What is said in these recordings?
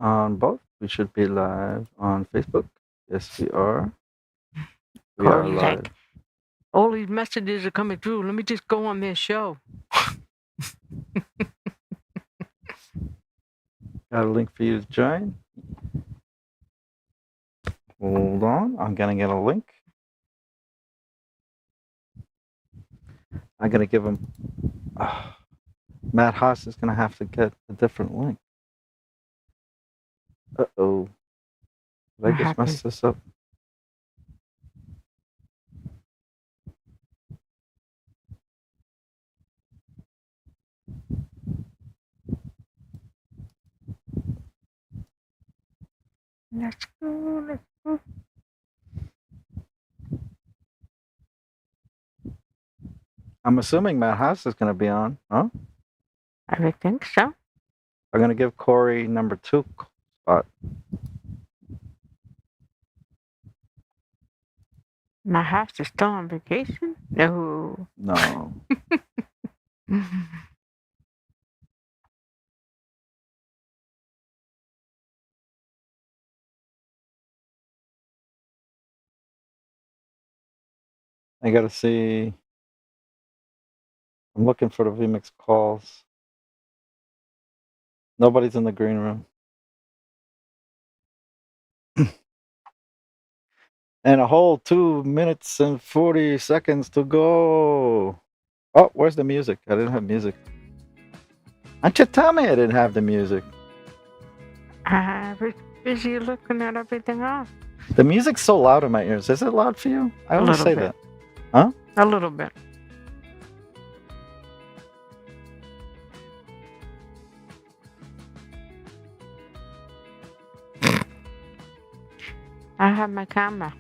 on both. We should be live on Facebook. Yes, we are. We are Corey's live. like, all these messages are coming through. Let me just go on their show. Got a link for you to join. Hold on. I'm going to get a link. I'm going to give him... Matt Haas is going to have to get a different link. Uh-oh. Did I What just happened? mess this up? Let's go, let's go. I'm assuming Matt Haas is going to be on, huh? I would think so. I'm going to give Corey number 2 spot. My house is still on vacation? No. No. I got to see... I'm looking for the VMix calls. Nobody's in the green room. And a whole 2 minutes and 40 seconds to go. Oh, where's the music? I didn't have music. Why'd you tell me I didn't have the music? I was busy looking at everything else. The music's so loud in my ears. Is it loud for you? I always say bit. that. Huh? A little bit. I have my camera.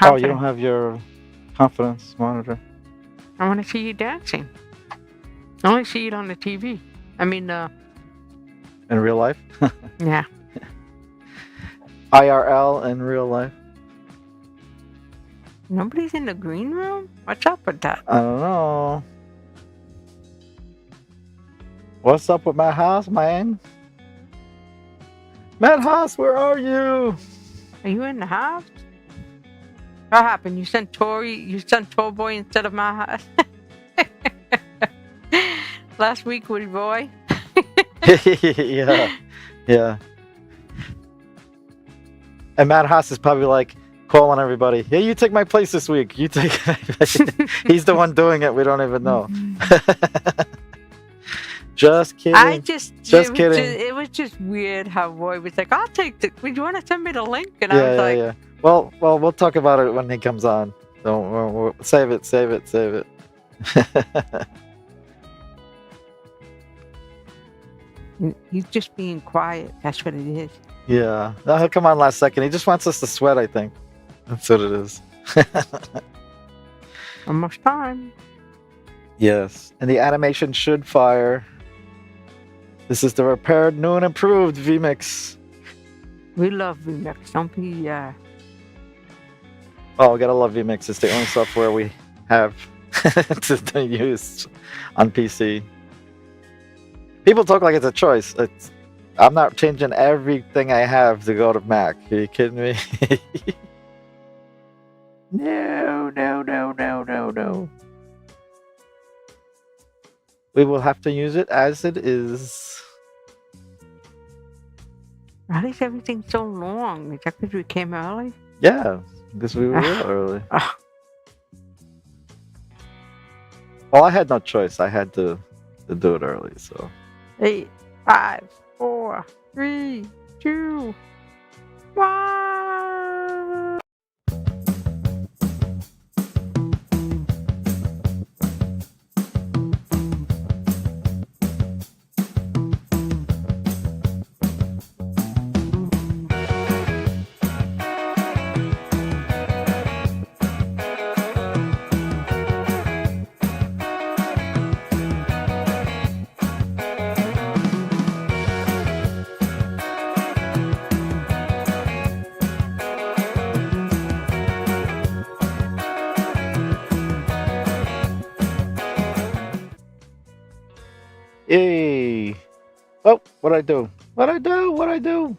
Oh, you don't have your confidence monitor? I want to see you dancing. I only see it on the TV. I mean, In real life? yeah. IRL in real life? Nobody's in the green room? What's up with that? I don't know. What's up with Matt Haas, man? Matt Haas, where are you? Are you in the house? What happened? You sent Torboy instead of my house? Last week with Roy? Yeah. And Matt Haas is probably like calling everybody, hey, you take my place this week. You take He's the one doing it. We don't even know. Just kidding. Just kidding. It was just weird how Roy was like, I'll take the... Would you want to send me the link? And I was like... Yeah. Well, we'll talk about it when he comes on. Don't save it. He's just being quiet. That's what it is. Yeah. No, he'll come on last second. He just wants us to sweat, I think. That's what it is. Almost time. Yes. And the animation should fire. This is the repaired, new, and improved VMix. We love VMix. Don't be... Oh, gotta love VMix. It's the only software we have to use on PC. People talk like it's a choice. I'm not changing everything I have to go to Mac. Are you kidding me? No. We will have to use it as it is. Why is everything so long? Is that because we came early? Yeah, because we were real early. Ah. Well, I had no choice. I had to do it early, so. 8, 5, 4, 3, 2, 1. Yay! Oh, what'd I do? What I do? What I do?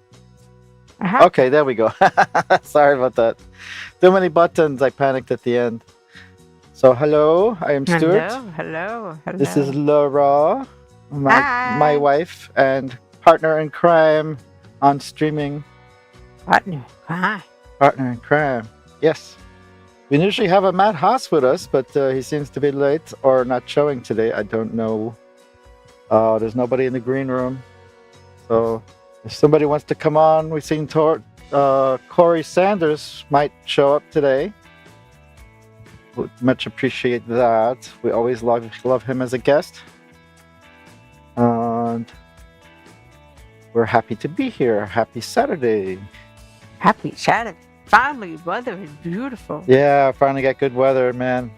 Uh-huh. Okay, there we go. Sorry about that. Too many buttons. I panicked at the end. So hello, I am Stuart. Hello. This is Laura, my Hi. wife and partner in crime on streaming. Partner. Hi. Partner in crime. Yes. We usually have a Matt Haas with us, but he seems to be late or not showing today. I don't know. There's nobody in the green room. So if somebody wants to come on, we've seen Corey Sanders might show up today. Would much appreciate that. We always love him as a guest. And we're happy to be here. Happy Saturday. Happy Saturday. Finally, weather is beautiful. Yeah, finally got good weather, man.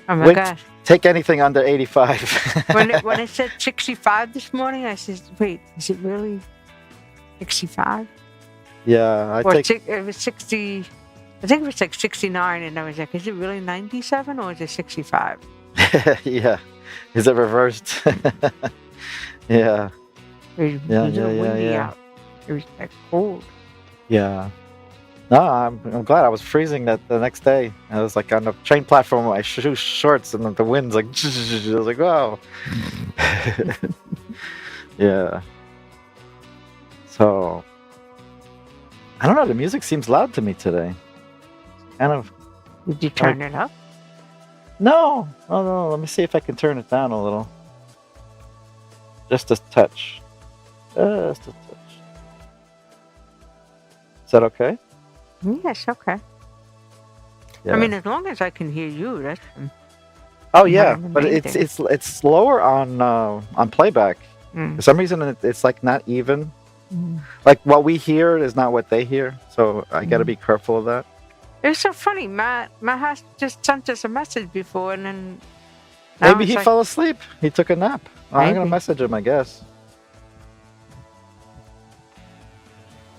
Oh my gosh. Take anything under 85. when it said 65 this morning, I said, wait, is it really 65? Yeah, it was 60. I think it was like 69, and I was like, is it really 97 or is it 65? Yeah. Is it reversed? Yeah. It was windy out. It was like cold. Yeah. No, I'm glad. I was freezing the next day. I was like on the train platform with my shorts, and the wind's like. I was like, wow. Yeah. So, I don't know. The music seems loud to me today. Kind of. Did you turn it up? No. Oh no. Let me see if I can turn it down a little. Just a touch. Just a touch. Is that okay? Yes, okay. Yeah. I mean, as long as I can hear you, that's. Oh yeah, but it's lower on playback. For some reason, it's like not even. Like what we hear is not what they hear, so I got to be careful of that. It was so funny. Matt has just sent us a message before, and then maybe he fell asleep. He took a nap. I'm gonna message him, I guess.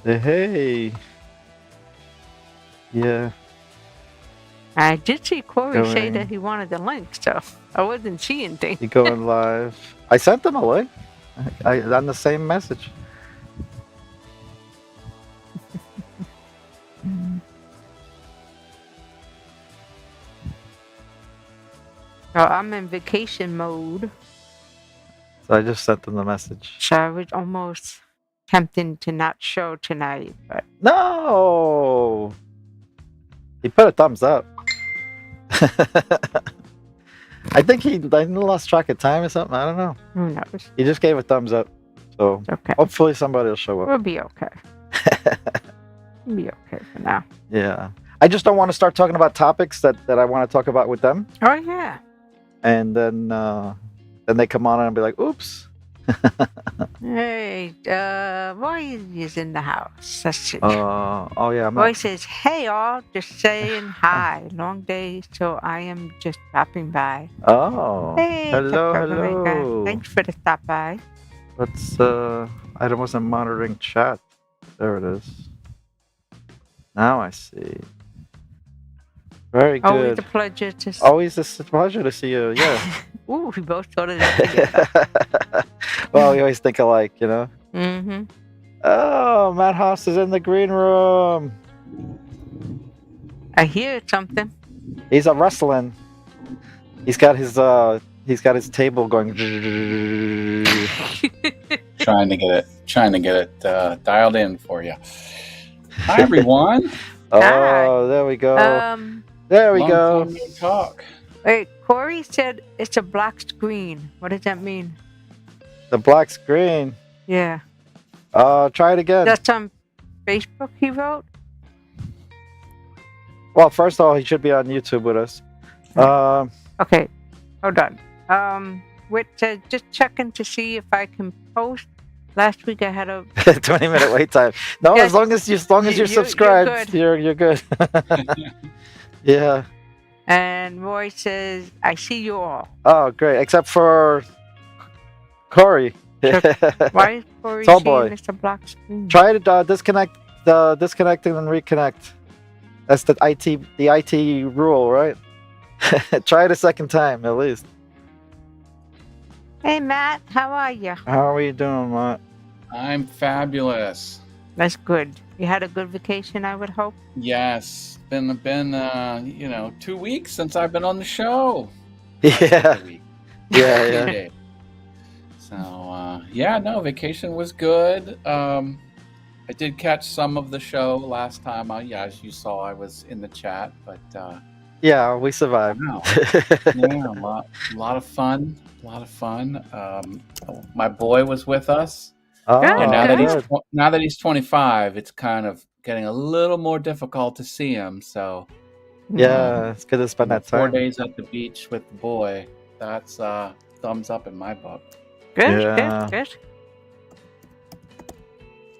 Hey. Yeah. I did see Corey say that he wanted the link, so I wasn't seeing things. You going live? I sent him a link. I on the same message. So I'm in vacation mode. So I just sent him the message. So I was almost tempted to not show tonight, but no. He put a thumbs up. I think he lost track of time or something. I don't know. Who knows? He just gave a thumbs up. So okay. Hopefully somebody will show up. We'll be okay. We'll be okay for now. Yeah. I just don't want to start talking about topics that I want to talk about with them. Oh yeah. And then they come on and I'll be like, oops. Hey, Roy is in the house. That's it. Oh yeah. Roy says, "Hey all, just saying hi. Long day, so I am just stopping by." Oh. Hey, hello. Thanks for the stop by. Let's. I wasn't monitoring chat. There it is. Now I see. Very good. Always a pleasure to see. Always a pleasure to see you. Yeah. Ooh, we both thought of that. Well, we always think alike, you know. Mm-hmm. Oh, Matt Haas is in the green room. I hear something. He's a wrestling. He's got his table going. Trying to get it dialed in for you. Hi everyone. Oh, Hi. there we go. There we go. Long time no talk. Wait, Corey said it's a black screen. What does that mean? The black screen. Yeah. Try it again. That's on Facebook he wrote? Well, first of all, he should be on YouTube with us. Okay, hold on. Whit said, just checking to see if I can post. Last week I had a 20-minute wait time. No, Yes. as long as you're subscribed, you're good. Yeah. And Roy says, I see you all. Oh, great. Except for Corey. Why is Corey Tall saying boy. it's a black screen? Try to disconnect and reconnect. That's the IT rule, right? Try it a second time at least. Hey Matt, how are you? How are you doing, Matt? I'm fabulous. That's good. You had a good vacation, I would hope. Yes, been 2 weeks since I've been on the show. Yeah. A week. Yeah, Few yeah. days. So no, vacation was good. I did catch some of the show last time. As you saw, I was in the chat, but Yeah, we survived. wow, yeah, a lot of fun. A lot of fun. My boy was with us. Oh, And Good. now that he's 25, it's kind of getting a little more difficult to see him. So yeah, it's good to spend that 4 time. days at the beach with the boy, that's thumbs up in my book. Good, Yeah. good, good.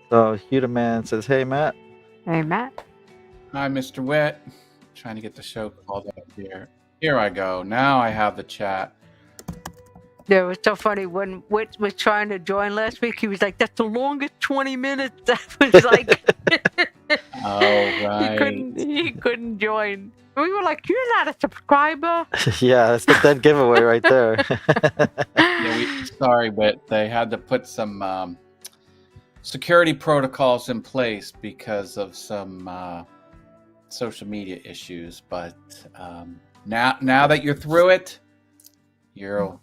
So Hudaman says, "Hey Matt." Hey, Matt. Hi, Mr. Witt. Trying to get the show called up here. Here I go. Now I have the chat. Yeah, it was so funny when Whit was trying to join last week. He was like, "That's the longest 20 minutes." That was like, Oh, right. he couldn't join. We were like, "You're not a subscriber." Yeah, that's the dead giveaway right there. Sorry, but they had to put some security protocols in place because of some social media issues. But now that you're through it, you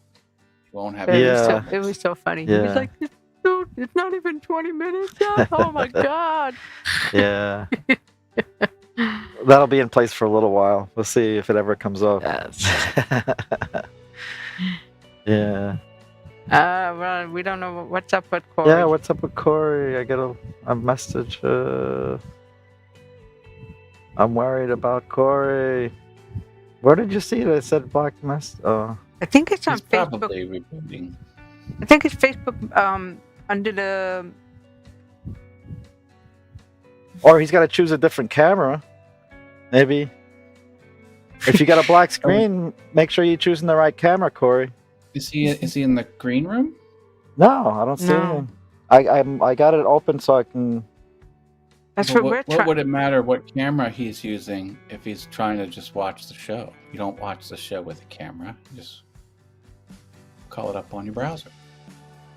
won't have. Yeah. It was so funny. He Yeah. was like, "Dude, it's not even 20 minutes yet." Oh my god. Yeah. That'll be in place for a little while. We'll see if it ever comes off. Yes. Yeah. Well, we don't know what's up with Corey. Yeah, what's up with Corey? I got a message. I'm worried about Corey. Where did you see it? It said black mess. Oh. I think it's on He's Facebook. probably rebooting. I think it's Facebook under the. Or he's got to choose a different camera. Maybe. If you got a black screen, make sure you're choosing the right camera, Corey. Is he in the green room? No, I don't see No. anything. I got it open so I can. That's Well, what we're what trying. would it matter what camera he's using if he's trying to just watch the show? You don't watch the show with a camera. You just call it up on your browser.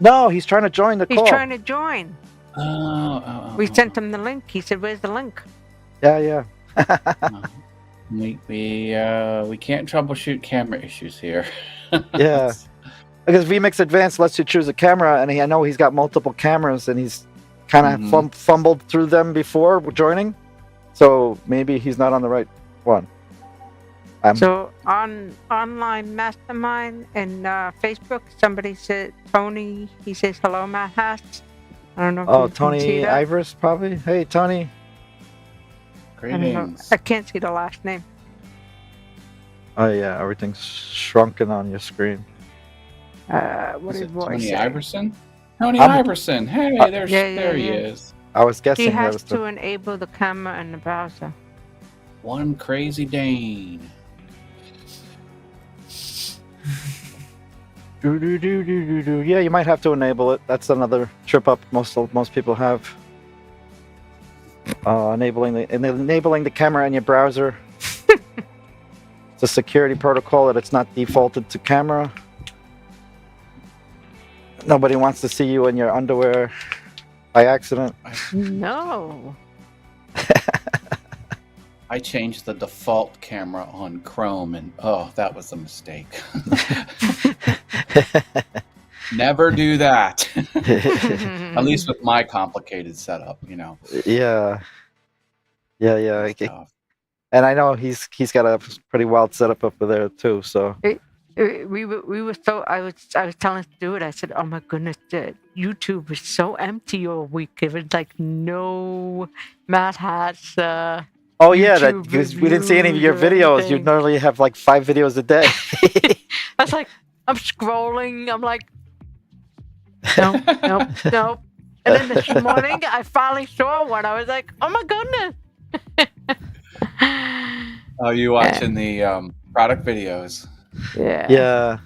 No, he's trying to join the He's call. trying to join. We sent him the link. He said, "Where's the link?" Yeah, yeah. We can't troubleshoot camera issues here. Yeah. Because VMix Advanced lets you choose a camera, and I know he's got multiple cameras, and he's kind of fumbled through them before joining. So maybe he's not on the right one. So on online mastermind and Facebook, somebody said Tony. He says hello, Matt Haas. I don't know. If you can see Tony that. Ivers, probably. Hey, Tony. I don't know. Greetings. I can't see the last name. Oh yeah, everything's shrunken on your screen. What Is did it Roy Tony say? Iverson? Tony I'm- Iverson. Hey, there he yeah. is. I was He guessing has that was to enable the camera in the browser. One crazy Dane. Yeah, you might have to enable it. That's another trip up most people have. Enabling the camera in your browser. It's a security protocol that it's not defaulted to camera. Nobody wants to see you in your underwear by accident. No. I changed the default camera on Chrome, and that was a mistake. Never do that. At least with my complicated setup, Yeah. stuff. And I know he's got a pretty wild setup over there too. So We were so I was telling to do it. I said, "Oh my goodness, YouTube was so empty all week. It was like no Matt Hat's." oh yeah, YouTube because we didn't see any of your reviews or videos. You anything. normally have like 5 videos a day. I was like, I'm scrolling. I'm like, nope. And then this morning, I finally saw one. I was like, oh my goodness. Oh, you watching the product videos? Yeah. Yeah.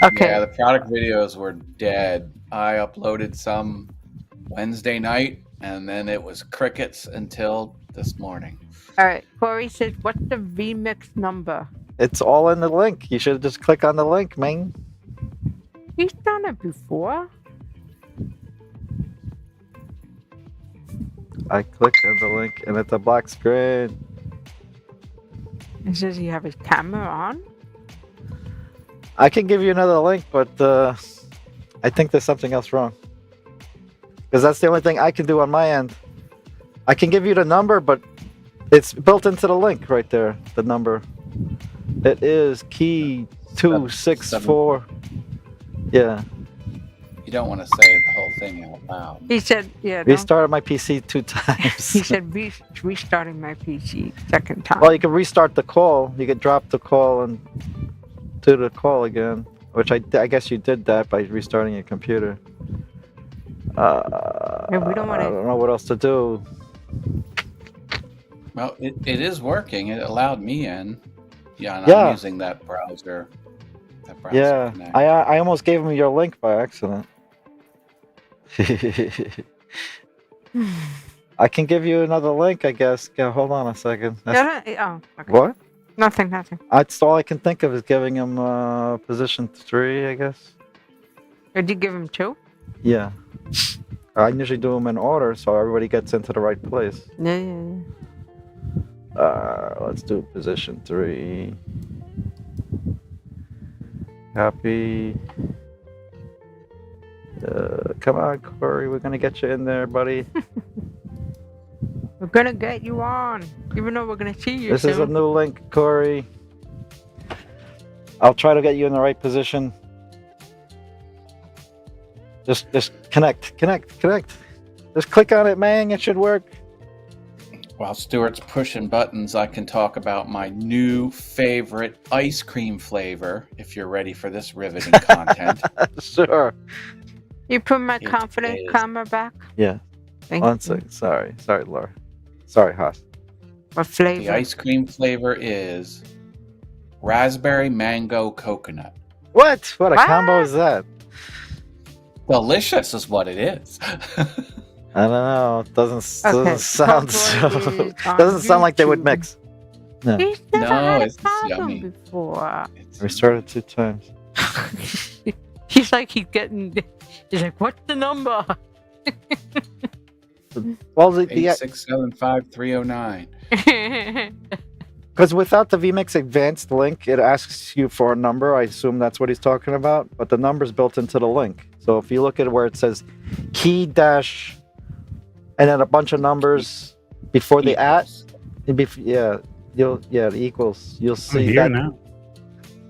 Okay. Yeah, the product videos were dead. I uploaded some Wednesday night, and then it was crickets until this morning. All right. Corey says, what's the VMix number? It's all in the link. You should just click on the link, man. He's done it before. I click on the link and it's a black screen. It says you have his camera on. I can give you another link, but I think there's something else wrong. Because that's the only thing I can do on my end. I can give you the number, but it's built into the link right there. The number. It is key 264. Yeah. You don't want to say the whole thing out loud. He said, yeah. Restarted my PC 2 times. He said restarting my PC second time. Well, you can restart the call. You can drop the call and do the call again, which I guess you did that by restarting your computer. Yeah, we don't want I don't know what else to do. Well, it is working. It allowed me in. Yeah, and Yeah. I'm using that browser. Yeah, Connect. I almost gave him your link by accident. I can give you another link, I guess. Yeah, hold on a second. Oh, okay. What? Nothing. That's all I can think of is giving him position 3, I guess. Did you give him 2? Yeah. I usually do them in order so everybody gets into the right place. Yeah. Let's do position 3. Copy. Come on, Corey. We're gonna get you in there, buddy. We're gonna get you on, even though we're gonna see you This soon. is a new link, Corey. I'll try to get you in the right position. Just connect. Just click on it, man. It should work. While Stuart's pushing buttons, I can talk about my new favorite ice cream flavor, if you're ready for this riveting content. Sure. You put my It confident is. camera back. Yeah. Thank One you. second. Sorry, Laura. Sorry, Haas. What The flavor? ice cream flavor is raspberry mango coconut. What? What a What? combo is that? Delicious is what it is. I don't know. It doesn't Okay, sound Purple so. is on Doesn't sound like they would YouTube. mix. No. He's never No, had a it's problem yummy. before. Restarted 2 times. He's like he's like, what's the number? Well, the 8675309. because without the vMix Advanced link, it asks you for a number. I assume that's what he's talking about. But the number's built into the link. So if you look at where it says key dash, and then a bunch of numbers before the at, the equals. You'll I'm see here that. now.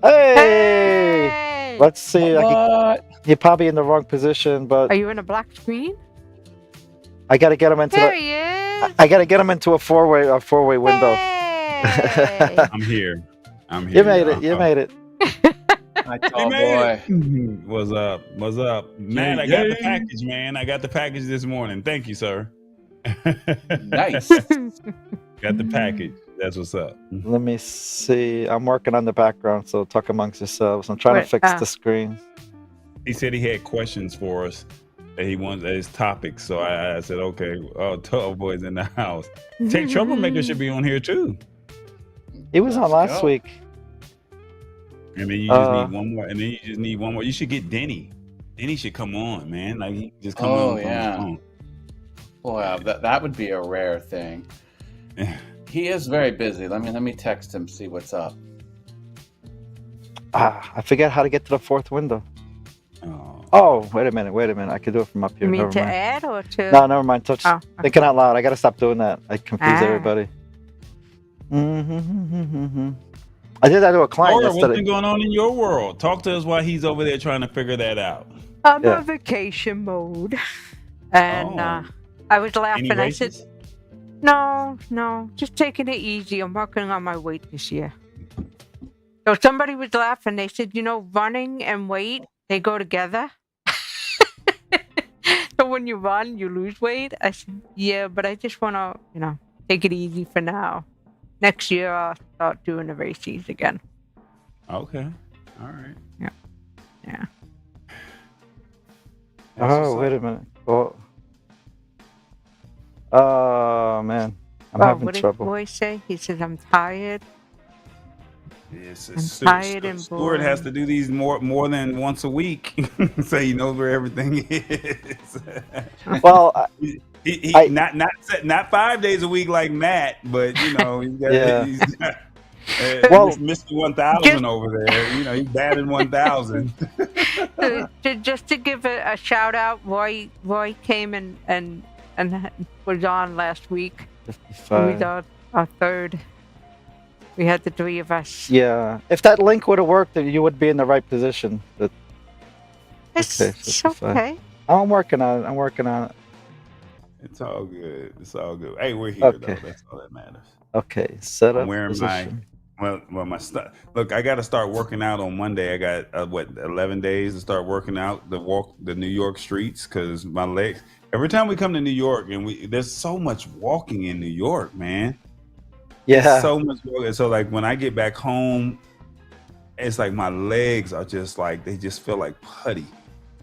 Hey! Hey! Let's see. What? You're probably in the wrong position, but Are you in a black screen? I gotta get him into There the. he is. I gotta get him into a four-way window. Hey! I'm here. You made it. You made it. My Hey, tall man. boy. What's up? What's up? Man, I got the package, man. I got the package this morning. Thank you, sir. Nice. Got the package. That's what's up. Let me see. I'm working on the background, so talk amongst yourselves. I'm trying to Wait, fix the screen. He said he had questions for us that he wants as topics. So I said, okay, 12 boys in the house. Tech Troublemaker should be on here too. He was on Let's last go. week. And then you just need one more. And then you just need one more. You should get Denny. Denny should come on, man. Like he just come Oh, on from yeah. his phone. Wow, that would be a rare thing. He is very busy. Let me text him, see what's up. I forget how to get to the fourth window. Oh. Oh, wait a minute. I can do it from up here. You mean Never to mind. add or to? No, never mind. Just Oh, okay. thinking out loud. I gotta stop doing that. I confuse Ah. everybody. I did that to a client Laura, what's yesterday. been going on in your world? Talk to us while he's over there trying to figure that out. I'm Yeah. on vacation mode. And Oh. I was Any laughing. I said, races? no, just taking it easy. I'm working on my weight this year. So somebody was laughing. They said, running and weight, they go together. So when you run, you lose weight. I said, yeah, but I just want to, take it easy for now. Next year, I'll start doing the races again. Okay. All right. Yeah. That's Oh, what's wait up. a minute. Oh, man. I'm having what did trouble. boy say? He says, I'm tired. Yes, I'm tired and Stuart has bored. to do these more than once a week, so he knows where everything is. Well, I- Not 5 days a week like Matt, but you know, Yeah. he's got Well- Mr. 1000 over there. You know, he's batting 1000. Just to give a shout out, Roy came and was on last week. We 55. got our third. We had the three of us. Yeah. If that link would have worked, then you would be in the right position. But It's, Okay, it's 55. okay. I'm working on it. It's all good. It's all good. Hey, we're here Okay. though. That's all that matters. Okay. Set up I'm wearing position. my stuff. Look, I got to start working out on Monday. I got 11 days to start working out the New York streets because my legs. Every time we come to New York and there's so much walking in New York, man. Yeah. So much walking. So like when I get back home, it's like my legs are just like they just feel like putty.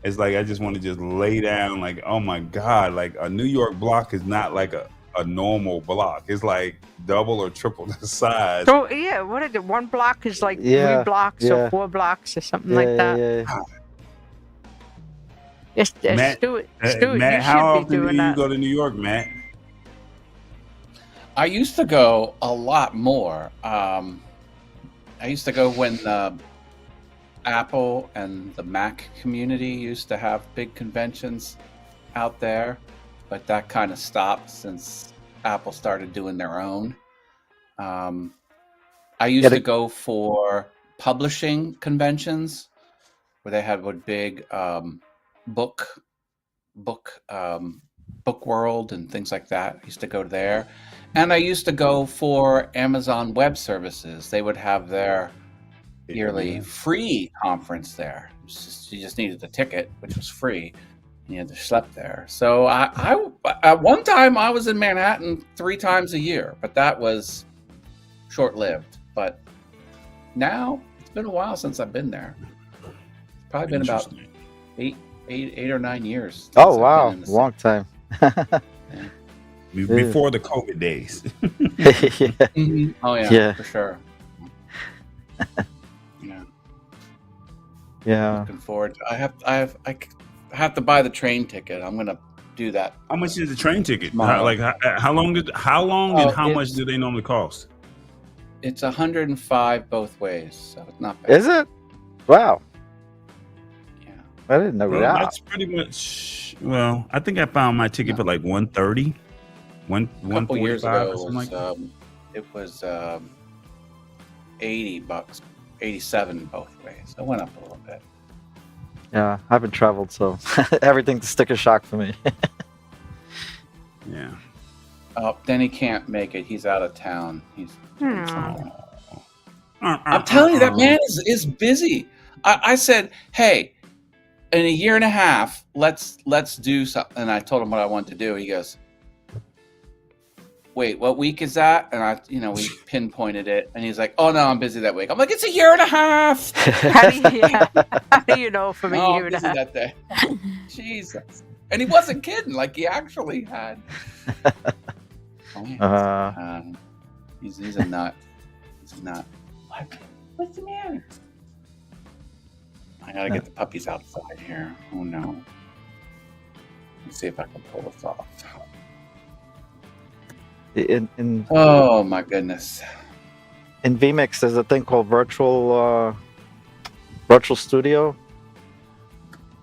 It's like I just want to just lay down. Like, oh my God, like a New York block is not like a normal block. It's like double or triple the size. So yeah, what is it? One block is like Yeah, 3 blocks yeah. or 4 blocks or something Yeah, like that. yeah. It's Matt, Stuart, Matt, you how should be often do doing you that. go to New York, Matt? I used to go a lot more. I used to go when Apple and the Mac community used to have big conventions out there, but that kind of stopped since Apple started doing their own. I used to go for publishing conventions where they had a big book world and things like that. I used to go there. And I used to go for Amazon Web Services. They would have their yearly free conference there. You just needed a ticket, which was free. And you had to schlep there. So I at one time I was in Manhattan 3 times a year, but that was short-lived. But now it's been a while since I've been there. It's probably been about 8 or 9 years. Oh wow, long time. Before the COVID days. Yeah. Mhm. Oh yeah, Yeah. for sure. Yeah, Yeah. looking forward. I have to buy the train ticket. I'm gonna do that. How much is the train ticket? Tomorrow. How long and how much it's- do they normally cost? It's 105 both ways, so it's not bad. Is it? Wow. Yeah. I didn't know Well, that. that's pretty much. Well, I think I found my ticket for like 130, A couple years 145 ago, or something like that. it was $80, 87 both ways. It went up a little bit. Yeah, I haven't traveled, so everything's sticker shock for me. Yeah. Oh, Denny can't make it. He's out of town. He's. Hmm. I'm telling you, that man is busy. I said, hey, in a year and a half, let's do something. And I told him what I wanted to do. He goes, wait, what week is that? And we pinpointed it. And he's like, oh no, I'm busy that week. I'm like, it's a year and a half. How do you know from a No, year I'm and a busy half? that day. Jesus. And he wasn't kidding. Like he actually had. Oh, yeah. He's a nut. He's a nut. What's the matter? I gotta get the puppies outside here. Oh no. Let's see if I can pull this off. In Oh my goodness. vMix, there's a thing called virtual studio,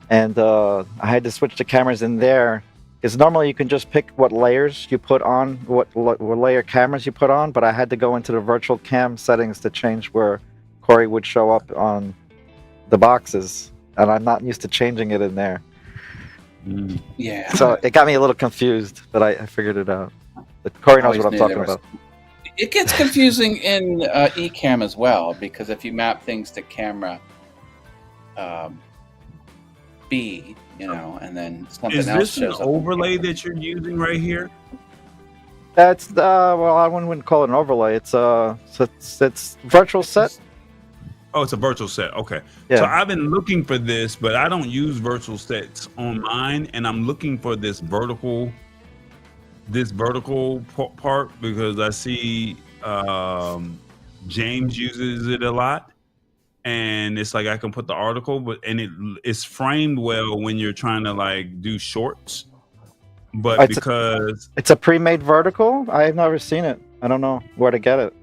and I had to switch the cameras in there because normally you can just pick what layers you put on, what layer cameras you put on, but I had to go into the virtual cam settings to change where Corey would show up on the boxes, and I'm not used to changing it in there. Yeah. So it got me a little confused, but I figured it out. But Corey knows Always what I'm knew talking there was- about. It gets confusing in Ecamm as well, because if you map things to camera B, and then something Is else this an shows up. overlay that you're using right here? That's well, I wouldn't call it an overlay. It's virtual set. Oh, it's a virtual set. Okay. Yeah. So I've been looking for this, but I don't use virtual sets on mine, and I'm looking for this vertical part because I see James uses it a lot, and it's like I can put the article, it's framed well when you're trying to like do shorts. but It's a- because It's a pre-made vertical. I've never seen it. I don't know where to get it.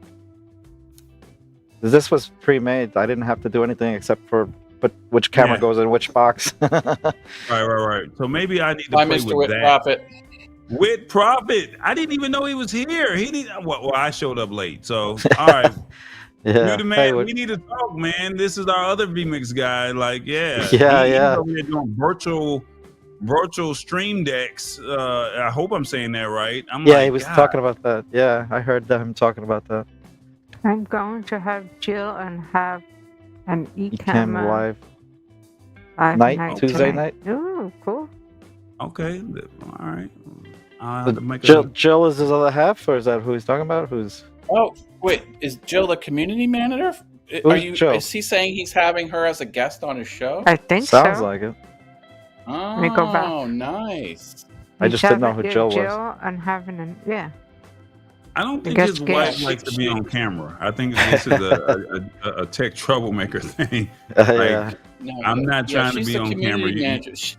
This was pre-made. I didn't have to do anything except for put which camera Yeah. goes in which box. right. So maybe I need to Hi, play Mr. with Wit that. Profit. With Profit, I didn't even know he was here. He didn't. Well, I showed up late. So all right, Yeah. you the man. Hey, We need to talk, man. This is our other VMix guy. Like, yeah, Yeah, he's yeah. over here doing virtual stream decks. I hope I'm saying that right. I'm Yeah, like, he was God. talking about that. Yeah, I heard him talking about that. I'm going to have Jill and have an He Ecam came live night Tuesday tonight. night. Ooh, cool. Okay, all right. I'll So have to make Jill is his other half, or is that who he's talking about? Who's Oh, wait, is Jill the community manager? Who's Jill? Is he saying he's having her as a guest on his show? I think sounds so. like it. Oh, me go back. nice. I just didn't know who Jill was. Jill and having an I don't think guess his Gabe- wife likes to be on camera. I think this is a tech troublemaker thing. Yeah. No, I'm not trying to she's be the on community camera. manager.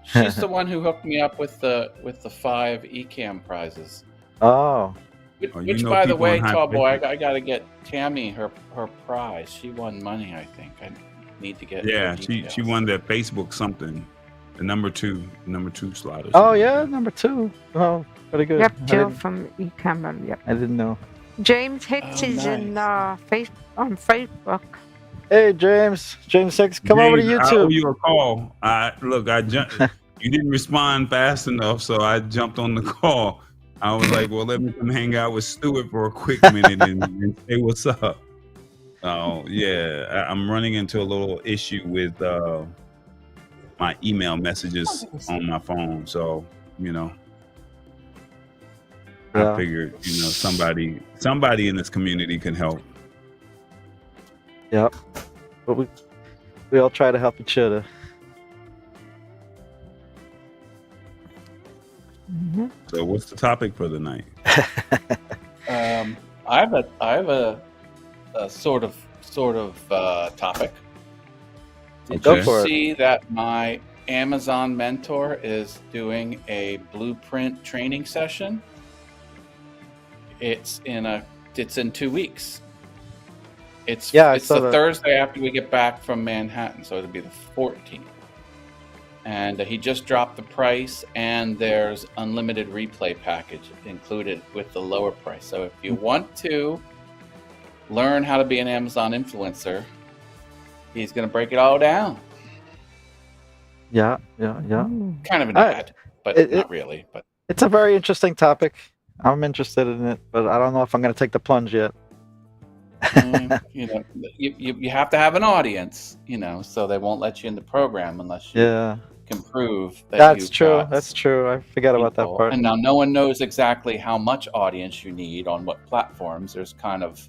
She's the one who hooked me up with the 5 Ecam prizes. Oh, Which, Oh, you know by the people way, in high tall boy, places. I got to get Tammy her prize. She won money, I think. I need to get. her Yeah, she details. won that Facebook something, the number two slot. Or oh something. yeah, number 2. Oh, pretty good. Yep, I Jill didn't, from Ecam. Yep. I didn't know. James Hicks Oh, is in nice. on Facebook. Hey, James 6, come over to James, I owe YouTube. you a call. I jumped. You didn't respond fast enough, so I jumped on the call. I was like, well, let me come hang out with Stuart for a quick minute and say what's up. Oh yeah, I'm running into a little issue with my email messages on my phone. So Yeah. I figured somebody in this community can help. Yep. But we all try to help each other. Mhm. So what's the topic for the night? I have a sort of topic. Did Go you for it. see that my Amazon mentor is doing a blueprint training session? It's in 2 weeks. It's I it's saw the that. Thursday after we get back from Manhattan, so it'll be the 14th. And he just dropped the price, and there's unlimited replay package included with the lower price. So if you want to learn how to be an Amazon influencer, he's going to break it all down. Yeah. Mm. Kind of an Alright. ad, but It- not really. But It's a very interesting topic. I'm interested in it, but I don't know if I'm going to take the plunge yet. you have to have an audience, so they won't let you in the program unless you Yeah, can prove that that's you've true. got That's true. I forgot about that people. part. And now no one knows exactly how much audience you need on what platforms. There's kind of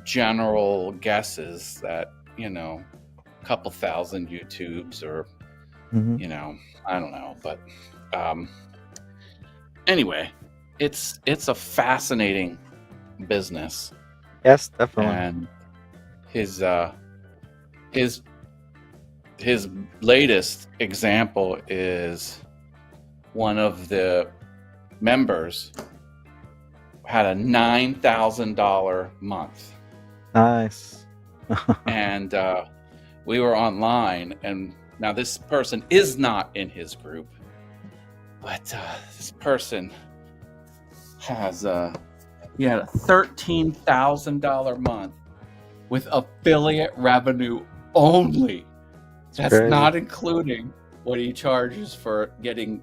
general guesses that, a couple thousand YouTubes or, Mhm. I don't know. But anyway, it's a fascinating business. Yes, definitely. And his latest example is one of the members had a $9,000 month, Nice. and we were online, and now this person is not in his group, but this person has he had a $13,000 month with affiliate revenue only. That's crazy. not including what he charges for making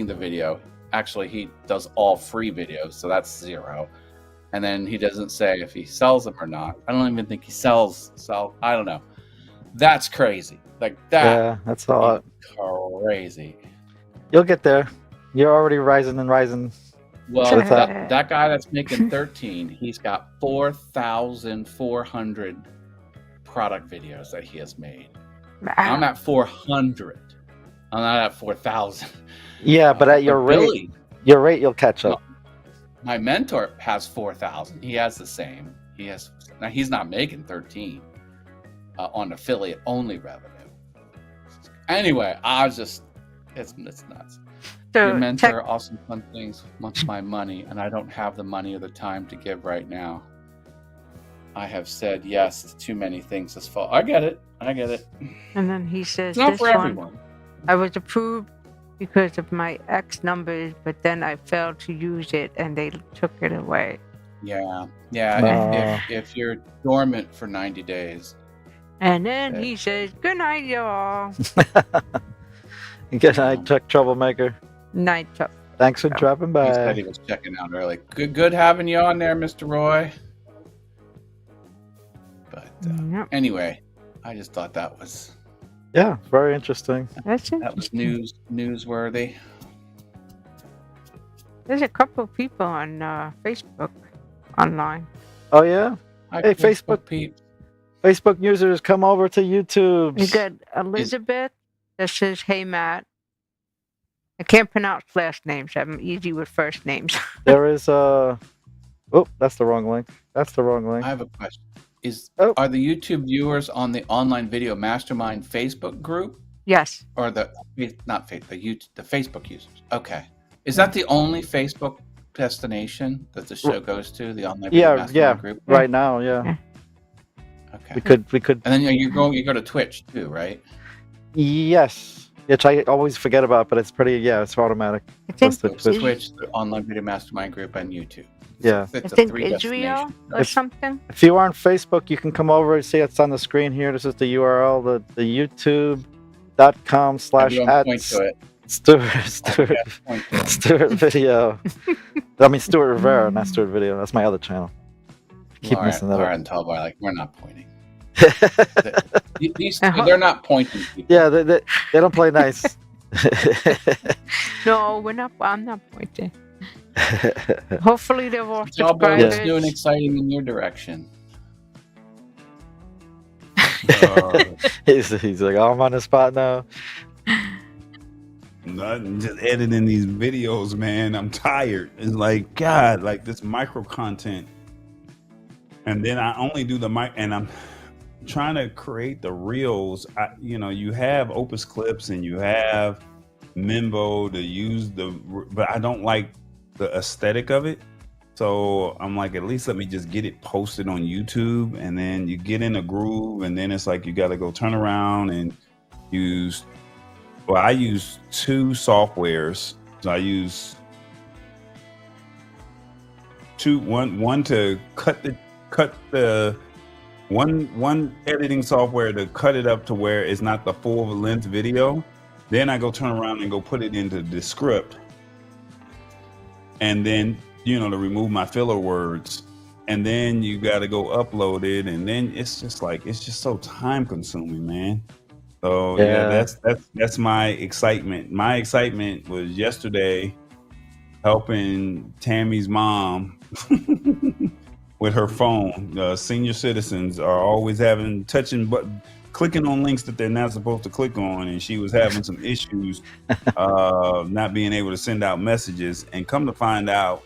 the video. Actually, he does all free videos, so that's $0. And then he doesn't say if he sells them or not. I don't even think he sells. I don't know. That's crazy. Like that. Yeah, that's a lot. Crazy. You'll get there. You're already rising and rising. Well, What's that? that guy that's making 13, he's got 4,400 product videos that he has made. I'm at 400. I'm not at 4,000. Yeah, but at your rate, you'll catch up. My mentor has 4,000. He has the same. Now he's not making 13 on affiliate only revenue. Anyway, I was just It's nuts. So Your mentor also fun things wants my money, and I don't have the money or the time to give right now. I have said yes to too many things this fall. I get it. and then he says, It's not "This for one, everyone. I was approved because of my X numbers, but then I failed to use it, and they took it away." Yeah. No. If you're dormant for 90 days, And then he says, "Good night, y'all." Good night, Tech Troublemaker. Night, Chuck. Thanks for dropping he said by. he was checking out early. Good having you on there, Mr. Roy. But Yep, anyway, I just thought that was Yeah, very interesting. that's it. newsworthy. There's a couple of people on Facebook online. Oh yeah, Hi, Hey, Facebook. peeps. Facebook users, come over to YouTube. You got Elizabeth that says, "Hey, Matt." I can't pronounce last names. I'm easy with first names. There is a. Oh, that's the wrong link. That's the wrong link. I have a question. Oh. Are the YouTube viewers on the Online Video Mastermind Facebook group, Yes. or the Facebook users? Okay, is that the only Facebook destination that the show goes to? The Online Video Mastermind group? Right now, yeah. Okay. We could. And then you go to Twitch too, right? Yes, which I always forget about, but it's pretty. Yeah, it's automatic. I think, So Twitch. Twitch, the Online Video Mastermind group, and YouTube. Yeah. I It's a think three Israel destination. or something. If you are on Facebook, you can come over and see it's on the screen here. This is the URL, the youtube.com/@ Everyone point to it. Stuart Okay, point to it. Stuart Video. I mean Stuart Rivera, not Stuart Video. That's my other channel. Keep messing that Laura up. and Talbar, like, we're not pointing. These two, they're not pointing people. Yeah, they don't play nice. No, we're not. I'm not pointing. Hopefully they're all Talbar subscribers. is doing exciting in your direction. He's like, oh, I'm on the spot now. Nothing, just editing these videos, man. I'm tired. It's like, God, like this micro content. And then I only do the mic, and I'm trying to create the reels. You have Opus Clips and you have Mimbo to use but I don't like the aesthetic of it. So I'm like, at least let me just get it posted on YouTube, and then you get in a groove, and then it's like you got to go turn around and use. Well, I use two softwares. So I use one to cut the one editing software to cut it up to where it's not the full length video. Then I go turn around and go put it into the script, and then to remove my filler words, and then you got to go upload it, and then it's just so time consuming, man. So yeah, that's my excitement. My excitement was yesterday helping Tammy's mom with her phone. Senior citizens are always clicking on links that they're not supposed to click on, and she was having some issues not being able to send out messages. And come to find out,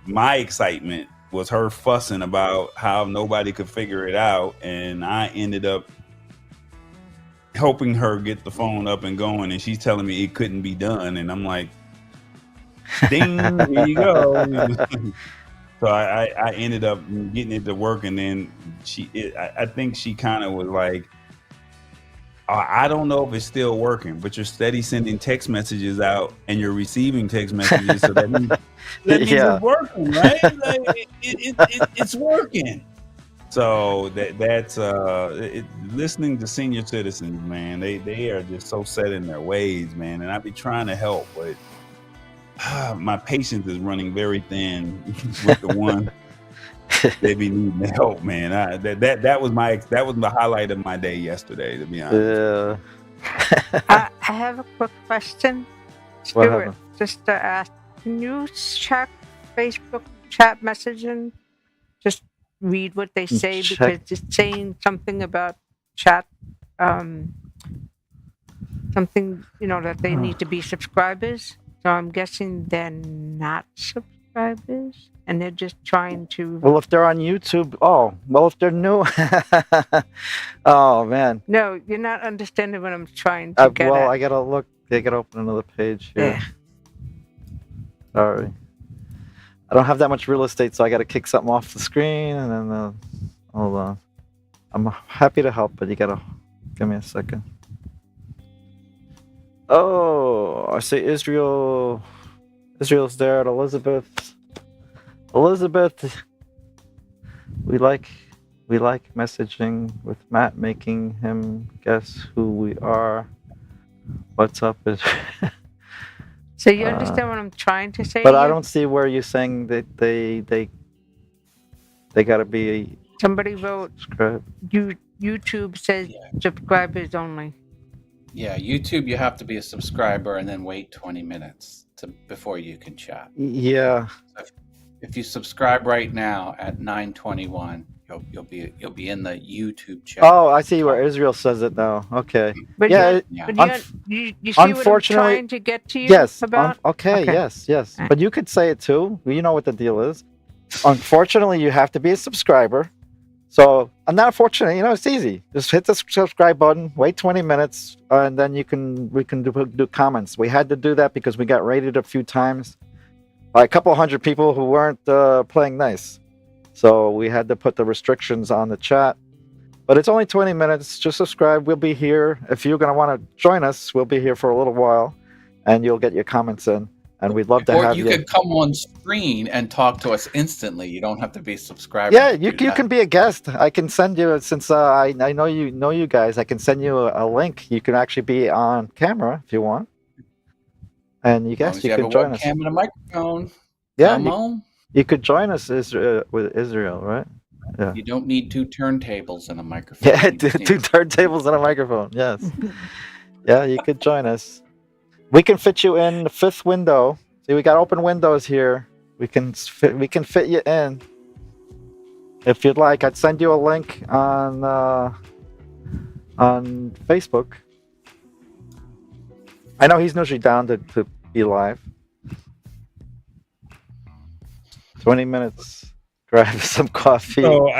my excitement was her fussing about how nobody could figure it out, and I ended up helping her get the phone up and going, and she's telling me it couldn't be done, and I'm like, ding, here you go. So I ended up getting it to work, and then I think she kind of was like, I don't know if it's still working, but you're steady sending text messages out and you're receiving text messages, so that means it's working, right? Like, it's working. So that's listening to senior citizens, man. They are just so set in their ways, man. And I be trying to help, but my patience is running very thin with the one they be needing help, man. That was the highlight of my day yesterday, to be honest. Yeah. I have a quick question, Stuart. Just to ask, can you check Facebook chat messaging? Just read what they say, because it's saying something about chat, something that they need to be subscribers. So I'm guessing they're not subscribers. subscribers, and they're just trying to. Well, if they're on YouTube, if they're new, oh man. No, you're not understanding what I'm trying to get Well, at. I gotta look. I gotta open another page here. Yeah. Sorry, I don't have that much real estate, so I gotta kick something off the screen, and then hold on. I'm happy to help, but you gotta give me a second. Oh, I see Israel. Israel's there. Elizabeth. We like messaging with Matt, making him guess who we are. What's up? So you understand what I'm trying to say? But here? I don't see where you're saying that they gotta be Somebody wrote. subscribed. YouTube says subscribers only. Yeah, YouTube, you have to be a subscriber and then wait 20 minutes before you can chat. Yeah. If you subscribe right now at 9:21, you'll be in the YouTube chat. Oh, I see where Israel says it now. Okay. But Yeah. you see what I'm Unfortunately, trying to get to you Yes. about? Okay. Yes. Right. But you could say it too. You know what the deal is. Unfortunately, you have to be a subscriber. So I'm not fortunate. It's easy. Just hit the subscribe button, wait 20 minutes, and then we can do comments. We had to do that because we got raided a few times by a couple hundred people who weren't playing nice. So we had to put the restrictions on the chat. But it's only 20 minutes. Just subscribe. We'll be here. If you're going to want to join us, we'll be here for a little while, and you'll get your comments in. And we'd love to have you. Or you could come on screen and talk to us instantly. You don't have to be subscribed. Yeah, you can be a guest. I can send you, since I know you guys, I can send you a link. You can actually be on camera if you want. And you guess you can join us. Webcam and a microphone. Yeah, you could join us with Israel, right? Yeah. You don't need 2 turntables and a microphone. Yeah, 2 turntables and a microphone. Yes. Yeah, you could join us. We can fit you in the 5th window. See, we got open windows here. We can fit you in. If you'd like, I'd send you a link on Facebook. I know he's usually down to be live. 20 minutes. Grab some coffee. So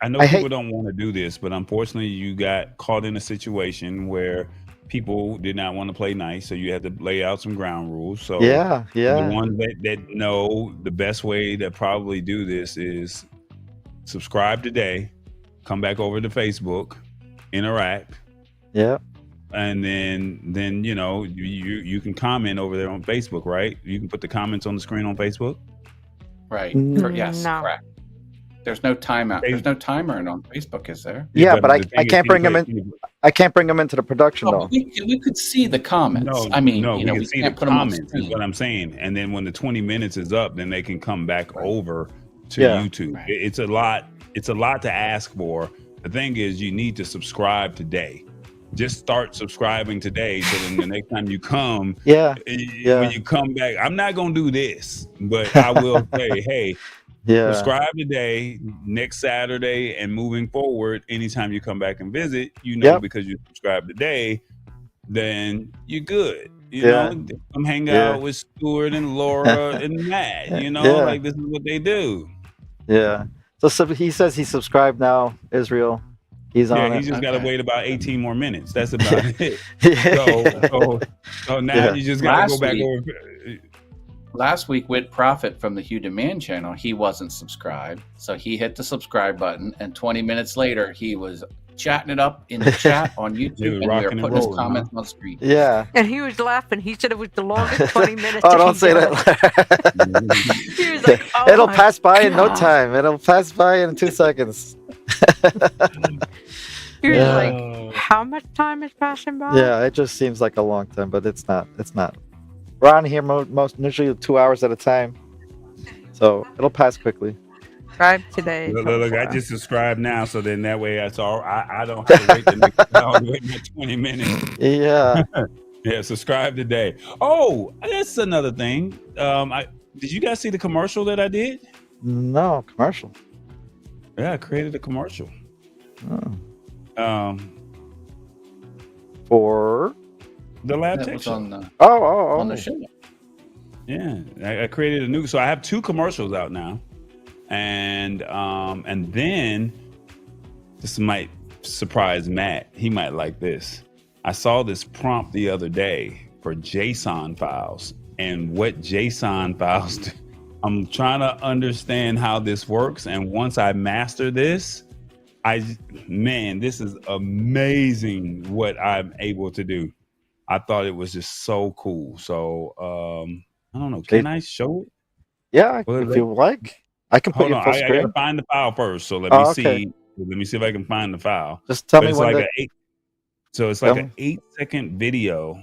I know people don't want to do this, but unfortunately, you got caught in a situation where people did not want to play nice, so you had to lay out some ground rules. So yeah. The ones that know the best way to probably do this is subscribe today, come back over to Facebook, interact. Yeah. And then you can comment over there on Facebook, right? You can put the comments on the screen on Facebook. Right. Yes, No. correct. There's no timeout. There's no timer on Facebook, is there? Yeah, but I can't bring them in. I can't bring them into the production though. We could see the comments. No, I mean, we can see the can't put them on comments. Is screen. what I'm saying. And then when the 20 minutes is up, then they can come back over to Yeah. YouTube. Right. It's a lot. It's a lot to ask for. The thing is, you need to subscribe today. Just start subscribing today, so then the next time you come, when you come back, I'm not gonna do this, but I will say, hey. Yeah. Subscribe today, next Saturday, and moving forward, anytime you come back and visit, because you subscribe today, then you're good. You know, come hang out with Stuart and Laura and Matt. Like this is what they do. Yeah. So he says he's subscribed now, Israel. He's on it. He just got to wait about 18 more minutes. That's about it. So now you just got to go back over. Last week, Whit Prophet from the Hugh Demand channel, he wasn't subscribed. So he hit the subscribe button, and 20 minutes later, he was chatting it up in the chat on YouTube, and we were putting his comments on screen. Yeah. And he was laughing. He said it was the longest 20 minutes. Oh, don't say that. He was like, oh, it'll pass by in no time. It'll pass by in 2 seconds. He was like, how much time is passing by? Yeah, it just seems like a long time, but it's not. It's not. We're on here usually 2 hours at a time, so it'll pass quickly. Subscribe today. Look, I just subscribe now, so then that way I don't have to wait the next hour, wait 20 minutes. Yeah. Yeah, subscribe today. Oh, that's another thing. Did you guys see the commercial that I did? No, commercial. Yeah, I created a commercial. For The Lab That Tech was Show. on the Oh. show. Yeah, I created a new. So I have 2 commercials out now, and then this might surprise Matt. He might like this. I saw this prompt the other day for JSON files, and what JSON files do. I'm trying to understand how this works, and once I master this, this is amazing what I'm able to do. I thought it was just so cool. So I don't know. Can I show it? Yeah, if you like. I can put Hold you on. full I screen. gotta find the file first. So let me okay. see. Let me see if I can find the file. Just tell me it's when like it's like an 8-second video.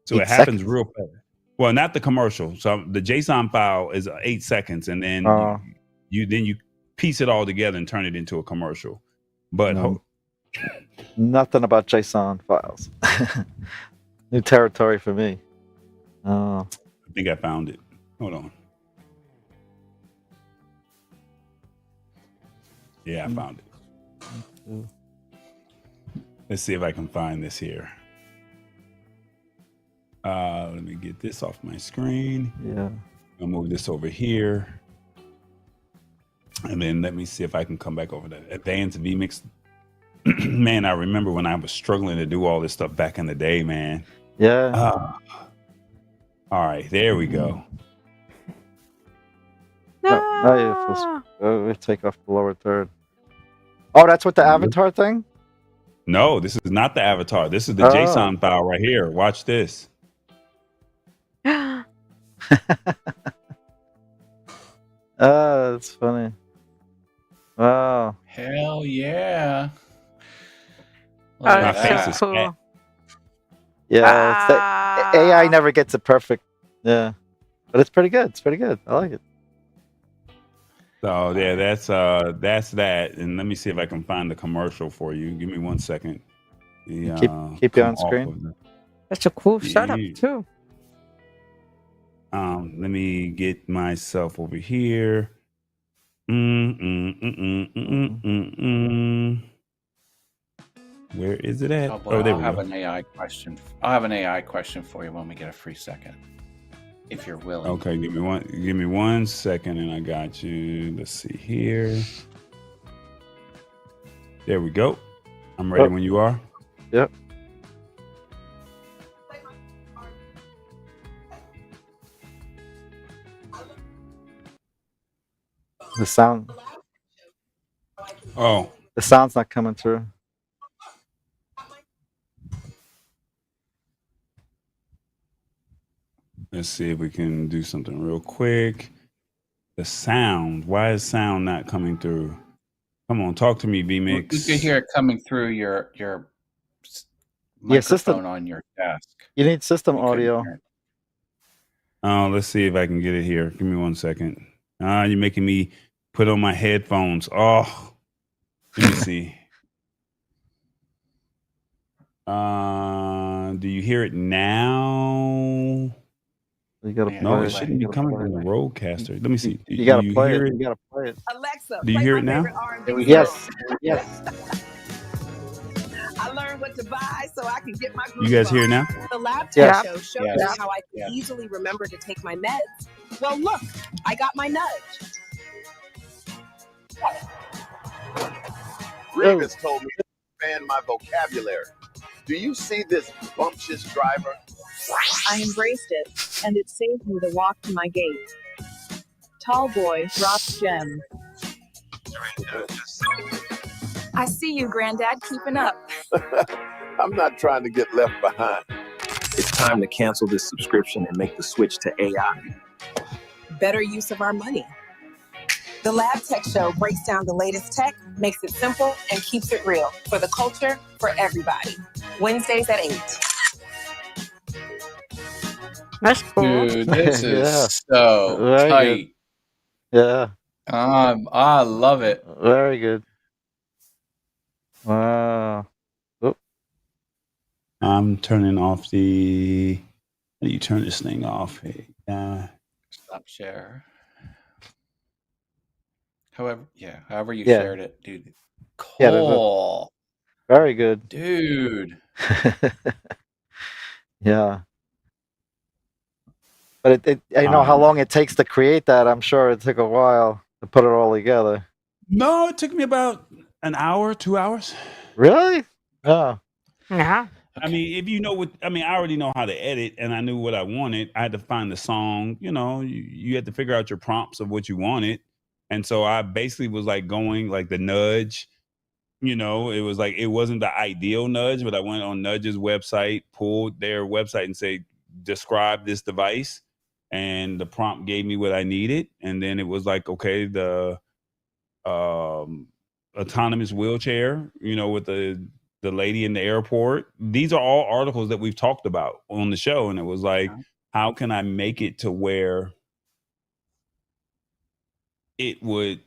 So it happens real fast. Well, not the commercial. So the JSON file is 8 seconds, and then you piece it all together and turn it into a commercial. But nothing about JSON files. New territory for me. Oh. I think I found it. Hold on. Yeah, I found it. Let's see if I can find this here. Let me get this off my screen. Yeah. I'll move this over here. And then let me see if I can come back over to advanced vMix. Man, I remember when I was struggling to do all this stuff back in the day, man. Yeah. All right, there we go. No. We take off the lower third. Oh, that's what the avatar thing? No, this is not the avatar. This is the JSON file right here. Watch this. That's funny. Wow. Hell yeah. That's so cool. Yeah, AI never gets it perfect. Yeah. But it's pretty good. It's pretty good. I like it. So yeah, that's that. And let me see if I can find the commercial for you. Give me 1 second. Keep you on screen. That's a cool setup too. Let me get myself over here. Where is it at? There we go. I'll have an AI question for you when we get a free second, if you're willing. Okay, give me 1 second, and I got you. Let's see here. There we go. I'm ready when you are. Yep. The sound. Oh. The sound's not coming through. Let's see if we can do something real quick. The sound. Why is sound not coming through? Come on, talk to me, vMix. You can hear it coming through your microphone system on your desk. You need system audio. Oh, let's see if I can get it here. Give me 1 second. You're making me put on my headphones. Oh, let me see. Do you hear it now? You gotta no, it shouldn't be coming from the Rodecaster. Let me see. You gotta play it. You gotta play it. Alexa, do you hear it now? Yes. Yes. I learned what to buy so I can get my group You guys hear it now? The Lab Tech Show showed me Yes. how I could easily remember to take my meds. Well, look, I got my nudge. Revis told me to expand my vocabulary. Do you see this bumptious driver? I embraced it, and it saved me the walk to my gate. Tall boy drops gem. I see you, Granddad, keeping up. I'm not trying to get left behind. It's time to cancel this subscription and make the switch to AI. Better use of our money. The Lab Tech Show breaks down the latest tech, makes it simple, and keeps it real for the culture, for everybody. Wednesdays at 8. That's cool. Dude, this is Yeah. so Very tight. Yeah. I love it. Very good. Wow. I'm turning off the. How do you turn this thing off? Stop share. However you Yeah. shared it, dude. Yeah, Cool. Very good. Dude. Yeah. But I know how long it takes to create that. I'm sure it took a while to put it all together. No, it took me about an hour, 2 hours. Really? Oh. Yeah. I mean, if you know what I mean, I already know how to edit, and I knew what I wanted. I had to find the song. You had to figure out your prompts of what you wanted, and so I basically was like going like the nudge. It was like it wasn't the ideal nudge, but I went on Nudge's website, pulled their website, and say describe this device, and the prompt gave me what I needed, and then it was like okay, the autonomous wheelchair, with the lady in the airport. These are all articles that we've talked about on the show, and it was like, how can I make it to where it would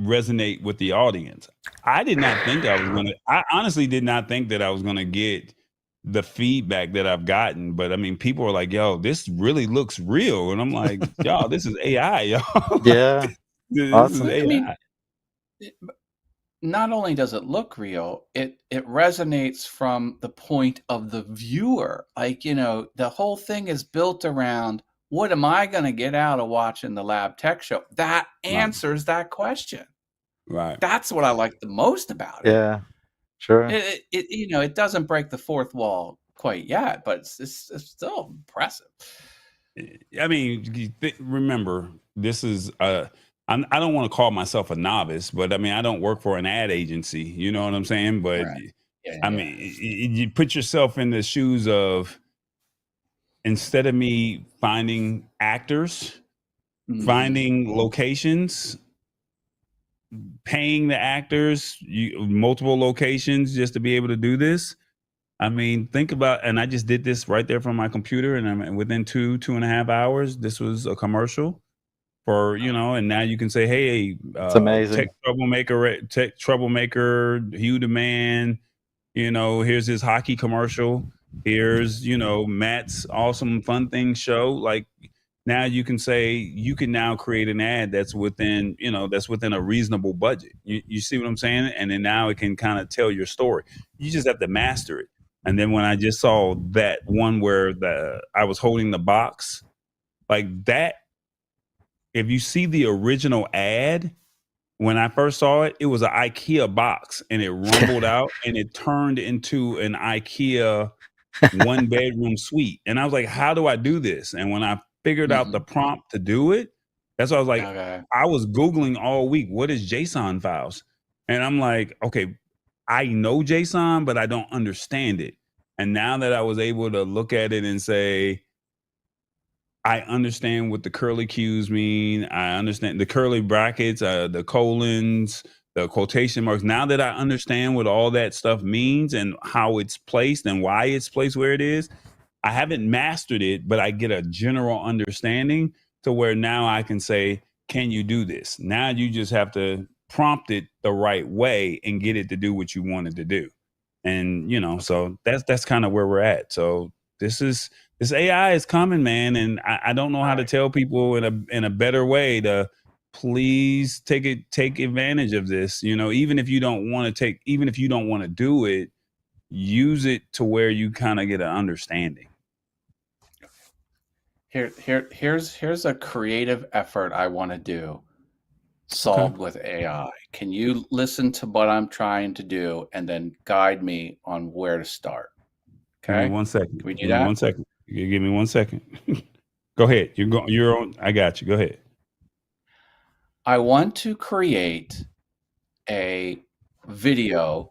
resonate with the audience? I did not think I honestly did not think that I was gonna get the feedback that I've gotten, but I mean, people are like, yo, this really looks real. And I'm like, y'all, this is AI, y'all. Yeah. This Awesome. is AI. I mean, not only does it look real, it resonates from the point of the viewer. Like, the whole thing is built around, what am I going to get out of watching the Lab Tech Show? That answers that question. Right. That's what I like the most about it. Yeah. Sure. It doesn't break the fourth wall quite yet, but it's still impressive. I mean, remember, this is I don't want to call myself a novice, but I mean, I don't work for an ad agency. You know what I'm saying? But Right. I mean, you put yourself in the shoes of, instead of me finding actors, finding locations, paying the actors multiple locations just to be able to do this. I mean, think about, and I just did this right there from my computer, and within 2.5 hours, this was a commercial for, and now you can say, hey, it's amazing. tech troublemaker, Hugh the Man, here's his hockey commercial. Here's, Matt's awesome fun thing show. Like, now you can say, you can now create an ad that's within a reasonable budget. You see what I'm saying? And then now it can kind of tell your story. You just have to master it. And then when I just saw that one where I was holding the box, like that, if you see the original ad, when I first saw it, it was an IKEA box, and it rumbled out and it turned into an IKEA 1-bedroom suite. And I was like, how do I do this? And when I figured out the prompt to do it, that's why I was like, I was Googling all week, what is JSON files? And I'm like, okay, I know JSON, but I don't understand it. And now that I was able to look at it and say, I understand what the curly cues mean. I understand the curly brackets, the colons, the quotation marks. Now that I understand what all that stuff means and how it's placed and why it's placed where it is, I haven't mastered it, but I get a general understanding to where now I can say, can you do this? Now you just have to prompt it the right way and get it to do what you wanted to do. And, so that's kind of where we're at. So this AI is coming, man. And I don't know how to tell people in a better way to please take advantage of this. Even if you don't want to do it, use it to where you kind of get an understanding. Here's a creative effort I want to do, solved with AI. Can you listen to what I'm trying to do and then guide me on where to start? Okay. Give me 1 second. Can we do that? 1 second. You give me 1 second. Go ahead. You're on. I got you. Go ahead. I want to create a video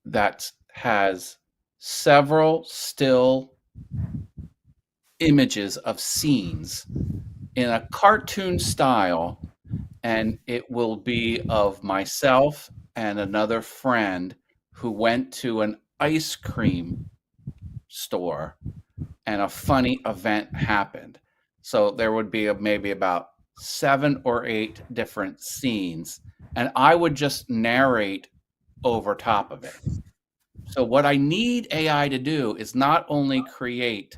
that has several still images of scenes in a cartoon style, and it will be of myself and another friend who went to an ice cream store and a funny event happened. So there would be maybe about 7 or 8 different scenes, and I would just narrate over top of it. So what I need AI to do is not only create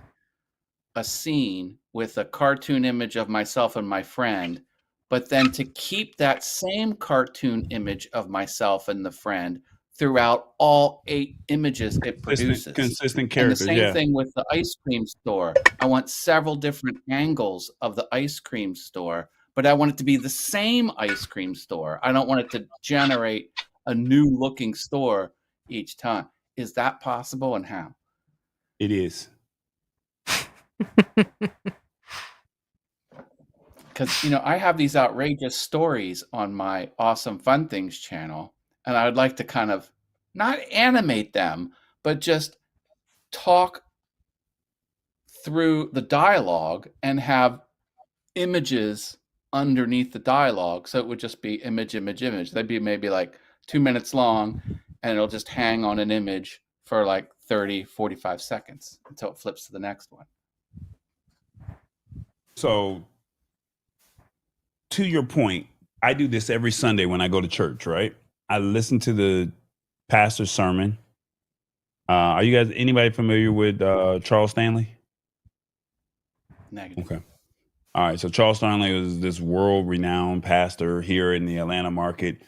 a scene with a cartoon image of myself and my friend, but then to keep that same cartoon image of myself and the friend throughout all 8 images it produces. Consistent And the characters, same yeah. thing with the ice cream store. I want several different angles of the ice cream store, but I want it to be the same ice cream store. I don't want it to generate a new looking store each time. Is that possible, and how? It is. Because, you know, I have these outrageous stories on my Awesome Fun Things channel, and I would like to kind of not animate them, but just talk through the dialogue and have images underneath the dialogue. So it would just be image, image, image. They'd be maybe like 2 minutes long, and it'll just hang on an image for like 30, 45 seconds until it flips to the next one. So, to your point, I do this every Sunday when I go to church, right? I listen to the pastor's sermon. Are you guys, anybody familiar with Charles Stanley? Negative. Okay. All right. So Charles Stanley was this world-renowned pastor here in the Atlanta market.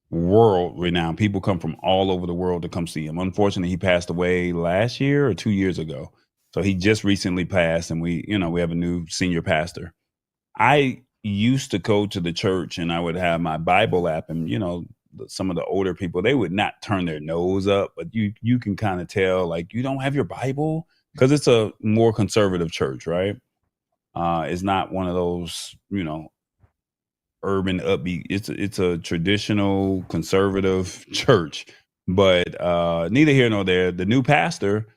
World-renowned. People come from all over the world to come see him. Unfortunately, he passed away last year or 2 years ago. So he just recently passed, and we have a new senior pastor. I used to go to the church, and I would have my Bible app, and some of the older people, they would not turn their nose up, but you can kind of tell, like, you don't have your Bible, because it's a more conservative church, right? It's not one of those, urban upbeat. It's a traditional conservative church, but neither here nor there. The new pastor,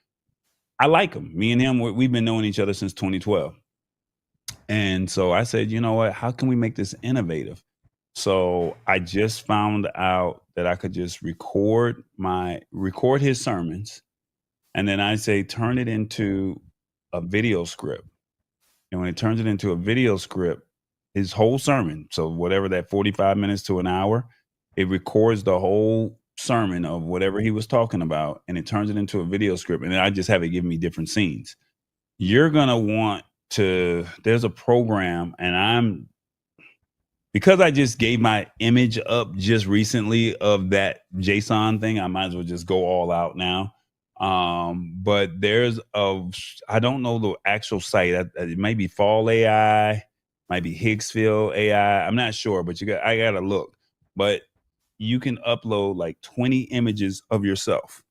I like him. Me and him, we've been knowing each other since 2012. And so I said, you know what, how can we make this innovative? So I just found out that I could just record his sermons. And then I say, turn it into a video script. And when it turns it into a video script, his whole sermon, so whatever that 45 minutes to an hour, it records the whole sermon of whatever he was talking about, and it turns it into a video script. And then I just have it give me different scenes. You're going to want to, there's a program, and because I just gave my image up just recently of that JSON thing, I might as well just go all out now. But I don't know the actual site. It might be Fall AI, might be Higgsville AI. I'm not sure, but I gotta look. But you can upload like 20 images of yourself.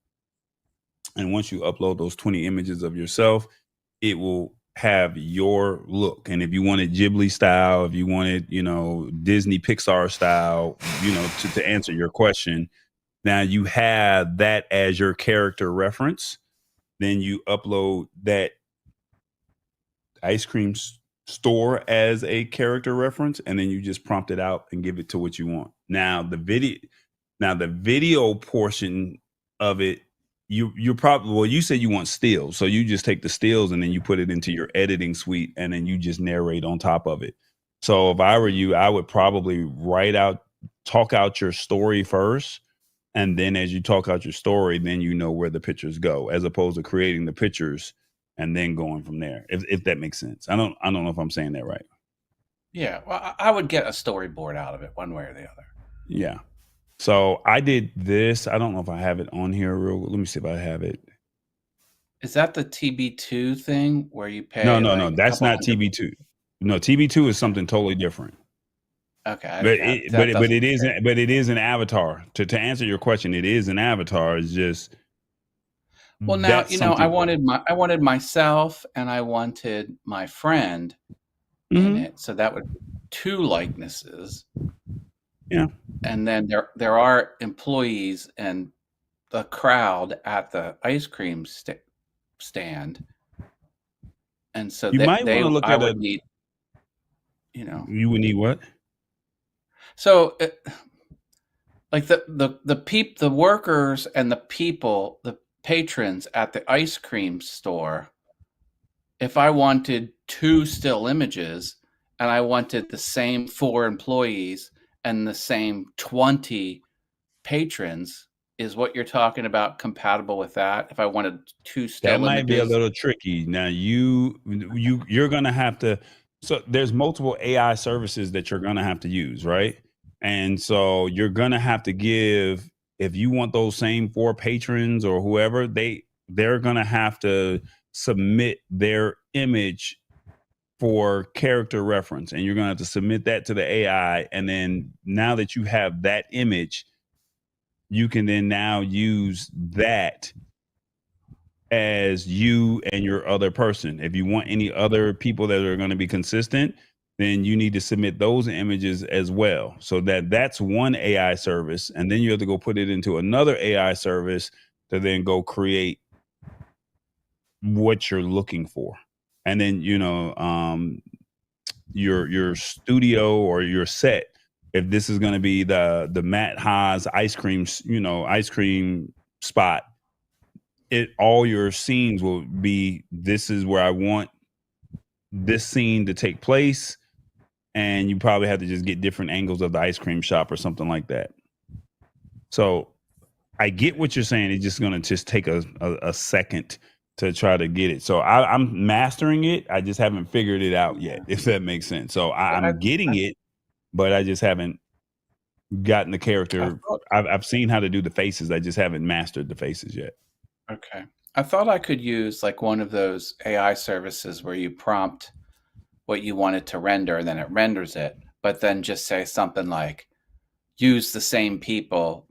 And once you upload those 20 images of yourself, it will have your look. And if you wanted Ghibli style, if you wanted, Disney Pixar style, to answer your question, now you have that as your character reference. Then you upload that ice cream store as a character reference, and then you just prompt it out and give it to what you want. Now the video portion of it, you're probably, well, you said you want stills, so you just take the stills and then you put it into your editing suite, and then you just narrate on top of it. So if I were you, I would probably talk out your story first. And then as you talk out your story, then you know where the pictures go, as opposed to creating the pictures and then going from there. If that makes sense. I don't know if I'm saying that right. Yeah, well, I would get a storyboard out of it one way or the other. Yeah. So I did this. I don't know if I have it on here. Let me see if I have it. Is that the TB2 thing where you pay? No. That's not TB2. No, TB2 is something totally different. Okay, but it is an avatar. To answer your question, it is an avatar. It's just, well, now I wanted myself and I wanted my friend in it, so that would be 2 likenesses. Yeah, and then there are employees and the crowd at the ice cream stand, and so you might want to look at would need, you would need what? So, like the workers and the people, the patrons at the ice cream store, if I wanted 2 still images and I wanted the same 4 employees and the same 20 patrons, is what you're talking about compatible with that? If I wanted 2 still images? That might be a little tricky. Now you're going to have to, so there's multiple AI services that you're going to have to use, right? And so you're going to have to give if you want those same 4 patrons or whoever, they're going to have to submit their image for character reference, and you're going to have to submit that to the AI. And then now that you have that image, you can then now use that as you and your other person. If you want any other people that are going to be consistent, then you need to submit those images as well. So that's one AI service. And then you have to go put it into another AI service to then go create what you're looking for. And then, your studio or your set, if this is going to be the Matt Haas ice cream spot, all your scenes will be, this is where I want this scene to take place. And you probably have to just get different angles of the ice cream shop or something like that. So I get what you're saying. It's just going to take a second to try to get it. So I'm mastering it. I just haven't figured it out yet, if that makes sense. So I'm getting it, but I just haven't gotten the character. I've seen how to do the faces. I just haven't mastered the faces yet. Okay. I thought I could use like one of those AI services where you prompt what you want it to render and then it renders it, but then just say something like, use the same people,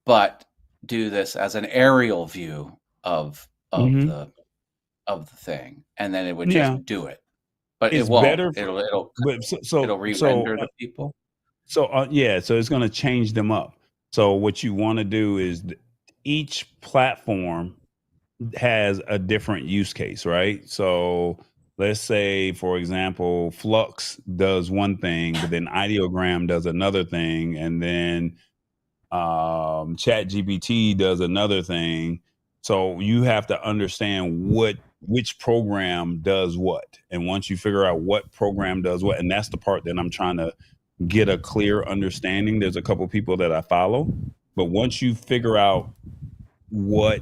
but do this as an aerial view of the thing, and then it would just do it. But it's it won't. Better It'll re-render the people. So so it's going to change them up. So what you want to do is each platform has a different use case, right? So let's say, for example, Flux does one thing, but then Ideogram does another thing, and then ChatGPT does another thing. So you have to understand which program does what. And once you figure out what program does what, and that's the part that I'm trying to get a clear understanding. There's a couple people that I follow, but once you figure out what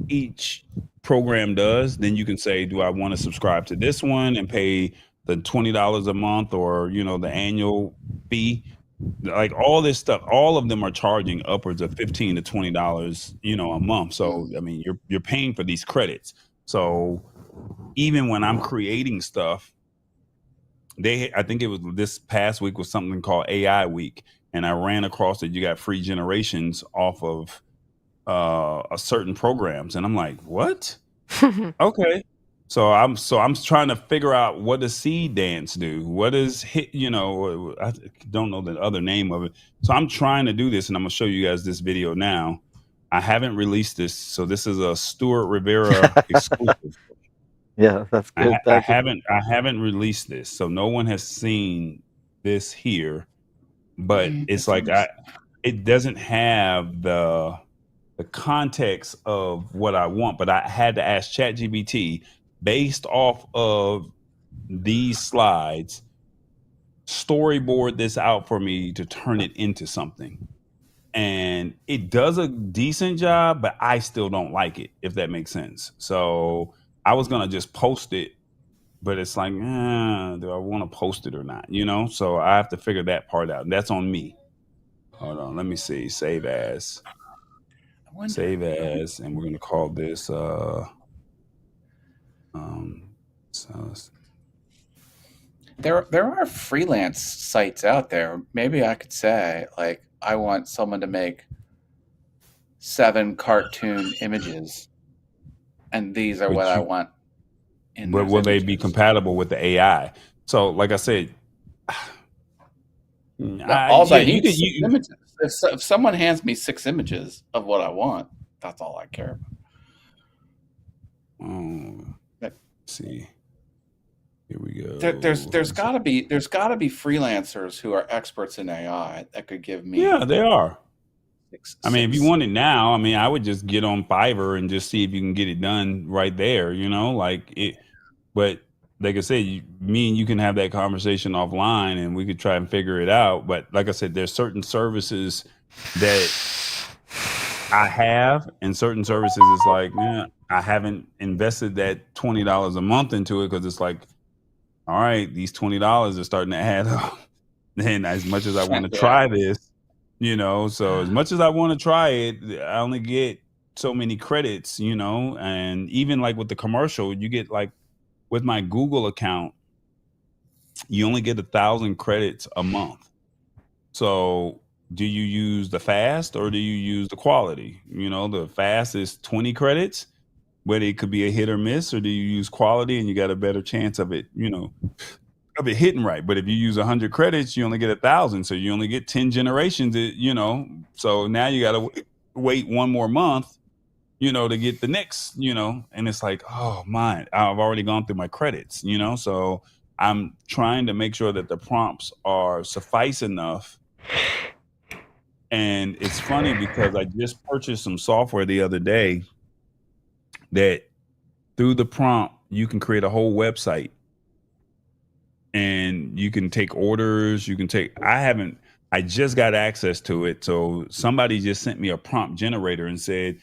each program does, then you can say, do I want to subscribe to this one and pay the $20 a month, or the annual fee? Like all this stuff, all of them are charging upwards of $15 to $20 a month. So I mean, you're paying for these credits. So even when I'm creating stuff, I think it was this past week was something called AI week, and I ran across that you got free generations off of a certain programs, and I'm like, what? Okay. So I'm trying to figure out, what does Seed Dance do? What is I don't know the other name of it. So I'm trying to do this, and I'm gonna show you guys this video now. I haven't released this, so this is a Stuart Rivera exclusive. Yeah, that's good. I haven't released this, so no one has seen this here. But it's like it doesn't have the context of what I want. But I had to ask ChatGPT, based off of these slides, storyboard this out for me to turn it into something. And it does a decent job, but I still don't like it, if that makes sense. So I was going to just post it, but it's like, do I want to post it or not? So I have to figure that part out. And that's on me. Hold on. Let me see. Save as. And we're going to call this, there are freelance sites out there. Maybe I could say, like, I want someone to make 7 cartoon images, and these are what I want. But will they be compatible with the AI? So, like I said, all I need is 6 images. If someone hands me 6 images of what I want, that's all I care about. Let's see. Here we go. There's got to be freelancers who are experts in AI that could give me. Yeah, they are. I mean, if you want it now, I mean, I would just get on Fiverr and just see if you can get it done right there. Like it. But like I said, me and you can have that conversation offline, and we could try and figure it out. But like I said, there's certain services that I have, and certain services it's like, I haven't invested that $20 a month into it, because it's like, all right, these $20 are starting to add up. And as much as I want to try this, You know, so as much as I want to try it, I only get so many credits, you know, and even like with the commercial, you get like with my Google account, you only get 1,000 credits a month. So do you use the fast or do you use the quality? You know, the fast is 20 credits, but it could be a hit or miss, or do you use quality and you got a better chance of it, you know, of it hitting right? But if you use 100 credits, you only get 1,000, so you only get 10 generations, you know. So now you got to wait one more month, you know, to get the next, you know. And it's like, oh my, I've already gone through my credits, you know. So I'm trying to make sure that the prompts are suffice enough. And it's funny because I just purchased some software the other day that through the prompt you can create a whole website. And you can take orders, you can take, I just got access to it. So somebody just sent me a prompt generator and said,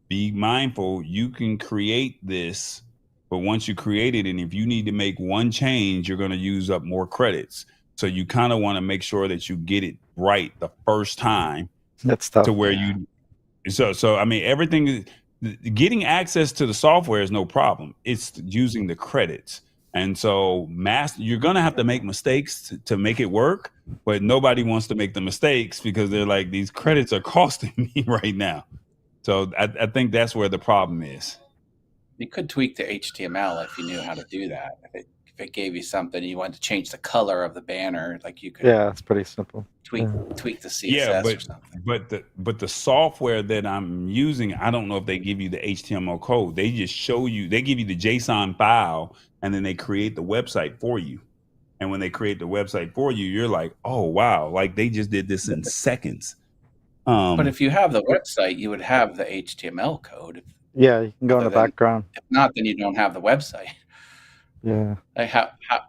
be mindful, you can create this, but once you create it, and if you need to make one change, you're going to use up more credits. So you kind of want to make sure that you get it right the first time. That's tough. To where so I mean, everything, getting access to the software is no problem. It's using the credits. And so you're going to have to make mistakes to make it work, but nobody wants to make the mistakes because they're like, these credits are costing me right now. So I think that's where the problem is. You could tweak the HTML if you knew how to do that. If it gave you something, you wanted to change the color of the banner, like you could. Yeah, it's pretty simple. Tweak the CSS or something. But the software that I'm using, I don't know if they give you the HTML code. They just show you, they give you the JSON file, and then they create the website for you. And when they create the website for you, you're like, oh wow, like they just did this in seconds. But if you have the website, you would have the HTML code. Yeah, you can go in the background. If not, then you don't have the website. Yeah. Like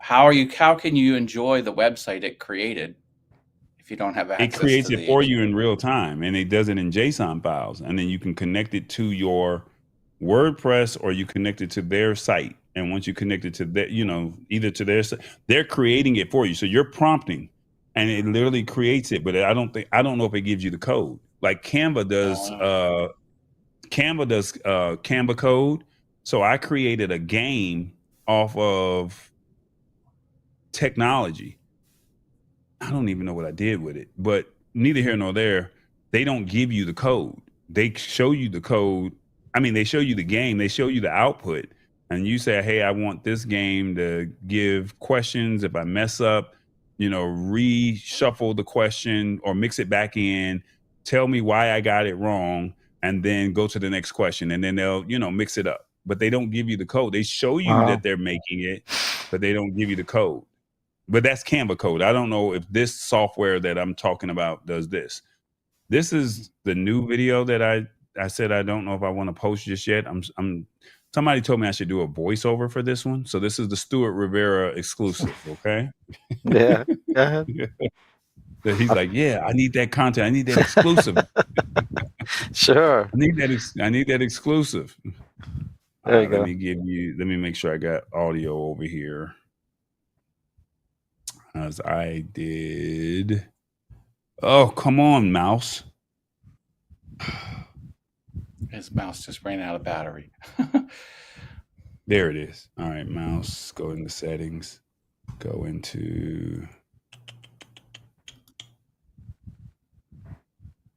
how can you enjoy the website it created if you don't have access? It creates it for you in real time, and it does it in JSON files, and then you can connect it to your WordPress or you connect it to their site. And once you connect it to that, you know, either to their site, they're creating it for you. So you're prompting, and it literally creates it. But I don't know if it gives you the code. Like Canva does. Canva code. So I created a game off of technology. I don't even know what I did with it, but neither here nor there. They don't give you the code. They show you the code. I mean, they show you the game. They show you the output. And you say, hey, I want this game to give questions. If I mess up, you know, reshuffle the question or mix it back in, tell me why I got it wrong, and then go to the next question. And then they'll, you know, mix it up. But they don't give you the code. They show you that they're making it, but they don't give you the code. But that's Canva code. I don't know if this software that I'm talking about does this. This is the new video that I said I don't know if I want to post just yet. Somebody told me I should do a voiceover for this one. So this is the Stuart Rivera exclusive, okay? Yeah. Go ahead. He's like, yeah, I need that content. I need that exclusive. Sure. I need that exclusive. There you go. Let me make sure I got audio over here. As I did. Oh, come on, mouse. His mouse just ran out of battery. There it is. All right, mouse, go into settings. Go into...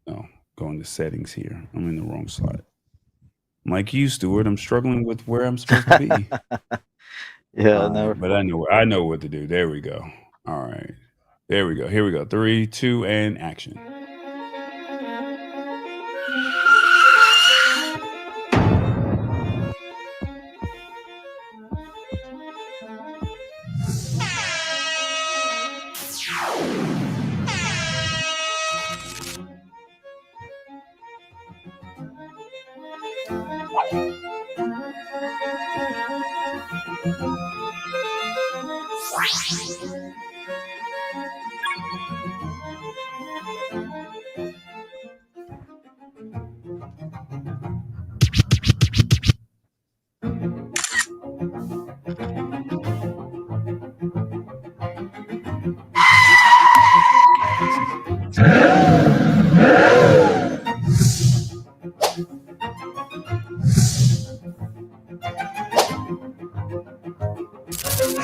Go into settings here. I'm in the wrong slide. I'm like you, Stuart. I'm struggling with where I'm supposed to be. Yeah, never. But I know what to do. There we go. All right. There we go. Here we go. 3, 2, and action.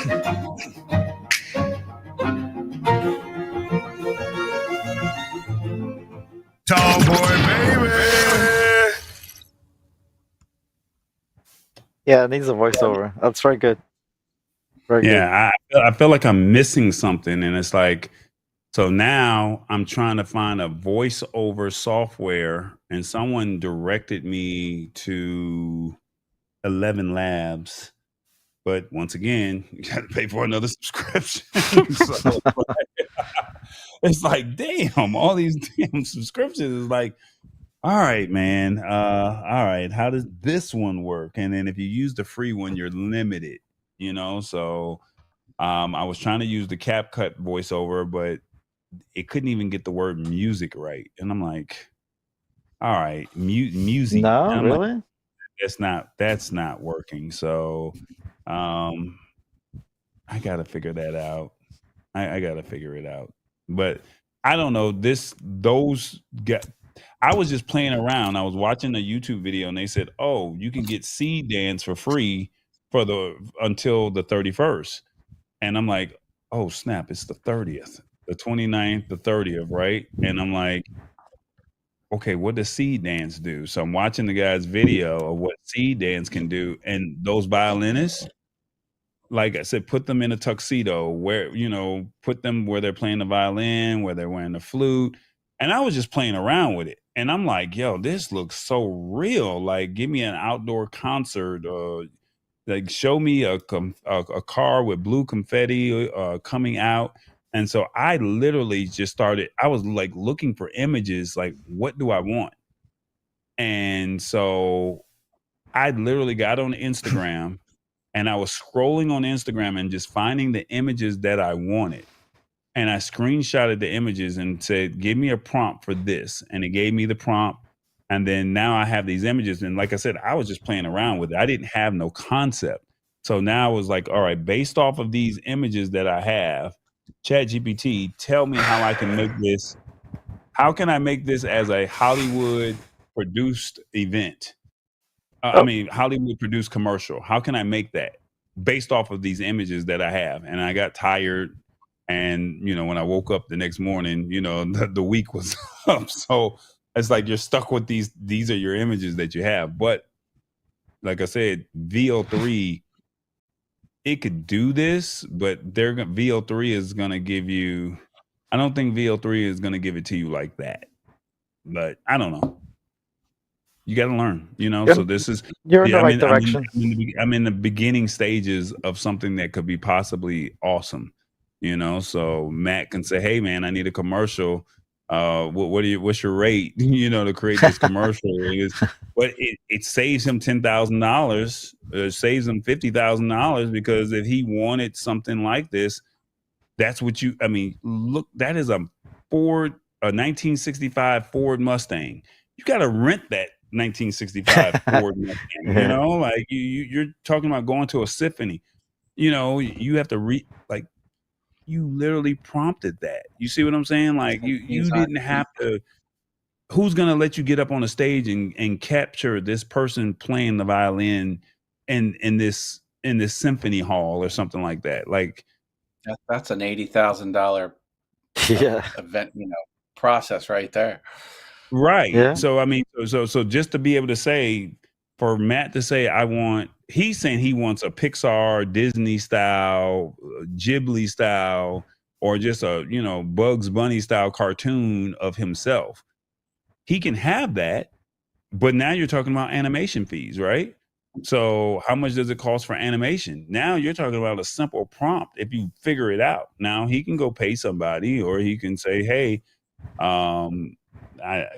Tall boy, baby. Yeah, it needs a voiceover. That's very good. Very good. Yeah, I feel like I'm missing something, and it's like, so now I'm trying to find a voiceover software, and someone directed me to 11 Labs. But once again, you got to pay for another subscription. So it's like, damn, all these damn subscriptions is like, all right, man. All right, how does this one work? And then if you use the free one, you're limited, you know? So I was trying to use the CapCut voiceover, but it couldn't even get the word music right. And I'm like, all right, music. No, really? Like, that's not working. So I gotta figure that out. I gotta figure it out. But I don't know. I was just playing around. I was watching a YouTube video and they said, oh, you can get Seed Dance for free until the 31st. And I'm like, oh snap, it's the 30th, the 29th, the 30th, right? And I'm like, okay, what does Seed Dance do? So I'm watching the guy's video of what Seed Dance can do. And those violinists, like I said, put them in a tuxedo put them where they're playing the violin, where they're wearing the flute. And I was just playing around with it. And I'm like, yo, this looks so real. Like, give me an outdoor concert. Like, show me a car with blue confetti coming out. And so I literally just I was like looking for images, like, what do I want? And so I literally got on Instagram and I was scrolling on Instagram and just finding the images that I wanted. And I screenshotted the images and said, give me a prompt for this. And it gave me the prompt. And then now I have these images. And like I said, I was just playing around with it. I didn't have no concept. So now I was like, all right, based off of these images that I have, ChatGPT, tell me how I can make this. How can I make this as a Hollywood produced event? Hollywood produced commercial. How can I make that based off of these images that I have? And I got tired. And, when I woke up the next morning, the week was up. So it's like you're stuck with these are your images that you have. But like I said, VO3, it could do this, but VO3 is going to give you, I don't think VO3 is going to give it to you like that. But I don't know. You got to learn, so this is, you're in the right direction. I'm in the beginning stages of something that could be possibly awesome. So Matt can say, hey man, I need a commercial. What's your rate, to create this commercial? But it saves him $10,000, saves him $50,000, because if he wanted something like this, that's what look, that is a 1965 Ford Mustang. You got to rent that 1965 Ford Mustang, like you're talking about going to a symphony, you have to you literally prompted that. You see what I'm saying? Like you didn't have to. Who's gonna let you get up on a stage and capture this person playing the violin in this symphony hall or something like that? Like that's an $80,000 event, process right there. Right. Yeah. So so just to be able to say, for Matt to say, he's saying he wants a Pixar, Disney style, Ghibli style, or just a, Bugs Bunny style cartoon of himself. He can have that, but now you're talking about animation fees, right? So how much does it cost for animation? Now you're talking about a simple prompt. If you figure it out, now he can go pay somebody, or he can say, hey,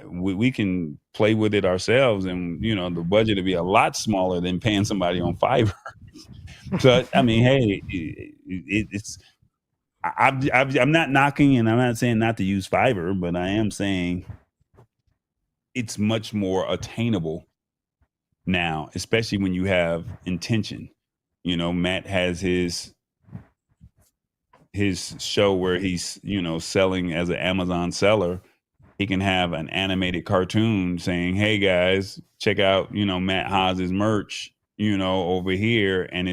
we can play with it ourselves, and the budget would be a lot smaller than paying somebody on Fiverr. So hey, I'm not knocking, and I'm not saying not to use Fiverr, but I am saying it's much more attainable now, especially when you have intention. Matt has his show where he's selling as an Amazon seller. He can have an animated cartoon saying, hey guys, check out, Matt Haas's merch, over here. And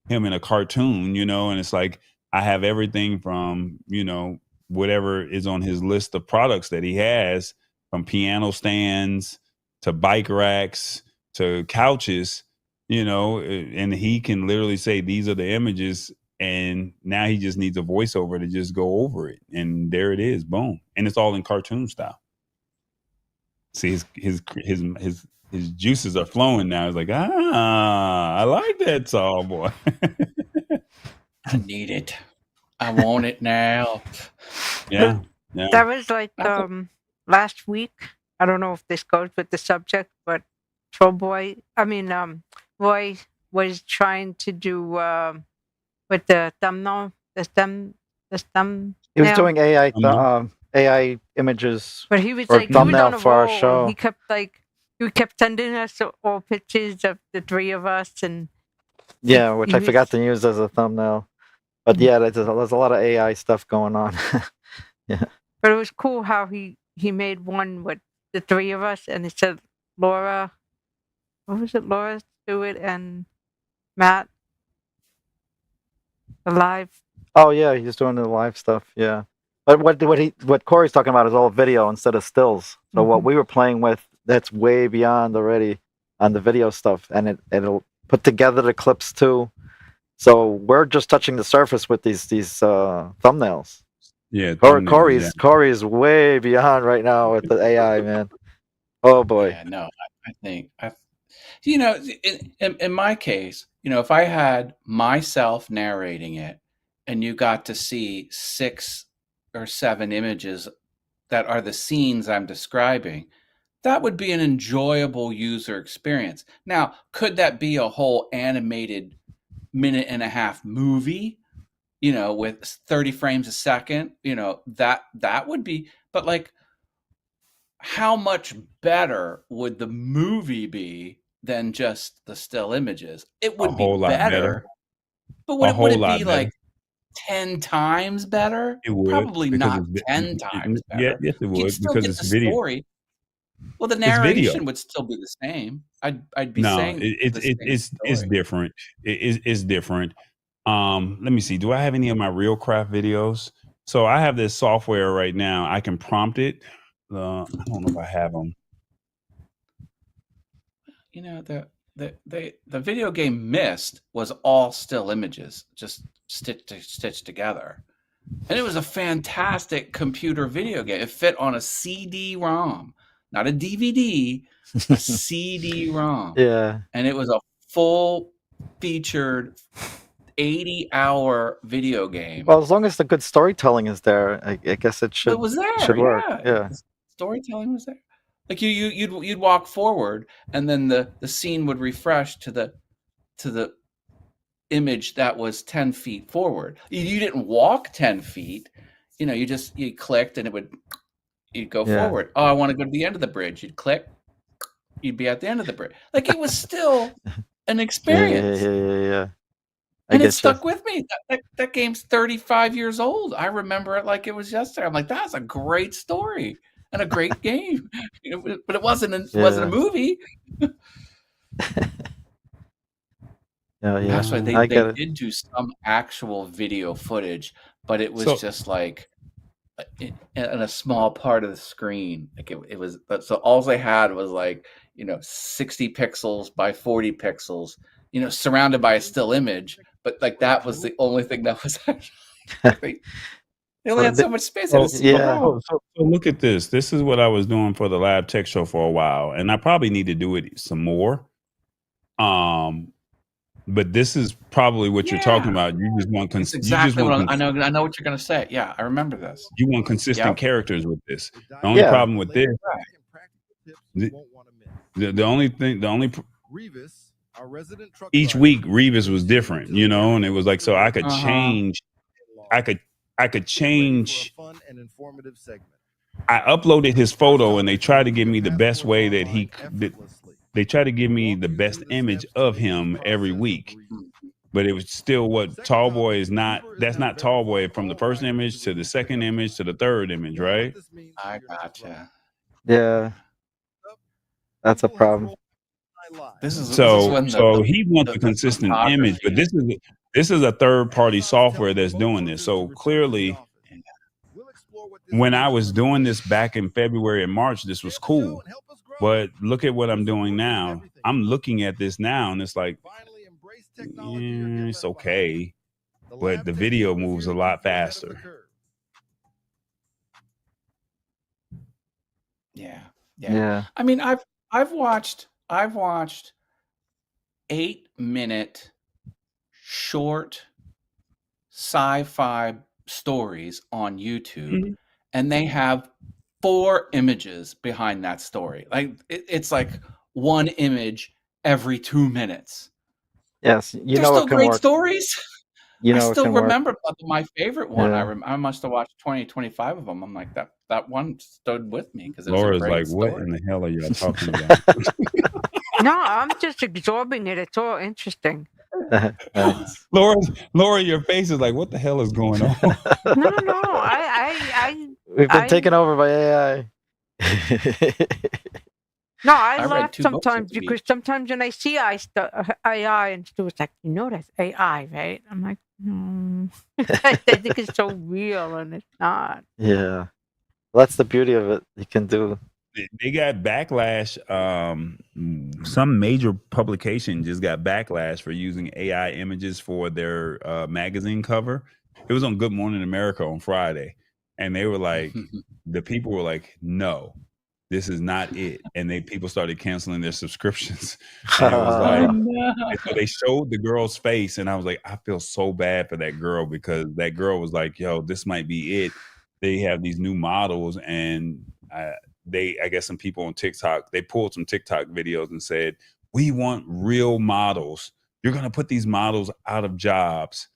him in a cartoon, you know, and it's like I have everything from, you know, whatever is on his list of products that he has, from piano stands to bike racks to couches, you know, and he can literally say these are the images, and now he just needs a voiceover to just go over it, and there it is, boom, and it's all in cartoon style. See, his juices are flowing now. It's like, I like that tall boy. I need it. I want it now. Yeah. That was like last week. I don't know if this goes with the subject, but Roy was trying to do with the thumbnail, the thumb. He was doing AI images, but he was or like, he was thumbnail on a for our roll. show. He kept sending us all pictures of the three of us, and yeah, which I forgot to use as a thumbnail. But yeah, there's a lot of AI stuff going on. Yeah. But it was cool how he made one with the three of us, and it said Laura. What was it? Laura Stewart and Matt. The live. Oh yeah, he's doing the live stuff. Yeah, but what Corey's talking about is all video instead of stills. So what we were playing with, that's way beyond already on the video stuff, and it'll put together the clips too. So we're just touching the surface with these thumbnails. Yeah, Corey's way beyond right now with the AI, man. Oh boy. Yeah, no, I think you know, in my case, you know, if I had myself narrating it, and you got to see 6 or 7 images that are the scenes I'm describing, that would be an enjoyable user experience. Now, could that be a whole animated 1.5-minute movie, you know, with 30 frames a second? You know, that would be, but like, how much better would the movie be than just the still images? It would be better, but would it be like 10 times better? It would. Probably not 10 times better. Yeah, yes, it would, You'd still because get it's the video. story. Well, the narration would still be the same. I'd be saying it's different. It's different. Let me see. Do I have any of my real craft videos? So I have this software right now. I can prompt it. I don't know if I have them. You know, the video game Myst was all still images, just stitched together, and it was a fantastic computer video game. It fit on a CD-ROM, not a DVD, a CD-ROM. Yeah, and it was a full-featured 80-hour video game. Well, as long as the good storytelling is there, I guess it should. It was there. Should work. Yeah. Storytelling was there. Like you'd walk forward, and then the scene would refresh to the image that was 10 feet forward. You didn't walk 10 feet. You know, you clicked, and you'd go forward. Oh, I want to go to the end of the bridge. You'd click. You'd be at the end of the bridge. Like, it was still an experience. Yeah. And it stuck with me. That game's 35 years old. I remember it like it was yesterday. I'm like, that's a great story and a great game. You know, but it wasn't a movie. That's why they did do some actual video footage, but it was just like in a small part of the screen. Like it was, so all they had was like, you know, 60 pixels by 40 pixels, you know, surrounded by a still image. But like, that was the only thing that was actually, they only had so much space. So look at this. This is what I was doing for the Lab Tech Show for a while, and I probably need to do it some more. But this is probably what you're talking about. You just want exactly what I know what you're going to say. Yeah, I remember this. You want consistent characters with this. The only problem with this, the only each week Revis was different, you know, and it was like, so I could change. I could change. I uploaded his photo, and they tried to give me the best way that they try to give me the best image of him every week, but it was still what Tallboy is not. That's not Tallboy from the first image to the second image to the third image, right? I gotcha. Yeah, that's a problem. So he wants a consistent image, but this is This is a third-party software that's doing this. So clearly, when I was doing this back in February and March, this was cool. But look at what I'm doing now. I'm looking at this now, and it's like, it's okay, but the video moves a lot faster. Yeah. I mean, I've watched 8-minute short sci-fi stories on YouTube, and they have 4 images behind that story. Like it's like one image every 2 minutes. Yes, They're still great stories. I still remember my favorite one. Yeah. I must have watched 20, 25 of them. I'm like, that one stood with me because it was Laura's a great like, story. what in the hell are y'all talking about? No, I'm just absorbing it. It's all interesting. Laura, your face is like, what the hell is going on? No. We've been taken over by AI. No, I laugh sometimes because sometimes when I see AI and Stuart's like, that's AI, right? I'm like, I think it's so real and it's not. Yeah. That's the beauty of it. You can do. They got backlash. Some major publication just got backlash for using AI images for their magazine cover. It was on Good Morning America on Friday. And they were like, the people were like, no, this is not it. And people started canceling their subscriptions. And it was like, and so they showed the girl's face. And I was like, I feel so bad for that girl because that girl was like, yo, this might be it. They have these new models. And I guess some people on TikTok, they pulled some TikTok videos and said, we want real models. You're going to put these models out of jobs.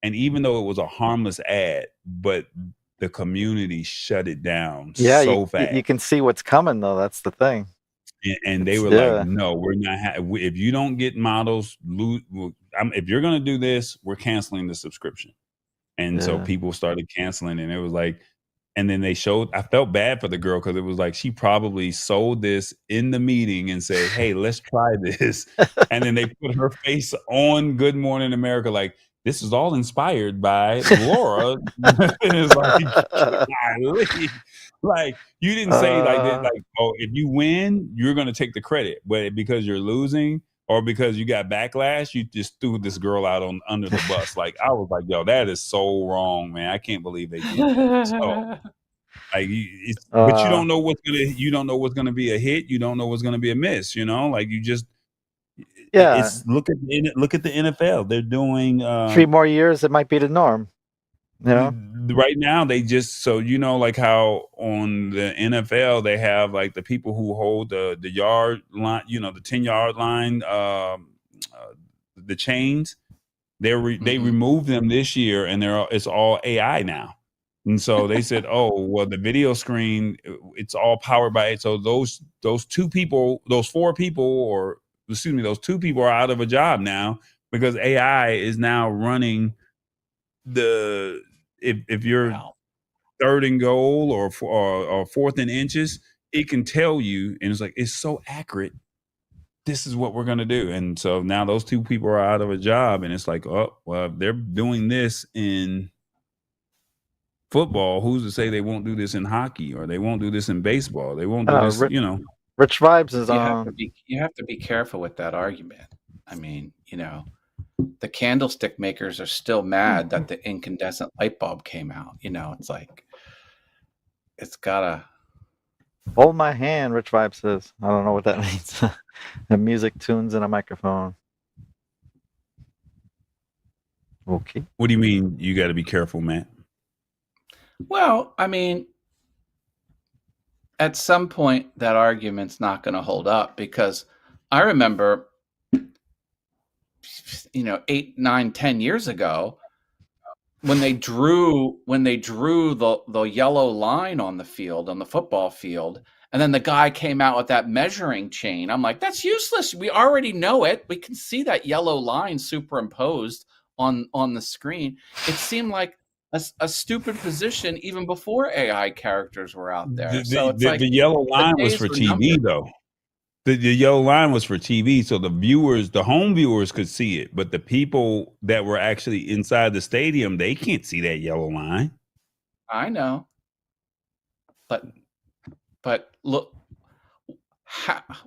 And even though it was a harmless ad, but the community shut it down so fast. You can see what's coming, though. That's the thing. And they were like, no, we're not. If you don't get models, if you're going to do this, we're canceling the subscription. And so people started canceling. And it was like, and then they showed, I felt bad for the girl because it was like she probably sold this in the meeting and said, hey, let's try this. And then they put her face on Good Morning America like, this is all inspired by Laura. And it's like you didn't say like, oh, if you win, you're going to take the credit. But because you're losing or because you got backlash, you just threw this girl out under the bus. Like, I was like, yo, that is so wrong, man. I can't believe they did that. So, like, but you don't know what's gonna be a hit. You don't know what's gonna be a miss. Like you just. Yeah. Look at the NFL. They're doing 3 more years. It might be the norm. Right now, they just like how on the NFL they have like the people who hold the yard line, the 10-yard line, the chains. They removed them this year, and it's all AI now. And so they said, oh, well, the video screen, it's all powered by it. So those 2 people, those 4 people, those 2 people are out of a job now because AI is now running if you're third and goal or 4th and inches, it can tell you, and it's like, it's so accurate. This is what we're going to do. And so now those 2 people are out of a job, and it's like, oh, well, they're doing this in football. Who's to say they won't do this in hockey or they won't do this in baseball? They won't do this, Rich Vibes is on. You have to be careful with that argument. I mean, the candlestick makers are still mad that the incandescent light bulb came out. It's like, it's gotta hold my hand. Rich Vibes says, I don't know what that means. The music tunes in a microphone. Okay. What do you mean? You got to be careful, Matt. Well, I mean, at some point that argument's not going to hold up because I remember, 8, 9, 10 years ago when they drew the yellow line on the field, on the football field, and then the guy came out with that measuring chain. I'm like, that's useless. We already know it. We can see that yellow line superimposed on the screen. It seemed like a stupid position even before AI characters were out there. So it's the yellow line was for TV, though. The yellow line was for TV, so the home viewers could see it, but the people that were actually inside the stadium, they can't see that yellow line. I know, but look,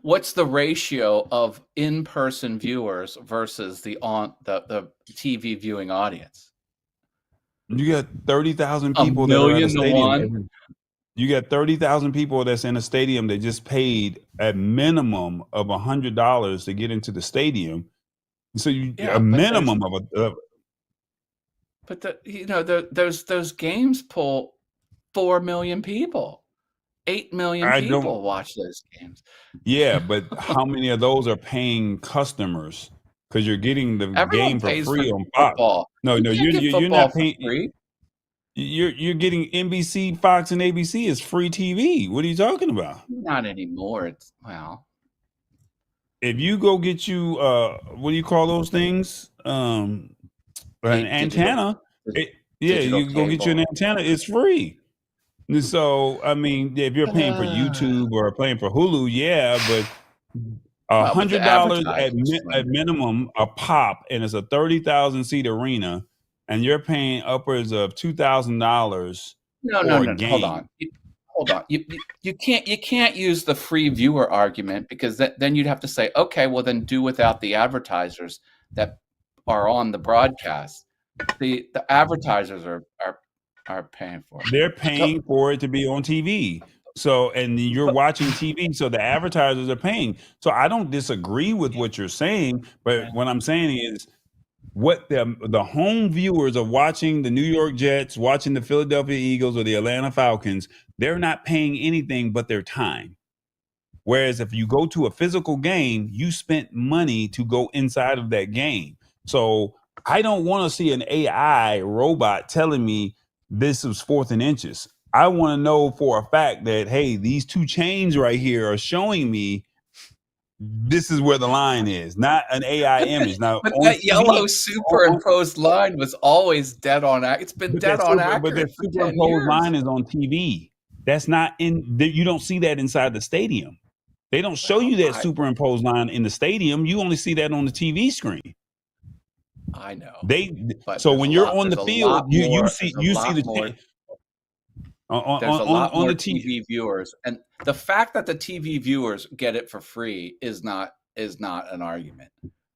what's the ratio of in-person viewers versus the TV viewing audience? You got 30,000 people that are at a stadium. You got 30,000 people that's in a stadium that just paid a minimum of $100 to get into the stadium. So a minimum of But those games pull 4 million people. 8 million people watch those games. Yeah, but how many of those are paying customers? Because you're getting the game for free on Fox. No, you're not paying. Free. You're getting NBC, Fox, and ABC is free TV. What are you talking about? Not anymore. It's if you go get you what do you call those things? An antenna. You go get you an antenna. It's free. So I mean, if you're paying for YouTube or paying for Hulu, yeah, but $100 at minimum a pop, and it's a 30,000 seat arena, and you're paying upwards of $2,000. No. Hold on. You can't use the free viewer argument, because then you'd have to say, okay, well then do without the advertisers that are on the broadcast. The advertisers are paying for it. They're paying for it to be on TV. So, and you're watching TV, so the advertisers are paying. So I don't disagree with what you're saying, but what I'm saying is what the home viewers are watching the New York Jets, watching the Philadelphia Eagles or the Atlanta Falcons, they're not paying anything but their time. Whereas if you go to a physical game, you spent money to go inside of that game. So I don't want to see an AI robot telling me this is 4th and inches. I want to know for a fact that, hey, these two chains right here are showing me this is where the line is, not an AI image. Now, but that yellow superimposed line was always dead on. It's been dead on accurate. But the superimposed line is on TV. That's not in. You don't see that inside the stadium. They don't show you that superimposed line in the stadium. You only see that on the TV screen. I know. So when you're on the field, you see the. There's a lot more TV viewers, and the fact that the TV viewers get it for free is not an argument,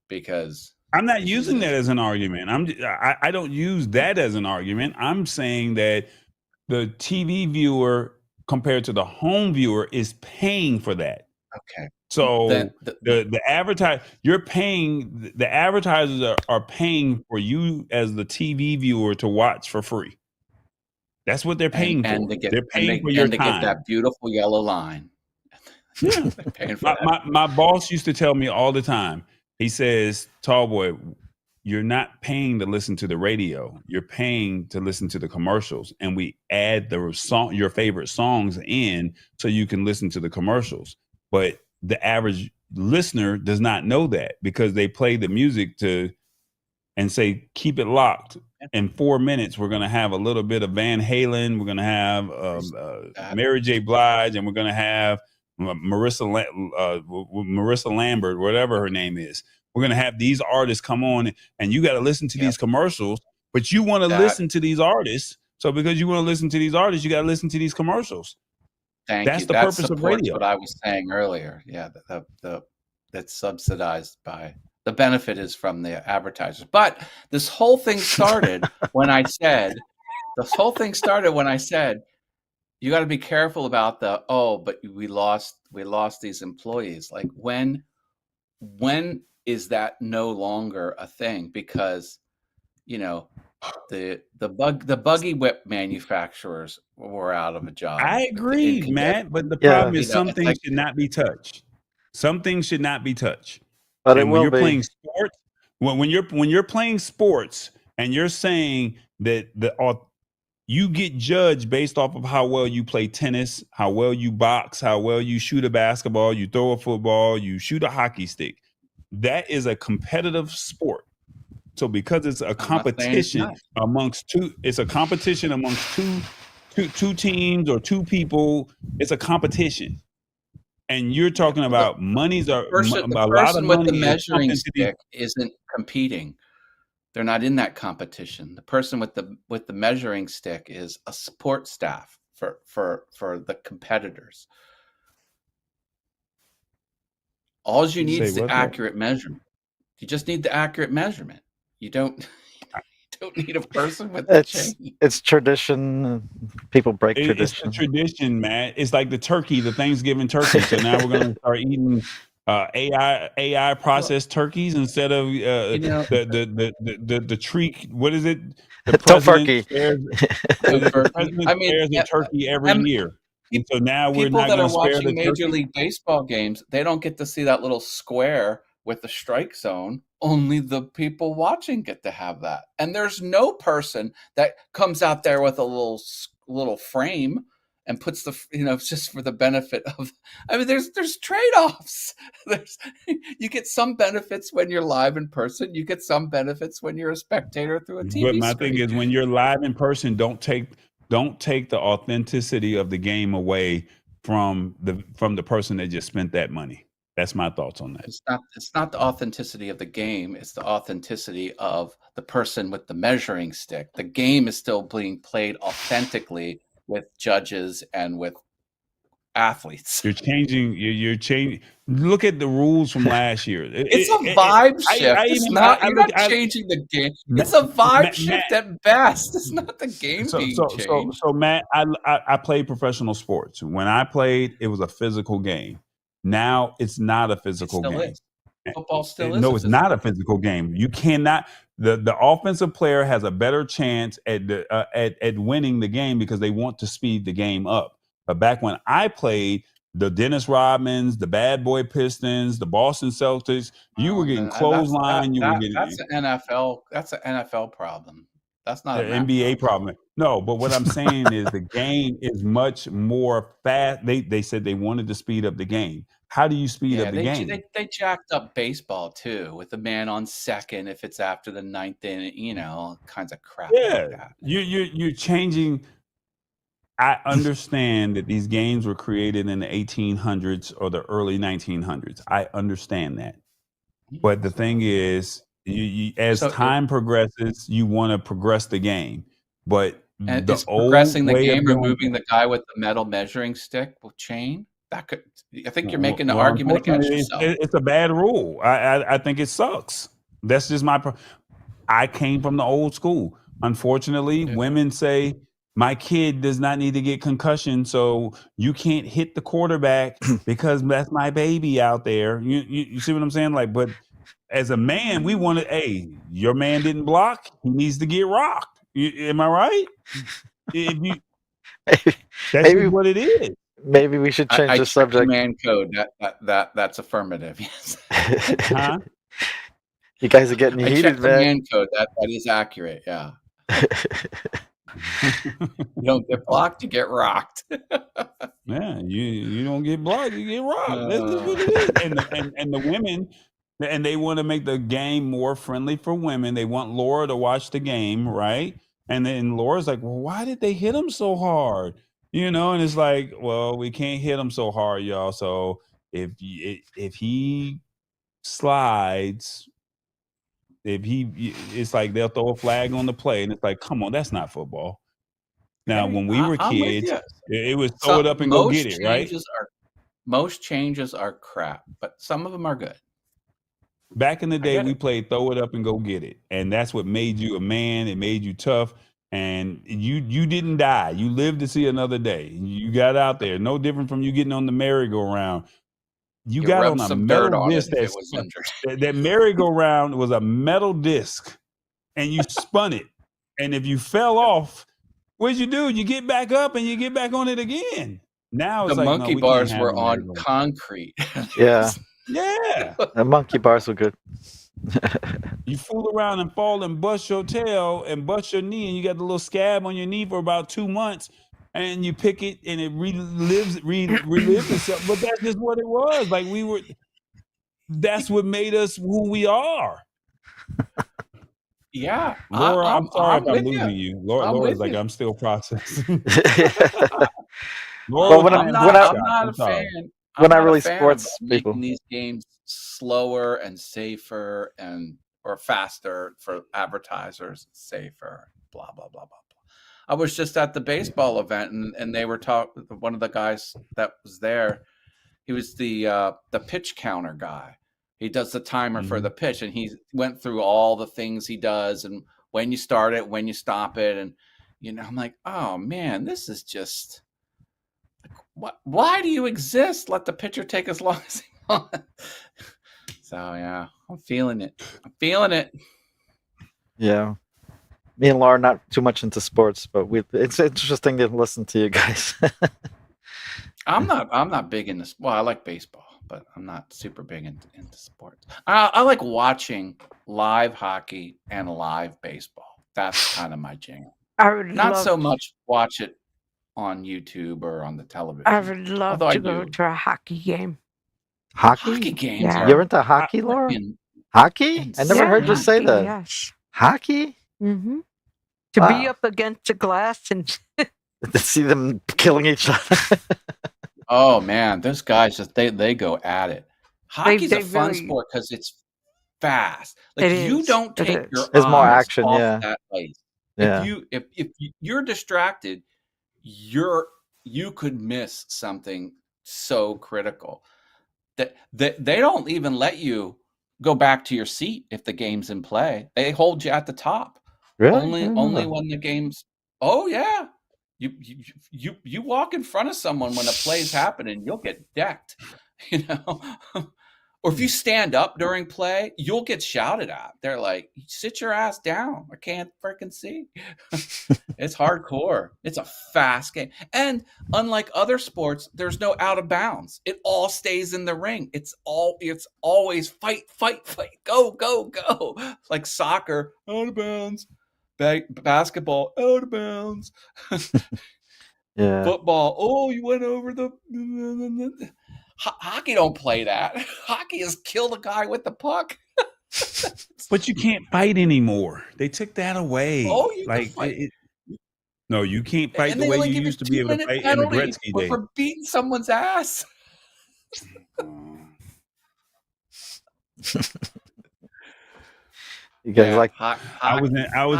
because I'm not using that as an argument. I don't use that as an argument. I'm saying that the TV viewer compared to the home viewer is paying for that. Okay. So the advertisers are paying for you as the TV viewer to watch for free. That's what they're paying for. They're paying for your time. Get that beautiful yellow line. Yeah. My boss used to tell me all the time. He says, "Tallboy, you're not paying to listen to the radio. You're paying to listen to the commercials, and we add your favorite songs in so you can listen to the commercials." But the average listener does not know that, because they play the music and say, keep it locked. In 4 minutes, we're going to have a little bit of Van Halen. We're going to have Mary J. Blige, and we're going to have Marissa Lambert, whatever her name is. We're going to have these artists come on, and you got to listen to these commercials, but you want to listen to these artists. So because you want to listen to these artists, you got to listen to these commercials. That's the purpose of radio. What I was saying earlier. Yeah, that's subsidized by. The benefit is from the advertisers. But this whole thing started when I said, you got to be careful about but we lost these employees. Like when is that no longer a thing? Because, the buggy whip manufacturers were out of a job. I agree, Matt, but the problem is some things should not be touched. Some things should not be touched. But when you're playing sports, when you're playing sports, and you're saying that you get judged based off of how well you play tennis, how well you box, how well you shoot a basketball, you throw a football, you shoot a hockey stick. That is a competitive sport. So because it's a competition amongst two teams or two people, it's a competition. And you're talking about monies are a lot of person with the money is pumped measuring into these. stick isn't competing. They're not in that competition. The person with the measuring stick is a support staff for the competitors. All you need is the accurate measurement. You just need the accurate measurement. You don't need a person with the chain. It's tradition. People break tradition. It's a tradition, man. It's like the turkey, the Thanksgiving turkey. So now we're going to start eating AI processed turkeys instead of the tree. What is it? The president spares a turkey every year. And so now we're not going to spare the turkey. People that are watching Major League Baseball games, they don't get to see that little square with the strike zone. Only the people watching get to have that. And there's no person that comes out there with a little frame and puts just for the benefit of. I mean, there's trade-offs. You get some benefits when you're live in person. You get some benefits when you're a spectator through a TV But my screen. thing is, when you're live in person, don't take the authenticity of the game away from the person that just spent that money. That's my thoughts on that. It's not the authenticity of the game. It's the authenticity of the person with the measuring stick. The game is still being played authentically with judges and with athletes. You're changing. Look at the rules from last year. It's a vibe shift. You're not changing the game. It's a vibe shift at best. It's not the game being changed. So Matt, I played professional sports. When I played, it was a physical game. Now it's not a physical game. Is. Football still is. No, it's not a physical game. You cannot. The offensive player has a better chance at winning the game because they want to speed the game up. But back when I played, the Dennis Rodmans, the Bad Boy Pistons, the Boston Celtics, you were getting clothesline. That's an NFL. That's an NFL problem. That's not an NBA problem. No, but what I'm saying is the game is much more fast. They said they wanted to speed up the game. How do you speed up the game? They jacked up baseball too, with the man on second if it's after the ninth inning, kinds of crap. Yeah, like that. You're changing. I understand that these games were created in the 1800s or the early 1900s. I understand that, but the thing is, as time progresses, you want to progress the game. But and is progressing the game removing the guy with the metal measuring stick with chain? That could. I think you're making an argument against yourself. It's a bad rule. I think it sucks. That's just I came from the old school. Unfortunately, women say my kid does not need to get concussion, so you can't hit the quarterback because that's my baby out there. You see what I'm saying? Like, but as a man, we want to. Your man didn't block. He needs to get rocked. Am I right? That's what it is. Maybe we should change the subject. Man code. That's affirmative. Yes. Huh? You guys are getting heated, man. Man code. That is accurate. Yeah. You don't get blocked, you get rocked. Yeah, you don't get blocked, you get rocked. That's just what it is. And the women, and they want to make the game more friendly for women. They want Laura to watch the game, right? And then Laura's like, well, why did they hit him so hard? And it's like, well, we can't hit him so hard, y'all. So if he slides, it's like they'll throw a flag on the play, and it's like, come on, that's not football. Now, when we were kids, it was throw it up and go get it, right? Most changes are crap, but some of them are good. Back in the day, we played throw it up and go get it, and that's what made you a man. It made you tough. And you didn't die. You lived to see another day. You got out there. No different from you getting on the merry-go-round. You got on a metal disc. That merry-go-round was a metal disc, and you spun it. And if you fell off, what'd you do? You get back up and you get back on it again. Now it's the like, monkey bars were on concrete. Yeah. Yeah. The monkey bars were good. You fool around and fall and bust your tail and bust your knee, and you got the little scab on your knee for about 2 months, and you pick it and it relives itself. But that's just what it was. Like that's what made us who we are. Yeah. Laura, I'm sorry if I'm losing you. Laura's like, I'm still processing. Laura, I'm not a fan. we're not not a really fan sports of people. making these games slower and safer or faster for advertisers, safer, blah blah blah blah blah. I was just at the baseball event and they were talking. One of the guys that was there, he was the pitch counter guy. He does the timer for the pitch, and he went through all the things he does and when you start it, when you stop it, and I'm like, oh man, this is just. Why do you exist? Let the pitcher take as long as he wants. So yeah, I'm feeling it. Yeah. Me and Laura not too much into sports, but it's interesting to listen to you guys. I'm not big into. Well, I like baseball, but I'm not super big into sports. I like watching live hockey and live baseball. That's kind of my jam. I would Not love so much watch it on YouTube or on the television. I would love Although to go to a hockey game. Hockey games. Yeah. You're into hockey, Laura? Hockey? I never heard you say hockey, that. Yes. Hockey? Mm-hmm. To be up against the glass and to see them killing each other. Oh man, those guys they go at it. Hockey's a fun really- sport because it's fast. Like It you is. don't It take is. your There's more eyes action, off yeah. that place. Yeah. If you're distracted, you could miss something so critical that they don't even let you go back to your seat if the game's in play. They hold you at the top. Really? Only when the game's. Oh yeah. You walk in front of someone when a play's happening, you'll get decked, Or if you stand up during play, you'll get shouted at. They're like, "Sit your ass down! I can't freaking see." It's hardcore. It's a fast game, and unlike other sports, there's no out of bounds. It all stays in the ring. It's always fight, go, like soccer, out of bounds. Basketball, out of bounds. Yeah. Football, oh, you went over the. Hockey don't play that. Hockey is kill the guy with the puck. But you can't fight anymore. They took that away. Oh, you like can fight. No, you can't fight And the they way only you give used to a be able to 2-minute fight in the penalty Gretzky days. for beating someone's ass. You guys like I was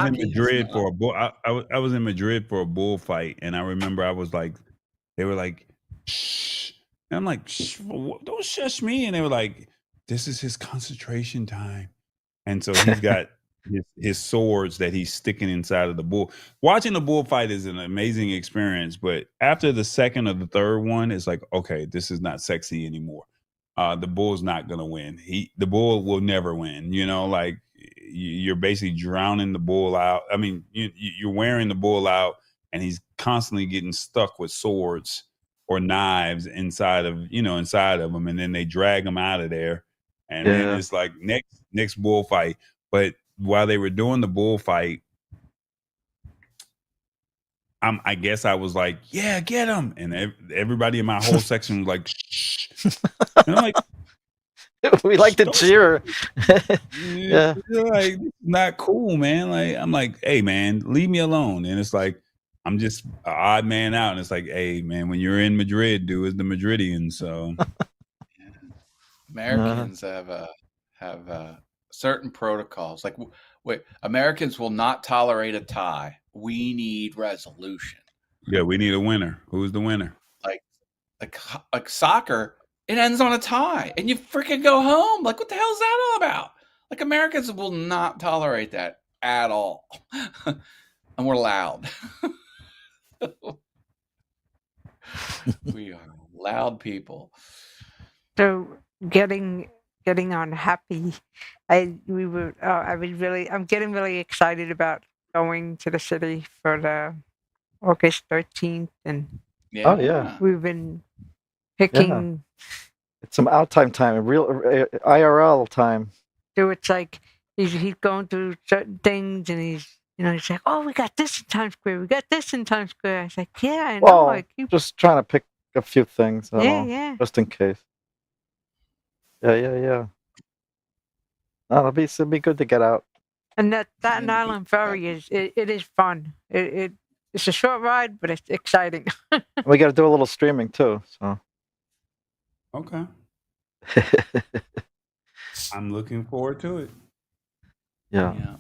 in Madrid for a bull. I was in Madrid for a bullfight, and I remember I was like, they were like, shh. And I'm like, shh, don't shush me. And they were like, this is his concentration time. And so he's got his swords that he's sticking inside of the bull. Watching the bullfight is an amazing experience, but after the second or the third one, it's like, okay, this is not sexy anymore. The bull's not gonna win. The bull will never win. Like you're basically drowning the bull out. I mean, you're wearing the bull out, and he's constantly getting stuck with swords or knives inside of him, and then they drag him out of there, and then it's like next bullfight. But while they were doing the bullfight, I guess I was like, yeah, get him, and everybody in my whole section was like, shh. And I'm like, we like to cheer. Yeah, like not cool, man. Like I'm like, hey, man, leave me alone. And it's like I'm just an odd man out, and it's like, hey, man, when you're in Madrid, do as the Madridians. So Americans have certain protocols. Like, wait, Americans will not tolerate a tie. We need resolution. Yeah, we need a winner. Who's the winner? Like soccer, it ends on a tie, and you freaking go home. Like, what the hell is that all about? Like, Americans will not tolerate that at all, and we're loud. We are loud people. So getting on happy, I'm getting really excited about going to the city for the August 13th, and we've been picking. It's some out time, real IRL time. So it's like he's going through certain things, and he's like, oh, we got this in Times Square. We got this in Times Square. I was like, yeah, I know. Well, like, just trying to pick a few things. Yeah. Just in case. Yeah. No, it'll be good to get out. And that Staten Island ferry is fun. It's a short ride, but it's exciting. We got to do a little streaming too. So Okay. I'm looking forward to it. Yeah.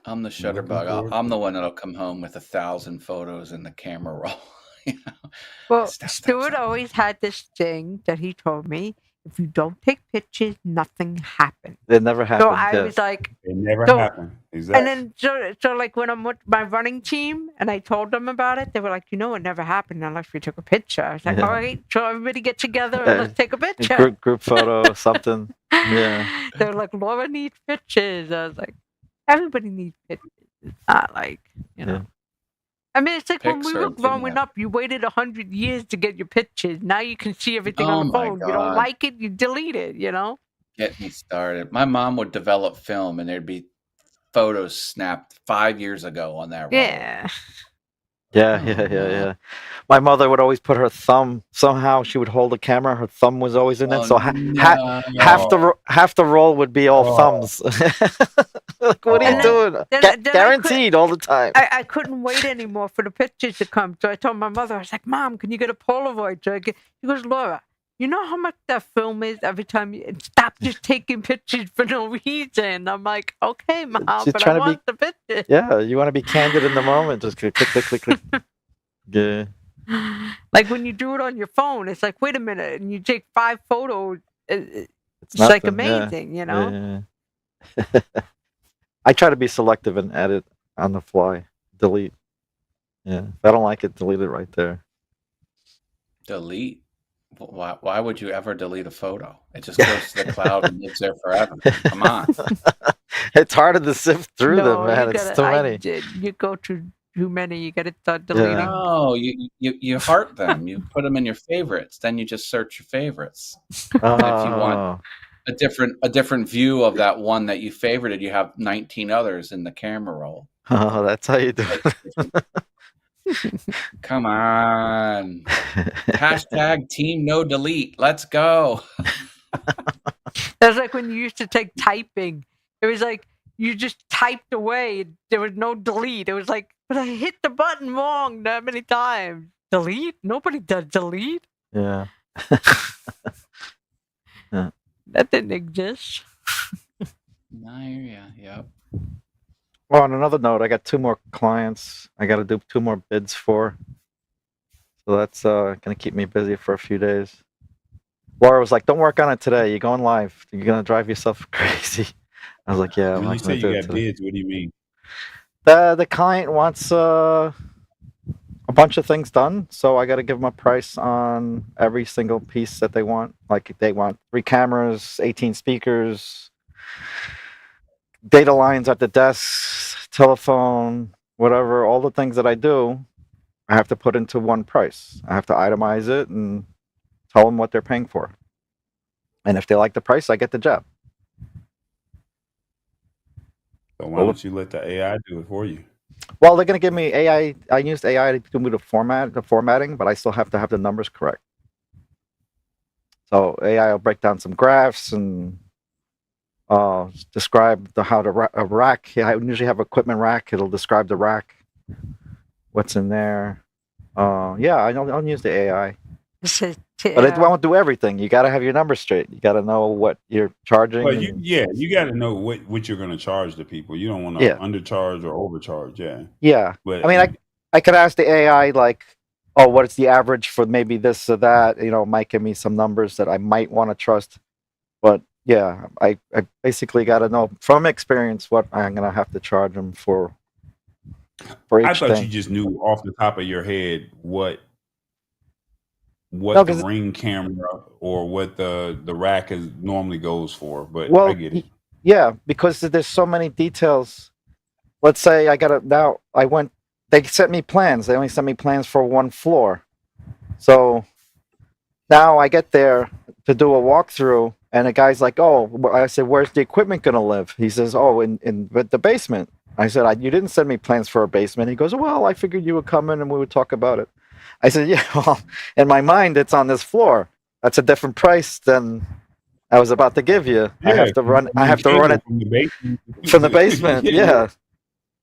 I'm the shutterbug. I'm the one that'll come home with 1,000 photos in the camera roll. You know? Well, Stop. Stuart always had this thing that he told me: if you don't take pictures, nothing happens. It never happened. So I was like, It never so- happened. Exactly. and then so like when I'm with my running team and I told them about it, they were like, it never happened unless we took a picture. I was like, Yeah. all right, so everybody get together and let's take a picture. Group photo or something. Yeah. They were like, Laura needs pictures. I was like, everybody needs pictures. It's not like, Yeah. I mean, it's like when Pics we are were growing up, you waited 100 years to get your pictures. Now you can see everything on the my phone. You don't God. like it, you delete it, Get me started. My mom would develop film, and there'd be photos snapped 5 years ago on that roll. Yeah. Yeah. My mother would always put her thumb. Somehow she would hold the camera. Her thumb was always in it. So half the roll would be all thumbs. Like, what are you doing? then Guaranteed all the time. I couldn't wait anymore for the pictures to come. So I told my mother, I was like, Mom, can you get a Polaroid? She goes, Laura, you know how much that film is every time you stop just taking pictures for no reason. I'm like, okay, Mom, She's but trying I to want the picture. Yeah, you want to be candid in the moment. Just click. Yeah. Like when you do it on your phone, it's like, wait a minute, and you take 5 photos. It's nothing, like yeah. amazing, Yeah. I try to be selective and edit on the fly. Delete. Yeah. If I don't like it, delete it right there. Delete? Why would you ever delete a photo? It just goes to the cloud and lives there forever. Come on. It's harder to sift through them, No, man. you It's gotta- too I many. did. You go to too many. You got to start deleting. Yeah. No, you heart them. You put them in your favorites. Then you just search your favorites. And if you want a different view of that one that you favorited, you have 19 others in the camera roll. Oh, that's how you do it. Come on. Hashtag team no delete. Let's go. That's like when you used to take typing. It was like you just typed away. There was no delete. It was like, but I hit the button wrong that many times. Delete? Nobody does delete. Yeah. Yeah. That didn't exist. Yep. Well, on another note, I got 2 more clients I got to do 2 more bids for. So that's going to keep me busy for a few days. Laura was like, don't work on it today. You're going live. You're going to drive yourself crazy. I was like, yeah. When you say you got bids, what do you mean? The client wants a bunch of things done, so I got to give them a price on every single piece that they want. Like they want 3 cameras, 18 speakers, data lines at the desk, telephone, whatever, all the things that I do, I have to put into one price. I have to itemize it and tell them what they're paying for. And if they like the price, I get the job. So why don't you let the AI do it for you? Well, they're going to give me AI. I used AI to do the formatting, but I still have to have the numbers correct. So AI will break down some graphs and describe how a rack. I usually have equipment rack. It'll describe the rack, what's in there. Yeah, I'll use the AI. But it won't do everything. You got to have your numbers straight. You got to know what you're charging. Well, you got to know what you're going to charge the people. You don't want to undercharge or overcharge. Yeah. But I mean, I could ask the AI like, oh, what is the average for maybe this or that? You know, it might give me some numbers that I might want to trust. But yeah, I basically got to know from experience what I'm going to have to charge them for each I thought thing. you just knew off the top of your head what the ring camera or what the rack normally goes for, but I get it. Yeah, because there's so many details. Let's say they sent me plans. They only sent me plans for 1 floor. So now I get there to do a walkthrough and the guy's like, oh, I said, where's the equipment going to live? He says, oh, in the basement. I said, you didn't send me plans for a basement. He goes, well, I figured you would come in and we would talk about it. I said, yeah, well, in my mind, it's on this floor. That's a different price than I was about to give you. Yeah, I have to run it from the basement. Yeah.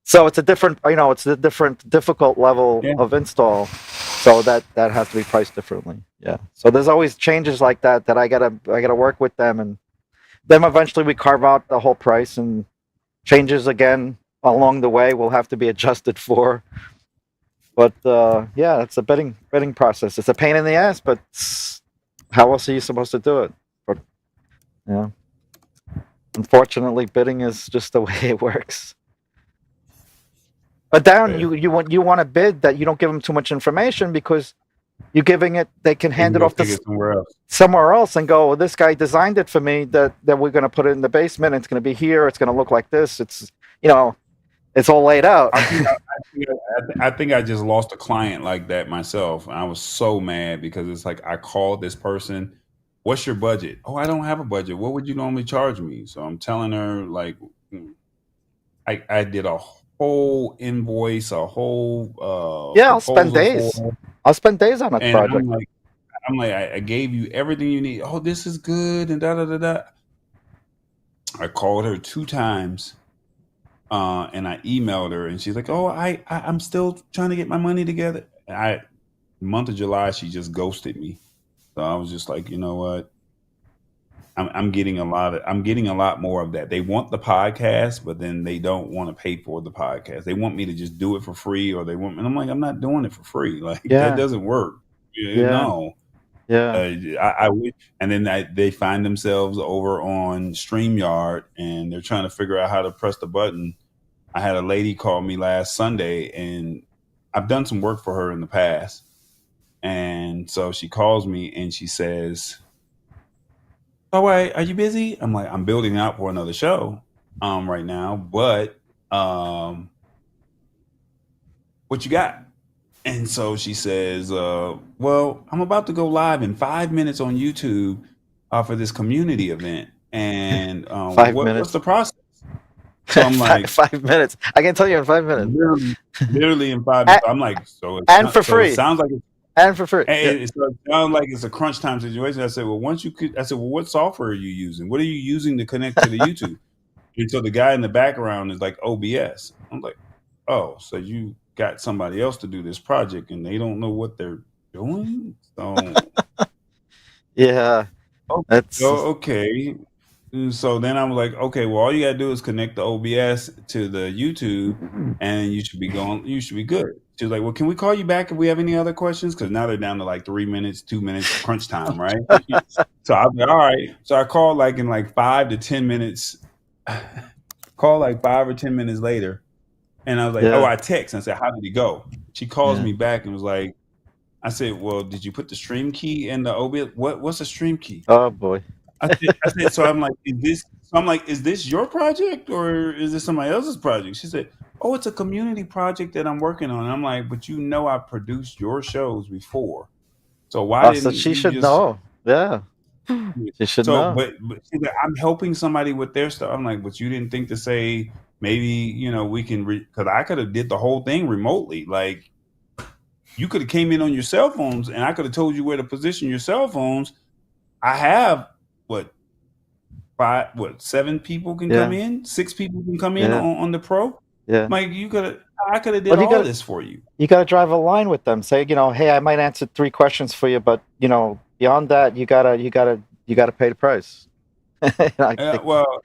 So it's a different, it's a different difficult level of install. So that has to be priced differently. Yeah. So there's always changes like that I gotta work with them, and then eventually we carve out the whole price, and changes again along the way will have to be adjusted for. But yeah, it's a bidding process. It's a pain in the ass, but how else are you supposed to do it? But, yeah. Unfortunately, bidding is just the way it works. But down, you want to bid that you don't give them too much information, because you're giving it, they can hand it off to somewhere else and go, well, this guy designed it for me, that we're going to put it in the basement. It's going to be here. It's going to look like this. It's, it's all laid out. I think I just lost a client like that myself. I was so mad because it's like, I called this person, what's your budget? Oh, I don't have a budget. What would you normally charge me? So I'm telling her, like, I did a whole invoice, a whole yeah, I'll spend days. I'll spend days on a project. I'm like, I gave you everything you need. Oh, this is good, and da da da da. I called her 2 times, and I emailed her, and she's like, "Oh, I'm still trying to get my money together." And the month of July, she just ghosted me. So I was just like, you know what? I'm getting a lot more of that. They want the podcast, but then they don't want to pay for the podcast. They want me to just do it for free, or and I'm like, I'm not doing it for free. Like, that doesn't work. No. Yeah. I would, and then they find themselves over on StreamYard, and they're trying to figure out how to press the button. I had a lady call me last Sunday, and I've done some work for her in the past. And so she calls me and she says, "Oh, wait, are you busy?" I'm like, "I'm building out for another show right now, but what you got?" And so she says, "Well, I'm about to go live in 5 minutes on YouTube for this community event. And 5 minutes. What's the process?" So I'm like, 5 minutes. I can tell you in 5 minutes. Literally in 5 minutes. I'm like, for free. It sounds like it's, and for free. It sounds like it's a crunch time situation. I said, "Well, what software are you using? What are you using to connect to the YouTube?" And so the guy in the background is like, "OBS." I'm like, "Oh, so you got somebody else to do this project and they don't know what they're doing?" So yeah. That's okay. And so then I'm like, okay, well, all you gotta do is connect the OBS to the YouTube, and you should be good. She was like, "Well, can we call you back if we have any other questions?" Because now they're down to like 3 minutes, 2 minutes, crunch time, right? So I was like, all right. So I called like in like 5 to 10 minutes. Call like 5 or 10 minutes later, and I was like, "Oh," I text and I said, "How did it go?" She calls me back and was like, I said, "Well, did you put the stream key in the OBS? What's a stream key?" Oh boy. I said, so I'm like, is this your project or is this somebody else's project? She said, "Oh, it's a community project that I'm working on." And I'm like, "But I produced your shows before. So why didn't so she should know. Yeah. She should know. But she's like, I'm helping somebody with their stuff. I'm like, "But you didn't think to say maybe, we can because I could have did the whole thing remotely. Like, you could have came in on your cell phones and I could have told you where to position your cell phones. I have 7 people can come in, 6 people can come in on the Pro. Yeah. Like, I could have did all this for you. You got to drive a line with them. Say, "Hey, I might answer 3 questions for you, but beyond that, you gotta pay the price." Well,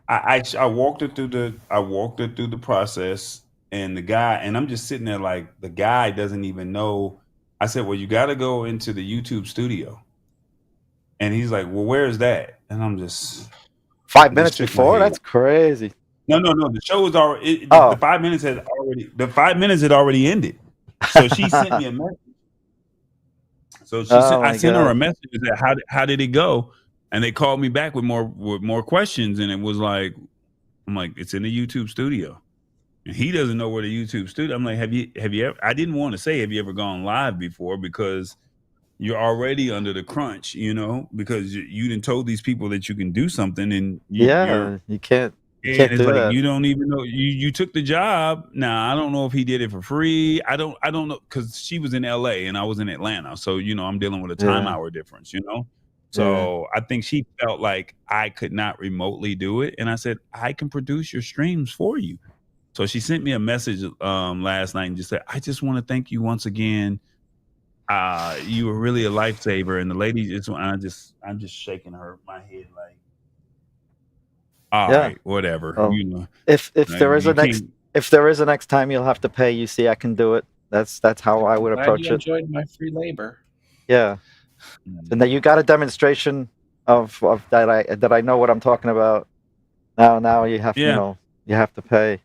I walked her through the process, and I'm just sitting there like, the guy doesn't even know. I said, "Well, you got to go into the YouTube studio," and he's like, "Well, where is that?" And I'm just 5 minutes before. That's crazy. No. The show was already. The 5 minutes had already ended. So she sent me a message. I sent her a message that how did it go? And they called me back with more questions, and it was like, I'm like, "It's in the YouTube studio," and he doesn't know where the YouTube studio. I'm like, have you ever? I didn't want to say, "Have you ever gone live before?" because you're already under the crunch, because you done told these people that you can do something, and you can't. And it's like that. You don't even know you took the job. Now I don't know if he did it for free. I don't know, because she was in LA and I was in Atlanta, so I'm dealing with a time hour difference. So I think she felt like I could not remotely do it, and I said, "I can produce your streams for you." So she sent me a message last night and just said, "I just want to thank you once again You were really a lifesaver. And the lady I'm just shaking my head like, all right, whatever. Well, if there is a next time you'll have to pay, you see, I can do it. That's how I would approach you it. enjoyed my free labor. Yeah, and then you got a demonstration of that I know what I'm talking about. Now you have you have to pay.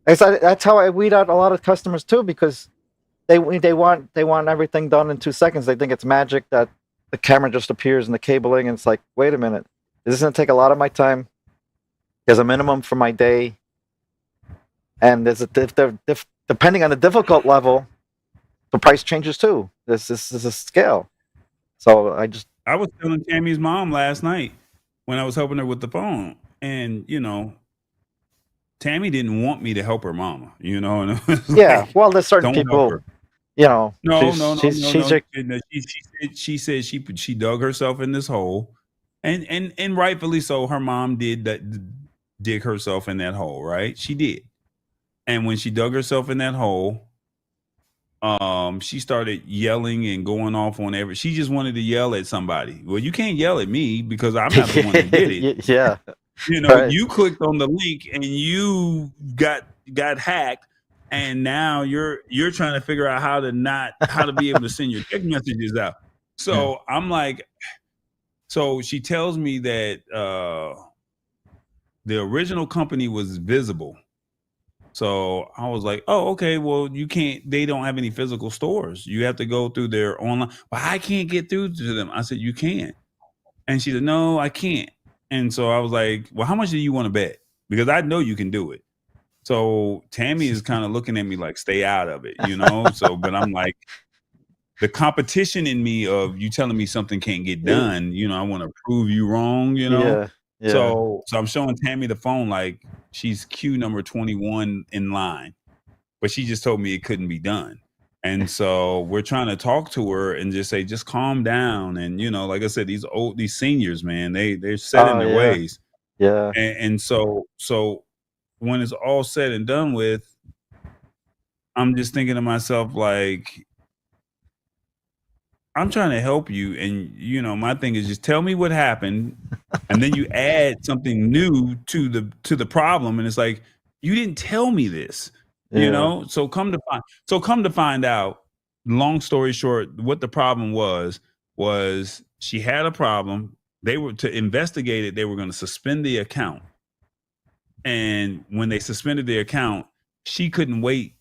That's how I weed out a lot of customers too, because they want everything done in 2 seconds. They think it's magic that the camera just appears in the cabling, and it's like, wait a minute, this is going to take a lot of my time. There's a minimum for my day, and there's depending on the difficult level, the price changes too. This is a scale. So I was telling Tammy's mom last night when I was helping her with the phone, and Tammy didn't want me to help her mama, and yeah. Well, there's certain people, No. She said she dug herself in this hole, and rightfully so. Her mom did dig herself in that hole, right? She did, and when she dug herself in that hole, she started yelling and going off on she just wanted to yell at somebody. Well, you can't yell at me because I'm not the one that did it. Yeah. Right. You clicked on the link and you got hacked, and now you're trying to figure out how to be able to send your text messages out. So I'm like, so she tells me that the original company was Visible. So I was like, oh, okay, well, they don't have any physical stores. You have to go through their online. Well, I can't get through to them. I said, you can. And she said, no, I can't. And so I was like, well, how much do you want to bet? Because I know you can do it. So Tammy is kind of looking at me like, stay out of it, So, but I'm like, the competition in me of you telling me something can't get done, I want to prove you wrong, Yeah. So I'm showing Tammy the phone like she's queue number 21 in line, but she just told me it couldn't be done. And so we're trying to talk to her and just say, just calm down. And, like I said, these seniors, man, they're set in their ways. Yeah. And so when it's all said and done with, I'm just thinking to myself, like, I'm trying to help you. And, my thing is just tell me what happened. And then you add something new to the problem. And it's like, you didn't tell me this. So come to find out, long story short, what the problem was she had a problem. They were to investigate it. They were going to suspend the account. And when they suspended the account, she couldn't wait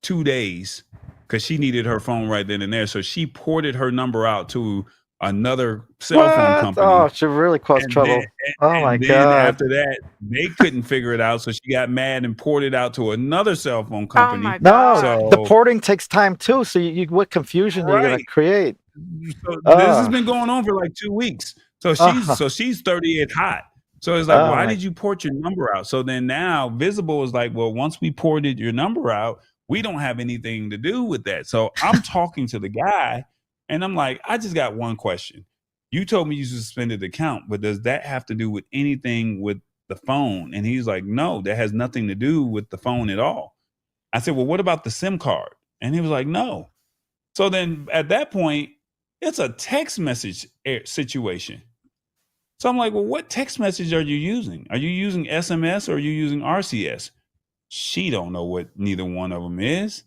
2 days because she needed her phone right then and there. So she ported her number out to another cell phone company. Oh, she really caused trouble. My God. After that, they couldn't figure it out. So she got mad and ported out to another cell phone company. Oh my God. No, the porting takes time too. So what confusion you're going to create. So this has been going on for like 2 weeks. So she's 38 hot. So it's like, why did you port your number out? So then now Visible is like, well, once we ported your number out, we don't have anything to do with that. So I'm talking to the guy and I'm like, I just got one question. You told me you suspended the account, but does that have to do with anything with the phone? And he's like, no, that has nothing to do with the phone at all. I said, well, what about the SIM card? And he was like, no. So then at that point, it's a text message situation. So I'm like, well, what text message are you using? Are you using SMS or are you using RCS? She don't know what neither one of them is.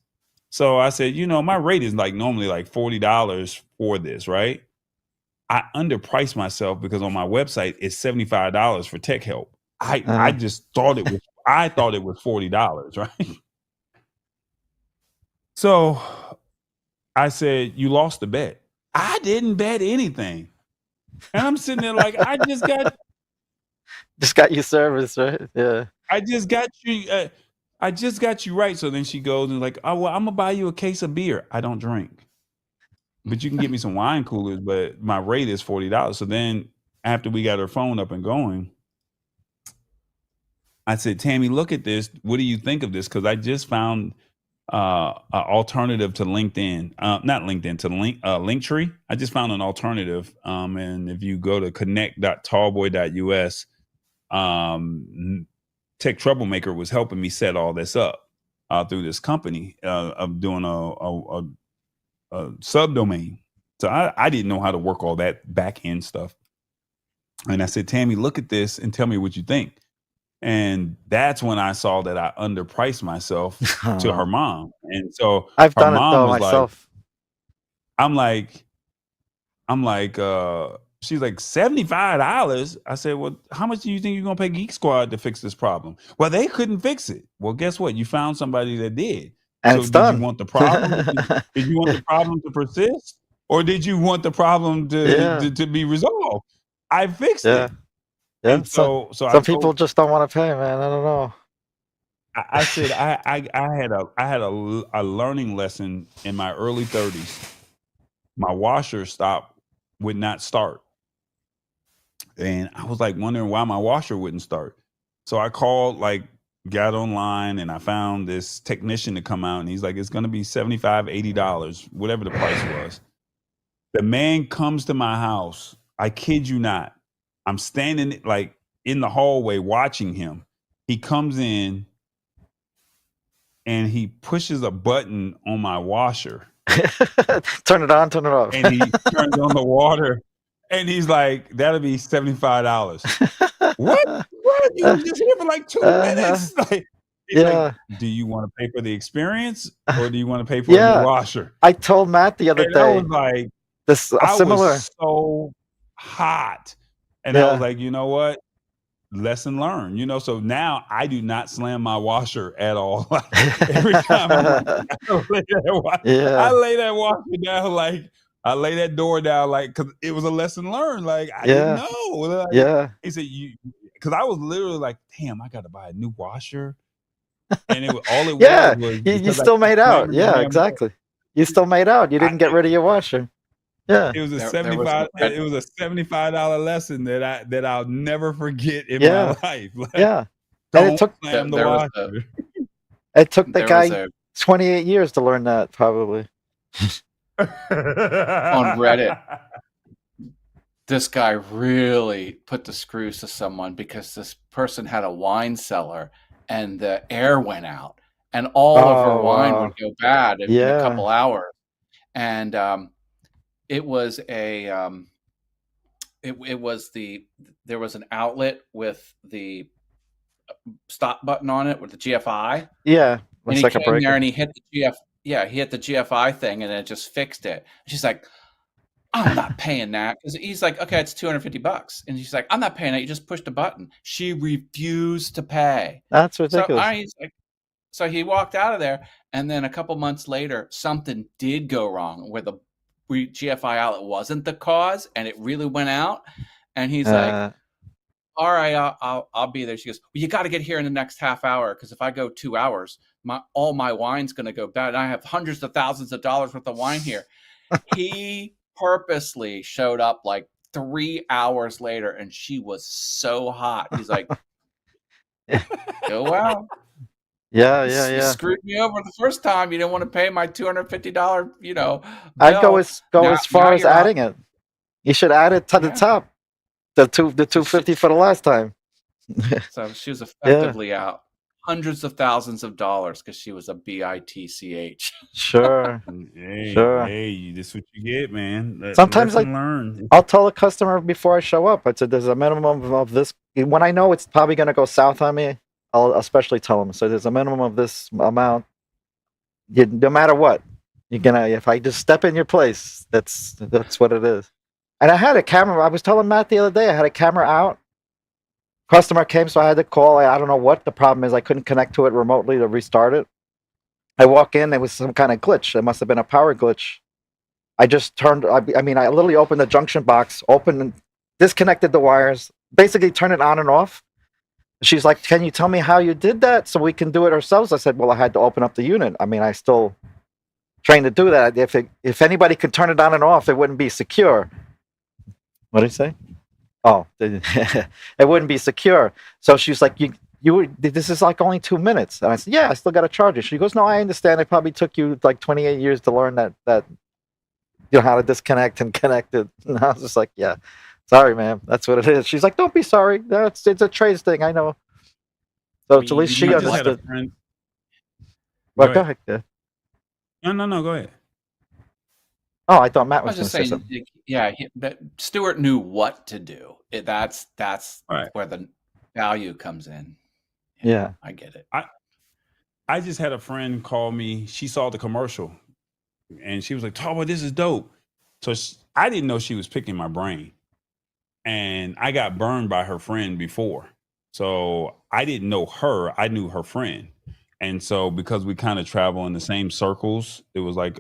So I said, my rate is like normally like $40 for this, right? I underpriced myself because on my website it's $75 for tech help. I just thought it was $40, right? So I said, you lost the bet. I didn't bet anything. And I'm sitting there like, I just got your service, right? Yeah. I just got you right. So then she goes and like, oh, well, I'm gonna buy you a case of beer. I don't drink, but you can get me some wine coolers, but my rate is $40. So then after we got her phone up and going, I said, Tammy, look at this. What do you think of this? Because I just found an alternative to LinkedIn, not LinkedIn, to Linktree. I just found an alternative. And if you go to connect.tallboy.us, Tech Troublemaker was helping me set all this up through this company of doing a subdomain. So I didn't know how to work all that back end stuff. And I said, Tammy, look at this and tell me what you think. And that's when I saw that I underpriced myself to her mom. And so I've her done it mom though was myself. like, she's like, $75. I said, well, how much do you think you're going to pay Geek Squad to fix this problem? Well, they couldn't fix it. Well, guess what? You found somebody that did. And So it's did done. you want the problem? Did you want the problem to persist? Or did you want the problem to be resolved? I fixed it. Yeah. And so some people just don't want to pay, man. I don't know. I said I had a learning lesson in my early 30s. My washer would not start. And I was like wondering why my washer wouldn't start. So I called, got online, and I found this technician to come out, and he's like, it's going to be $75, $80, whatever the price was. The man comes to my house. I kid you not. I'm standing in the hallway watching him. He comes in and he pushes a button on my washer. Turn it on, turn it off. And he turns on the water. And he's like, that'll be $75. What? You were just here for like 2 minutes? He's like, do you want to pay for the experience or do you want to pay for a new washer? I told Matt the other day. I was like, I was so hot. And I was like, you know what? Lesson learned, so now I do not slam my washer at all. Every time I lay that washer down, I lay that door down, because it was a lesson learned. I didn't know. He said, because I was literally like, damn, I got to buy a new washer. And all it was you still made out. Yeah, exactly. You still made out. You didn't get rid of your washer. Yeah, it was a $75 lesson that I'll never forget in my life. And it took the guy 28 years to learn that, probably. On Reddit, this guy really put the screws to someone because this person had a wine cellar and the air went out and all of her wine would go bad in a couple hours. And it was there was an outlet with the stop button on it with the GFI. Yeah. And he came there and he hit the he hit the GFI thing and it just fixed it. She's like, I'm not paying that. Because he's like, okay, it's $250. And she's like, I'm not paying that. You just pushed a button. She refused to pay. That's ridiculous. So he walked out of there. And then a couple months later, something did go wrong where the GFI outlet wasn't the cause and it really went out. And he's like, all right, I'll be there. She goes, well, you got to get here in the next half hour. Because if I go 2 hours, all my wine's going to go bad. And I have hundreds of thousands of dollars worth of wine here. He purposely showed up 3 hours later and she was so hot. He's like, go out. Yeah. You screwed me over the first time. You didn't want to pay my $250, bill. I'd go as far as adding it. You should add it to the top. The $250 for the last time. So she was effectively out hundreds of thousands of dollars because she was a BITCH. Sure. Hey, this is what you get, man. Sometimes I'll tell a customer before I show up. I said, there's a minimum of this. When I know it's probably going to go south on me, I'll especially tell them. So there's a minimum of this amount. No matter what, you're gonna. If I just step in your place, that's what it is. And I had a camera. I was telling Matt the other day, I had a camera out. Customer came, so I had to call. I don't know what the problem is. I couldn't connect to it remotely to restart it. I walk in, there was some kind of glitch. It must have been a power glitch. I just turned. I literally opened the junction box, opened and disconnected the wires, basically turned it on and off. She's like, can you tell me how you did that so we can do it ourselves? I said, well, I had to open up the unit. I still trained to do that. If anybody could turn it on and off, it wouldn't be secure. What did he say? Oh, it wouldn't be secure. So she's like, this is only 2 minutes. And I said, yeah, I still got to charge it. She goes, no, I understand. It probably took you 28 years to learn that how to disconnect and connect it. And I was just like, yeah. Sorry, ma'am. That's what it is. She's like, don't be sorry. It's a trades thing. I know. So at least she understood. Well, go ahead. Yeah. No, go ahead. Oh, I thought Matt I was was going just to say saying, something. yeah, but Stuart knew what to do. That's Right. where the value comes in. Yeah. I get it. I just had a friend call me. She saw the commercial, and she was like, "Tallboy, this is dope." So I didn't know she was picking my brain, and I got burned by her friend before. So I didn't know her. I knew her friend, and so because we kind of travel in the same circles, it was like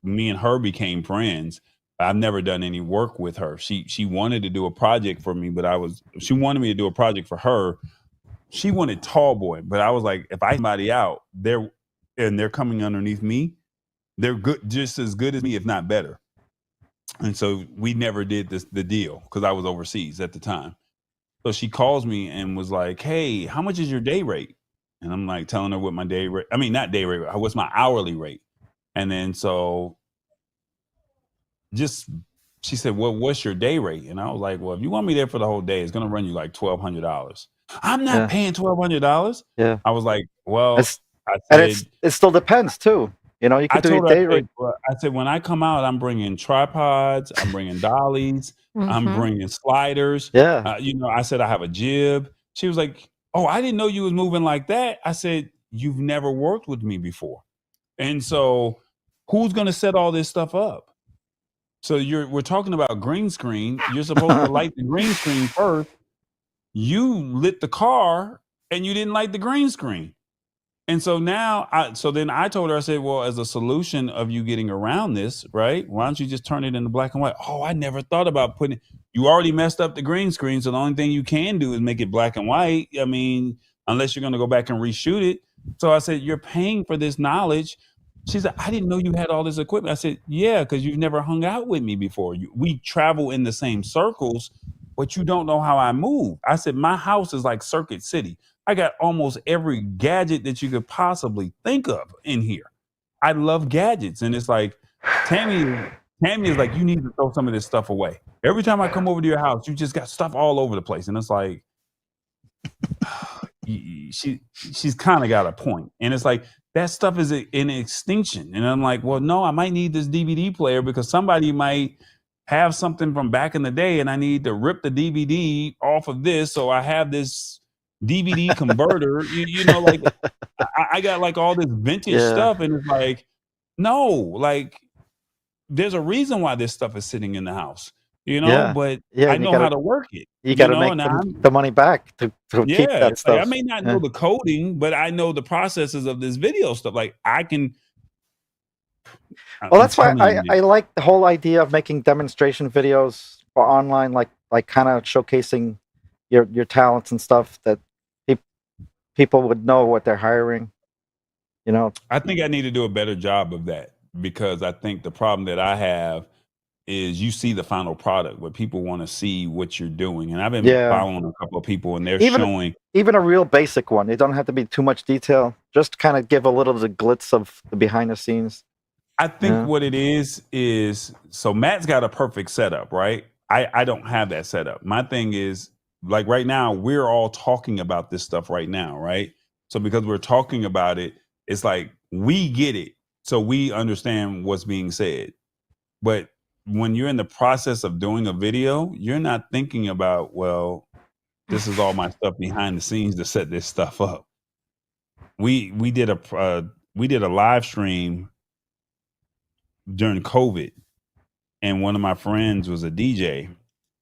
me and her became friends. I've never done any work with her. She wanted to do a project for me, but she wanted me to do a project for her. She wanted Tallboy, but I was like, if I somebody out, they're coming underneath me, they're good, just as good as me, if not better. And so we never did the deal because I was overseas at the time. So she calls me and was like, "Hey, how much is your day rate?" And I'm like telling her what my day rate. I mean, not day rate. What's my hourly rate? And then so just she said, "Well, what's your day rate?" And I was like, "Well, if you want me there for the whole day, it's gonna run you like $1,200." I'm not Yeah. paying $1,200. Yeah. I was like, "Well," It's, I and said, it still depends too. You know, you I could do your told her, day rate. I said, when I come out, I'm bringing tripods, I'm bringing dollies, I'm Mm-hmm. bringing sliders. Yeah. I said I have a jib. She was like, "Oh, I didn't know you was moving like that." I said, "You've never worked with me before, and so who's going to set all this stuff up?" So we're talking about green screen. You're supposed to light the green screen first. You lit the car and you didn't light the green screen. And so then I told her, I said, well, as a solution of you getting around this, right? Why don't you just turn it into black and white? Oh, I never thought about you already messed up the green screen. So the only thing you can do is make it black and white. I mean, unless you're going to go back and reshoot it. So I said, you're paying for this knowledge. She said, I didn't know you had all this equipment. I said, yeah, because you've never hung out with me before. We travel in the same circles, but you don't know how I move. I said, my house is like Circuit City. I got almost every gadget that you could possibly think of in here. I love gadgets. And it's like, Tammy is like, you need to throw some of this stuff away. Every time I come over to your house, you just got stuff all over the place. And it's like, she's kind of got a point. And it's like, that stuff is in extinction. And I'm like, well, no, I might need this DVD player because somebody might have something from back in the day and I need to rip the DVD off of this. So I have this DVD converter, like I got like all this vintage stuff. And it's like, no, like there's a reason why this stuff is sitting in the house, but I know how to work it. You got to make the money back to keep that it's stuff. like, I may not know the coding, but I know the processes of this video stuff. Like I can. Well, that's why I like the whole idea of making demonstration videos for online, like kind of showcasing your talents and stuff that people would know what they're hiring. I think I need to do a better job of that because I think the problem that I have is you see the final product, but people want to see what you're doing. And I've been following a couple of people and they're showing even a real basic one. It don't have to be too much detail. Just kind of give a little of the glitz of the behind the scenes. I think what it is so Matt's got a perfect setup, right? I don't have that setup. My thing is like right now, we're all talking about this stuff right now, right? So because we're talking about it, it's like we get it. So we understand what's being said. But when you're in the process of doing a video, you're not thinking about, well, this is all my stuff behind the scenes to set this stuff up. We did a live stream during COVID, and one of my friends was a DJ,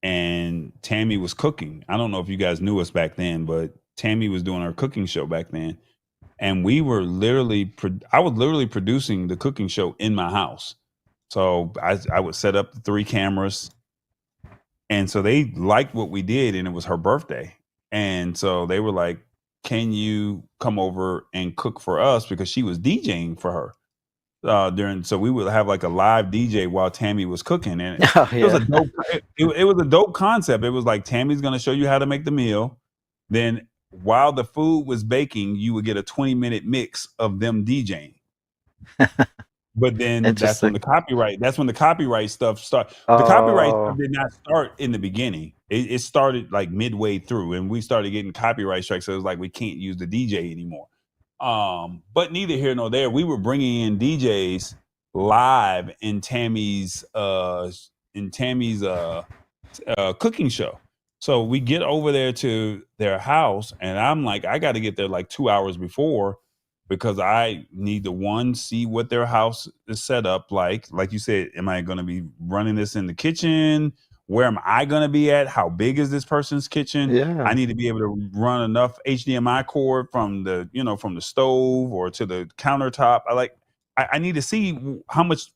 and Tammy was cooking. I don't know if you guys knew us back then, but Tammy was doing her cooking show back then, and we were I was literally producing the cooking show in my house. So I would set up the 3 cameras, and so they liked what we did, and it was her birthday, and so they were like, "Can you come over and cook for us?" Because she was DJing for her. So we would have like a live DJ while Tammy was cooking, and it was a dope. It was a dope concept. It was like Tammy's going to show you how to make the meal. Then while the food was baking, you would get a 20-minute mix of them DJing. But then that's when the copyright stuff started. The copyright stuff did not start in the beginning. It started like midway through, and we started getting copyright strikes. So it was like we can't use the DJ anymore. But neither here nor there. We were bringing in DJs live in Tammy's cooking show. So we get over there to their house, and I'm like, I got to get there like 2 hours before, because I need to see what their house is set up like. Like you said, am I going to be running this in the kitchen? Where am I going to be at? How big is this person's kitchen? Yeah. I need to be able to run enough HDMI cord from the stove or to the countertop. I need to see how much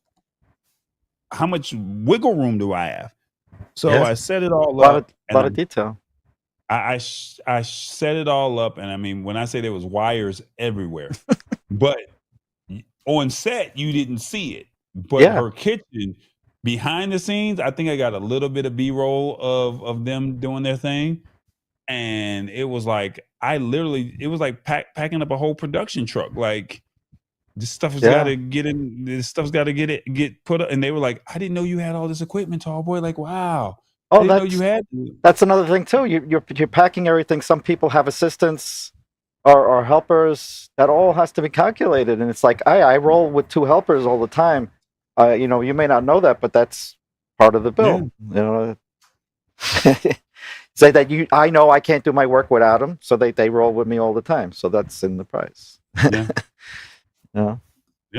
wiggle room do I have. So Yes. I set it all up. A lot of detail. I set it all up, and I mean, when I say there was wires everywhere, but on set you didn't see it. But her kitchen, behind the scenes, I think I got a little bit of B-roll of them doing their thing, and it was like it was like packing up a whole production truck. Like, this stuff has got to get in. This stuff's got to get put up. And they were like, I didn't know you had all this equipment, tall boy. Like, wow. Oh, that's another thing too. You're packing everything. Some people have assistants or helpers. That all has to be calculated, and it's like I roll with 2 helpers all the time. You may not know that, but that's part of the bill. Yeah. Say that I know I can't do my work without them, so they roll with me all the time. So that's in the price. Yeah. Yeah.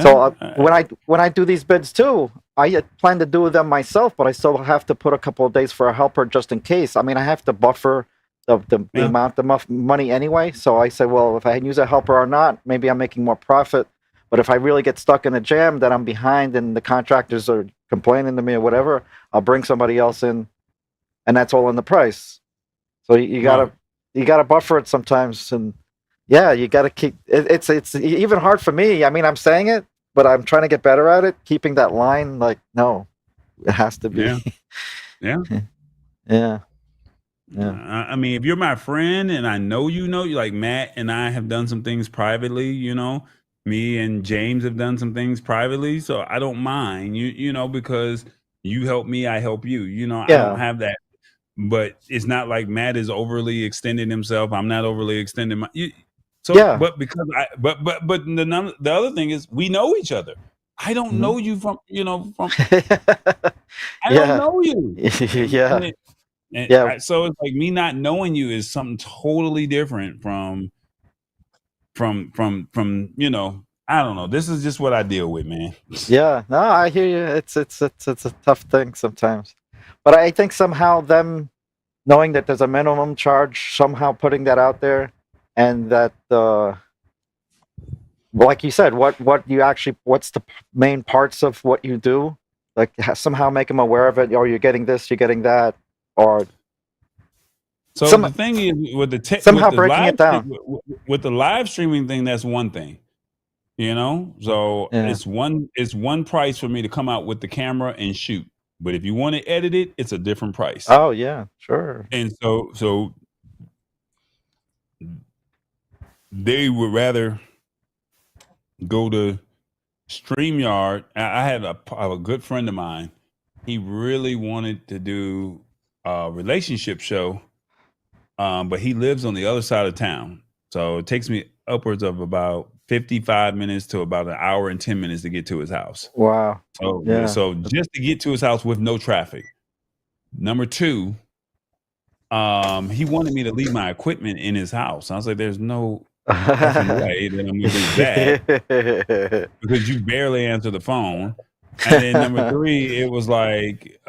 So when I do these bids too, I plan to do them myself, but I still have to put a couple of days for a helper just in case. I mean, I have to buffer the amount of money anyway. So I say, well, if I use a helper or not, maybe I'm making more profit. But if I really get stuck in a jam that I'm behind and the contractors are complaining to me or whatever, I'll bring somebody else in, and that's all in the price. So you gotta buffer it sometimes, and you gotta keep it's even hard for me. I mean, I'm saying it, but I'm trying to get better at it. Keeping that line, like, no, it has to be. Yeah. I mean, if you're my friend and I know you, like Matt and I have done some things privately, me and James have done some things privately, so I don't mind, because you help me, I help you. I don't have that, but it's not like Matt is overly extending himself. I'm not overly extending my. But because but the other thing is, we know each other. I don't know you from. I don't know you. So it's like, me not knowing you is something totally different from I don't know. This is just what I deal with, man. Yeah, no, I hear you. It's a tough thing sometimes, but I think somehow them knowing that there's a minimum charge, somehow putting that out there, and that like you said, what's the main parts of what you do? Like, somehow make them aware of it. Or you're getting this, you're getting that, or. So the thing is, with the somehow breaking it down with the live streaming thing, that's one thing, So it's one price for me to come out with the camera and shoot. But if you want to edit it, it's a different price. Oh yeah, sure. And so they would rather go to StreamYard. I had a good friend of mine. He really wanted to do a relationship show. But he lives on the other side of town. So it takes me upwards of about 55 minutes to about an hour and 10 minutes to get to his house. Wow. So just to get to his house with no traffic. Number 2, he wanted me to leave my equipment in his house. I was like, there's no way that I'm going to do that, because you barely answer the phone. And then number 3, it was like,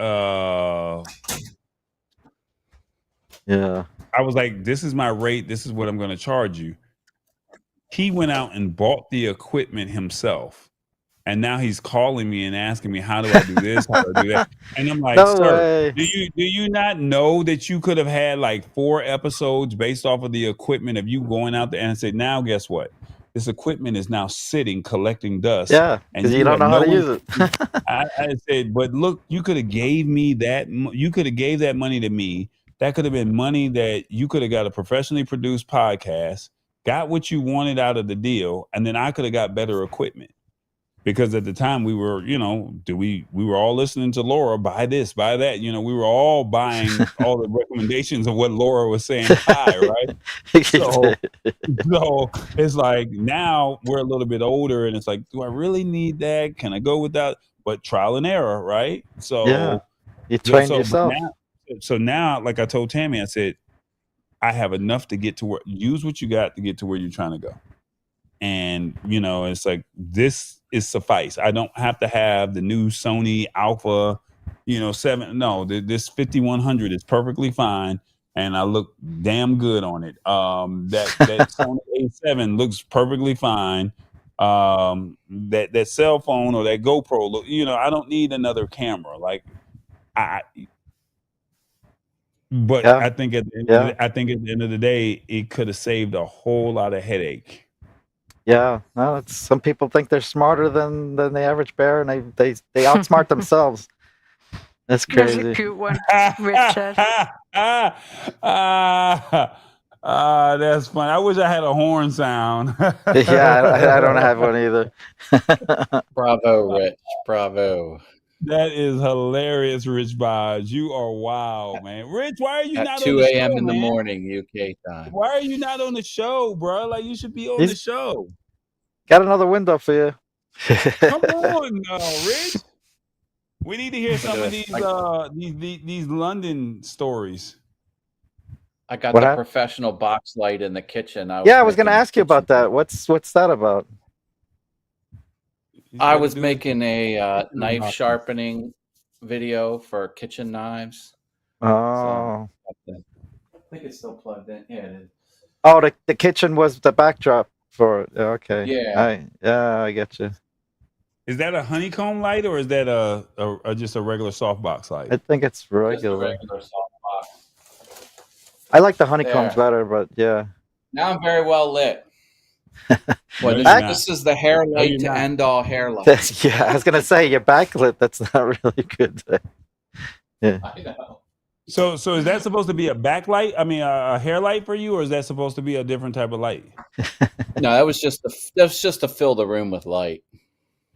I was like, this is my rate. This is what I'm going to charge you. He went out and bought the equipment himself. And now he's calling me and asking me, how do I do this? How do I do that? And I'm like, sir, do you not know that you could have had like 4 episodes based off of the equipment of you going out there and said, now guess what? This equipment is now sitting collecting dust. Yeah, because you don't know how to use it. I said, but look, you could have gave me that. You could have gave that money to me. That could have been money that you could have got a professionally produced podcast, got what you wanted out of the deal, and then I could have got better equipment. because at the time we were, we were all listening to Laura, buy this, buy that. We were all buying all the recommendations of what Laura was saying buy, right? So it's like now we're a little bit older and it's like, do I really need that? Can I go without? But trial and error, right? So yeah, you train yourself. So now, like I told Tammy, I said, I have enough to get to where, use what you got to get to where you're trying to go. And, it's like, this is suffice. I don't have to have the new Sony Alpha, 7. No, this 5100 is perfectly fine. And I look damn good on it. That Sony A7 looks perfectly fine. That cell phone or that GoPro, look, I don't need another camera. Like, I think at the end of the day, it could have saved a whole lot of headache. Yeah, no, some people think they're smarter than the average bear, and they outsmart themselves. That's crazy. There's a cute one, Richard. That's funny. I wish I had a horn sound. Yeah, I don't have one either. Bravo, Rich. Bravo. That is hilarious, Rich Bodge. You are wild, man. Rich, why are you At not 2 on the show, a.m. in the man? morning, UK time. Why are you not on the show, bro? Like, you should be on the show. Got another window for you. Come on, Rich. We need to hear some of these London stories. I got the professional box light in the kitchen. I was going to ask you about that. What's that about? I was making a knife sharpening video for kitchen knives. Oh. So I think it's still plugged in. Yeah, it is. Oh, the kitchen was the backdrop for it. Okay. Yeah. I get you. Is that a honeycomb light or is that just a regular softbox light? I think it's regular. Just a regular softbox. I like the honeycombs better, but yeah. Now I'm very well lit. Well, this is the hair light to end all hair lights. Yeah, I was gonna say you're backlit. That's not really good. Yeah. I know. So is that supposed to be a backlight? I mean, a hair light for you, or is that supposed to be a different type of light? No, that was just to fill the room with light.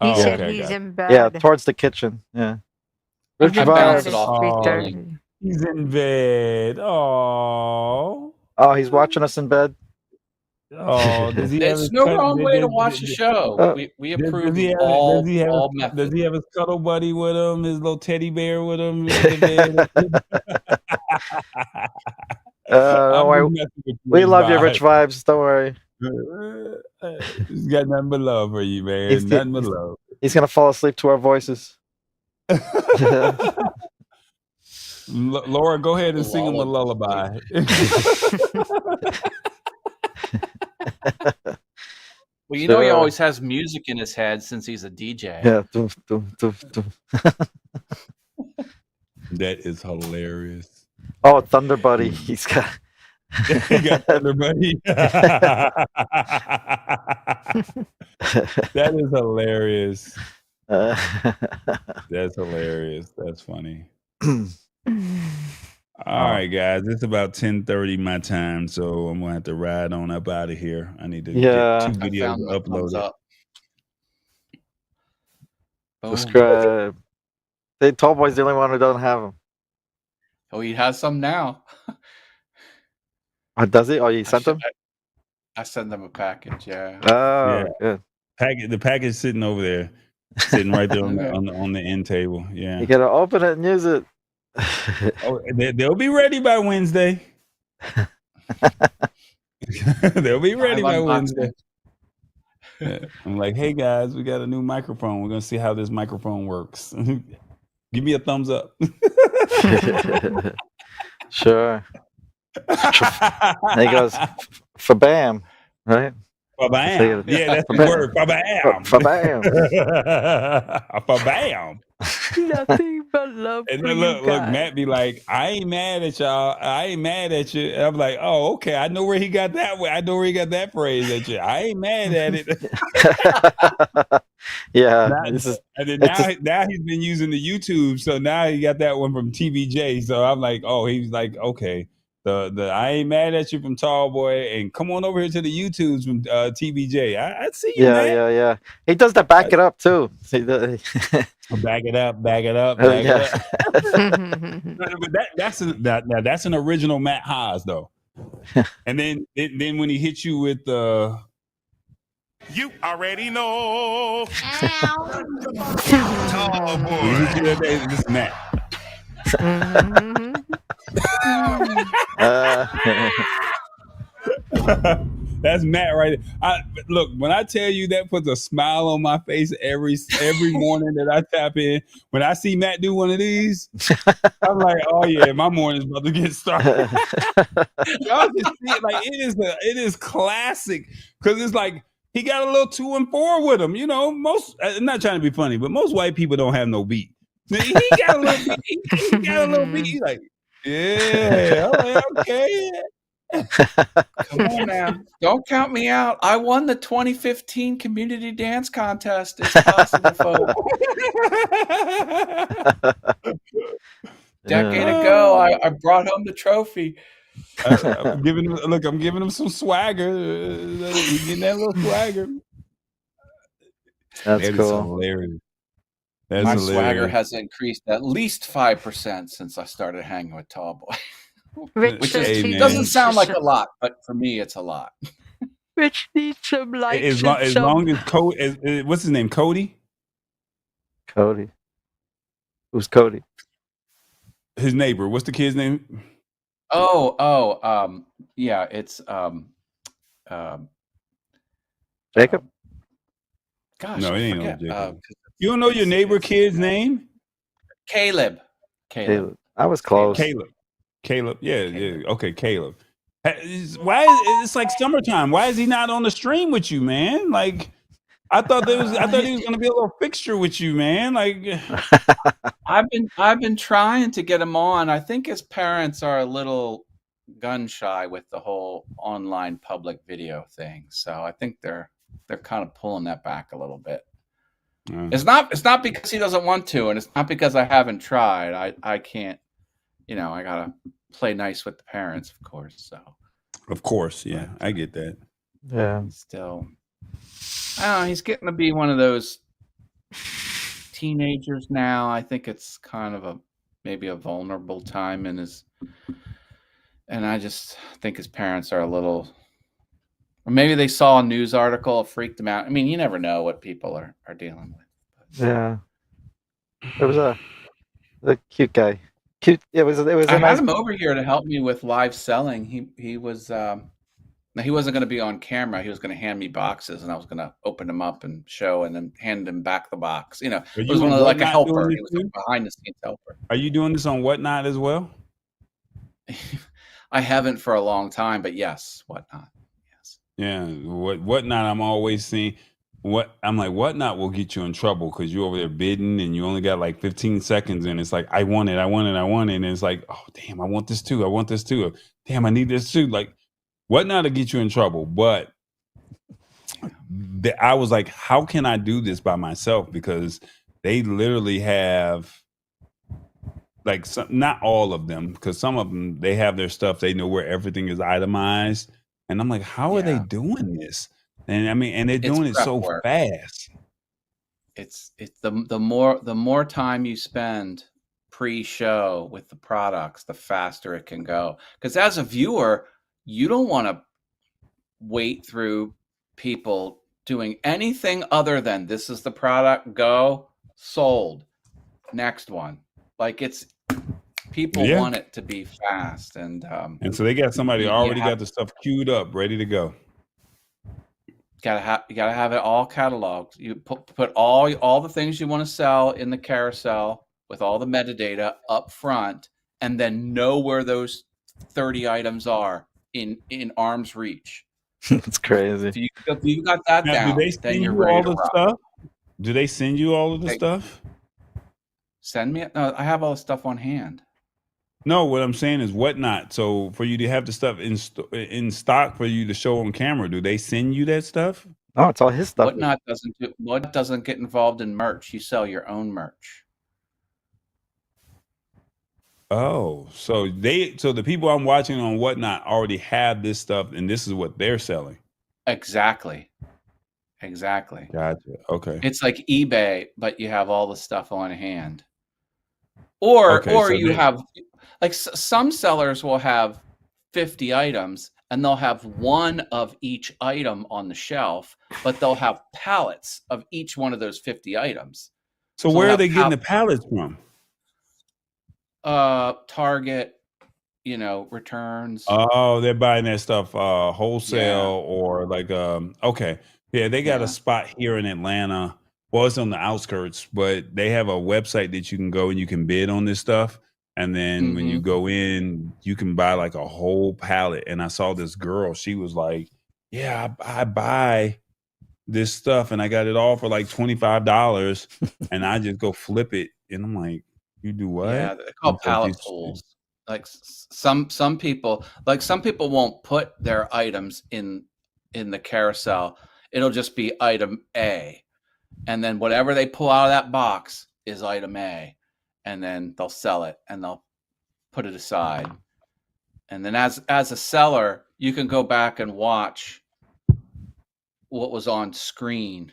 He said he's in bed. Yeah, towards the kitchen. Yeah. I bounce it off. He's in bed. Oh, he's watching us in bed. Oh, does he There's no wrong way to watch a show. We approve all methods. Does he have his cuddle buddy with him? His little teddy bear with him? Don't worry. We love your rich vibes. Don't worry. He's got nothing but love for you, man. Nothing but love. He's gonna fall asleep to our voices. Laura, go ahead and sing him a lullaby. Well, you know he always has music in his head since he's a DJ. Yeah. That is hilarious. Oh, Thunder Buddy. He's got. He got Thunder Buddy. That is hilarious. That's hilarious. That's funny. All right, guys. It's about 10:30 my time, so I'm gonna have to ride on up out of here. I need to get 2 videos uploaded. Subscribe. The Tallboy's the only one who doesn't have them. Oh, he has some now. Does he? Oh, you sent them? I sent them a package. Yeah. Oh, good. The package sitting over there, sitting right there on the end table. Yeah. You gotta open it and use it. They'll be ready by Wednesday. They'll be ready by Wednesday. I'm like, hey guys, we got a new microphone. We're gonna see how this microphone works. Give me a thumbs up. Sure. And he goes, "Fa-bam," right? Fa-bam. Yeah, that's the word. Fa-bam. Fa-bam. Fa-bam. Nothing but love. And then look, Matt be like, I ain't mad at y'all. I ain't mad at you. And I'm like, oh, okay. I know where he got that. I know where he got that phrase at you. I ain't mad at it. Yeah. Now he's been using the YouTube. So now he got that one from TVJ. So I'm like, oh, he's like, okay. The I ain't mad at you from Tall Boy, and come on over here to the YouTubes from TBJ. I see you, Yeah, man. yeah, yeah. He does the back it up too. See the Back it up, back it up, Oh, back yeah. it up. But that's an original Matt Haas though. And then when he hits you with the You already know. Tall Boy. This is Matt. That's Matt right there. Look, when I tell you that puts a smile on my face every morning that I tap in. When I see Matt do one of these, I'm like, oh yeah, my morning's about to get started. Y'all just see it like it is classic because it's like he got a little 2 and 4 with him. You know, I'm not trying to be funny, but most white people don't have no beat. He got a little beat. He got a little beat. He's like, yeah, I'm like, okay. Come on now. Don't count me out. I won the 2015 community dance contest. It's possible, folks. Decade ago, I brought home the trophy. I'm giving him some swagger. He's getting that little swagger. That's cool. Hilarious. My swagger has increased at least 5% since I started hanging with Tall Boy. Which doesn't sound like a lot, but for me, it's a lot. Rich needs some likes. As long as Cody, what's his name? Cody. Cody. Who's Cody? His neighbor. What's the kid's name? Yeah, it's Jacob. Gosh, no, it ain't forget. no Jacob. You don't know your neighbor kid's name? Caleb. I was close. Caleb. Yeah. Okay, Caleb. Why is it's like summertime? Why is he not on the stream with you, man? Like, I thought he was going to be a little fixture with you, man. Like, I've been trying to get him on. I think his parents are a little gun shy with the whole online public video thing, so I think they're kind of pulling that back a little bit. It's not because he doesn't want to, and it's not because I haven't tried. I can't. I gotta play nice with the parents, of course. So, of course, yeah, I get that. Yeah. Still, I don't know. He's getting to be one of those teenagers now. I think it's kind of maybe a vulnerable time in his, and I just think his parents are a little, or maybe they saw a news article, freaked them out. I mean, you never know what people are dealing with. Yeah. There was a cute guy. Cute. It was I had him over here to help me with live selling. He was he wasn't going to be on camera. He was going to hand me boxes, and I was going to open them up and show, and then hand him back the box. It was one of like a helper. He was a behind the scenes helper. Are you doing this on Whatnot as well? I haven't for a long time, but yes, Whatnot. Yes. Yeah, Whatnot. I'm always seeing. Whatnot will get you in trouble because you're over there bidding and you only got like 15 seconds and it's like, I want it. And it's like, oh, damn, I want this too. Damn, I need this too. Like, Whatnot will get you in trouble. But I was like, how can I do this by myself? Because they literally have like not all of them, because some of them, they have their stuff. They know where everything is itemized. And I'm like, how are they doing this? And I mean, and they're doing it so fast. It's the more time you spend pre-show with the products, the faster it can go. Because as a viewer, you don't want to wait through people doing anything other than this is the product, go, sold, next one. Like people want it to be fast, and so they got somebody already got the stuff queued up, ready to go. You gotta have it all cataloged. You put all the things you want to sell in the carousel with all the metadata up front, and then know where those 30 items are in arm's reach. It's crazy. If you got that down, then you're ready to rock. Stuff? Do they send you all of the stuff? Send me. No, I have all the stuff on hand. No, what I'm saying is Whatnot. So for you to have the stuff in stock for you to show on camera, do they send you that stuff? Oh, it's all his stuff. Whatnot doesn't get involved in merch. You sell your own merch. Oh, so the people I'm watching on Whatnot already have this stuff, and this is what they're selling. Exactly. Gotcha. Okay. It's like eBay, but you have all the stuff on hand. Or So you have, like, some sellers will have 50 items and they'll have one of each item on the shelf, but they'll have pallets of each one of those 50 items. So where are they getting the pallets from? Target, returns. Oh, they're buying that stuff wholesale or like okay. Yeah, they got a spot here in Atlanta. Well, it's on the outskirts, but they have a website that you can go and you can bid on this stuff. And then when you go in, you can buy like a whole pallet. And I saw this girl, she was like, yeah, I buy this stuff and I got it all for like $25 and I just go flip it. And I'm like, you do what? Yeah, they're called pallet pools. Like some people won't put their items in the carousel. It'll just be item A. And then whatever they pull out of that box is item A. And then they'll sell it and they'll put it aside. And then as a seller, you can go back and watch what was on screen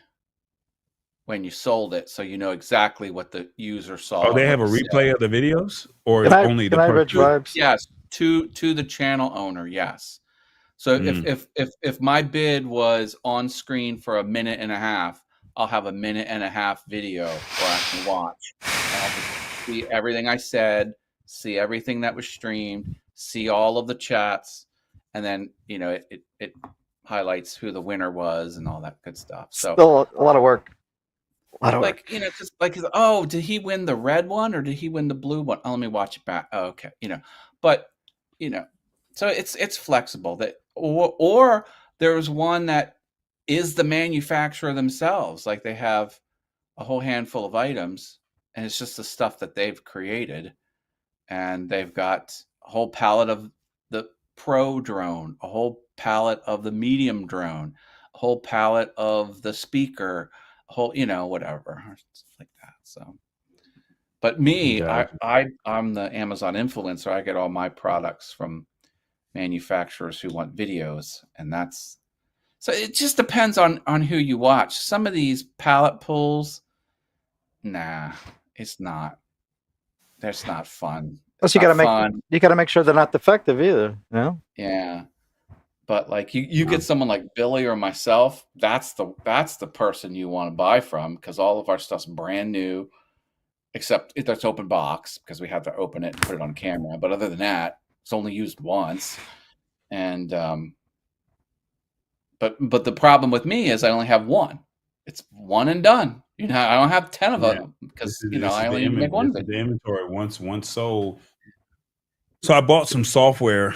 when you sold it, so you know exactly what the user saw. Oh, they have a replay of the videos, or only the vibes? Yes, to the channel owner. Yes. So if my bid was on screen for a minute and a half, I'll have a minute and a half video where I can watch. I'll see everything I said, see everything that was streamed, see all of the chats, and then it highlights who the winner was and all that good stuff. So still a lot of work. Just like, oh, did he win the red one or did he win the blue one? Oh, let me watch it back. Oh, okay, but so it's flexible. That or there's one that is the manufacturer themselves, like they have a whole handful of items, and it's just the stuff that they've created, and they've got a whole palette of the Pro drone, a whole palette of the medium drone, a whole palette of the speaker. Whole, whatever, stuff like that. So, but me, I'm the Amazon influencer. I get all my products from manufacturers who want videos, and so it just depends on who you watch. Some of these pallet pulls, nah, it's not. That's not fun. Plus, you gotta make sure they're not defective either. Yeah. But like you get someone like Billy or myself, that's the person you want to buy from, because all of our stuff's brand new, except if it's open box because we have to open it and put it on camera. But other than that, it's only used once. And but the problem with me is I only have one. It's one and done. I don't have 10 of them because I only make one. The inventory once sold. So I bought some software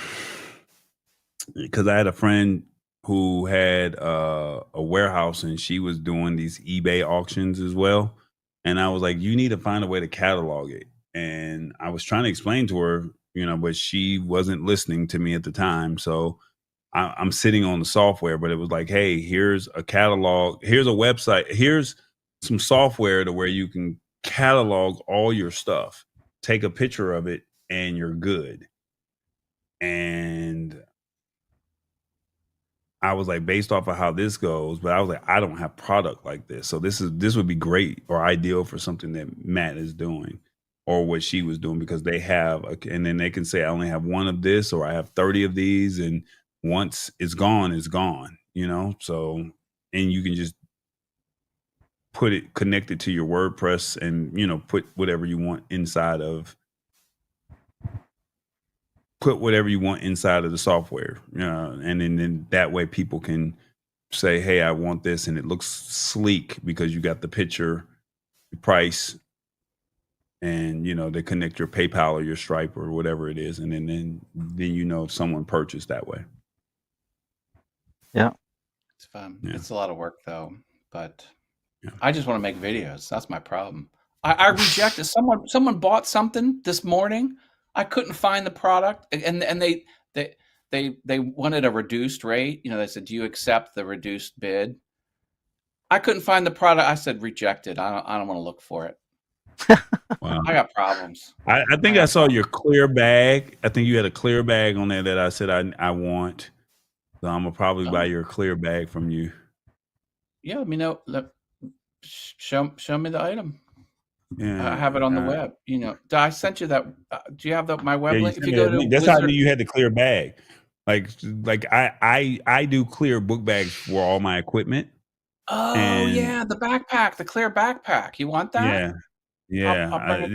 because I had a friend who had a warehouse and she was doing these eBay auctions as well. And I was like, you need to find a way to catalog it. And I was trying to explain to her, but she wasn't listening to me at the time. So I'm sitting on the software, but it was like, hey, here's a catalog. Here's a website. Here's some software to where you can catalog all your stuff. Take a picture of it and you're good. And I was like, based off of how this goes, but I was like, I don't have product like this. So this would be great or ideal for something that Matt is doing or what she was doing, because they have, and then they can say, I only have one of this, or I have 30 of these. And once it's gone, so, and you can just connect it to your WordPress and, put whatever you want inside of the software, and then that way people can say, hey, I want this, and it looks sleek because you got the picture, the price, and they connect your PayPal or your Stripe or whatever it is, and then someone purchased that way. Yeah, it's fun. Yeah. It's a lot of work though, but I just want to make videos. That's my problem. I rejected someone bought something this morning. I couldn't find the product, and they wanted a reduced rate. They said, "Do you accept the reduced bid?" I couldn't find the product. I said, "Rejected. I don't want to look for it." Wow. I got problems. I think I saw your clear bag. I think you had a clear bag on there that I said I want. So I'm gonna probably buy your clear bag from you. Yeah, let me know. Show me the item. Yeah, I have it on the web. You know, I sent you that. Do you have my web yeah, link? you If you go to that's how I knew you had the clear bag. Like I do clear book bags for all my equipment. Oh yeah, the backpack, the clear backpack. You want that? Yeah. I'll bring it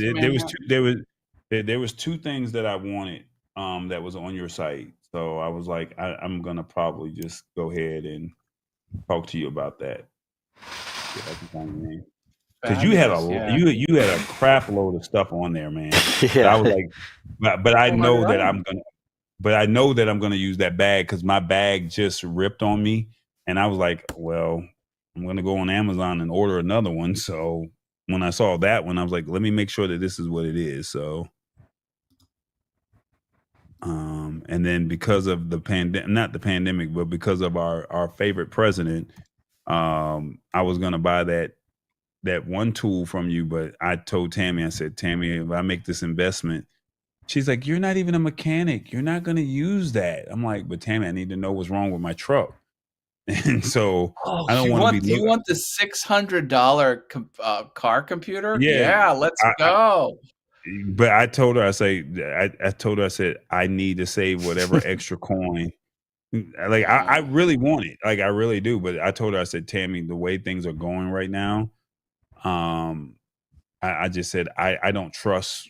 to There was two things that I wanted that was on your site. So I was like, I'm gonna probably just go ahead and talk to you about that. Yeah, I can find your name. Because you had you had a crap load of stuff on there, man. Yeah. I was like, but I know that I'm gonna use that bag because my bag just ripped on me, and I was like, well, I'm gonna go on Amazon and order another one. So when I saw that one, I was like, let me make sure that this is what it is. So, and then because of the not the pandemic, but because of our favorite president, I was gonna buy that one tool from you, but I told Tammy, I said, Tammy, if I make this investment, she's like, you're not even a mechanic. You're not going to use that. I'm like, but Tammy, I need to know what's wrong with my truck. And so I don't want to be. You want the $600 car computer? Yeah, let's go. But I told her, I said, I need to save whatever extra coin. Like I really want it. Like I really do. But I told her, I said, Tammy, the way things are going right now, I just said I don't trust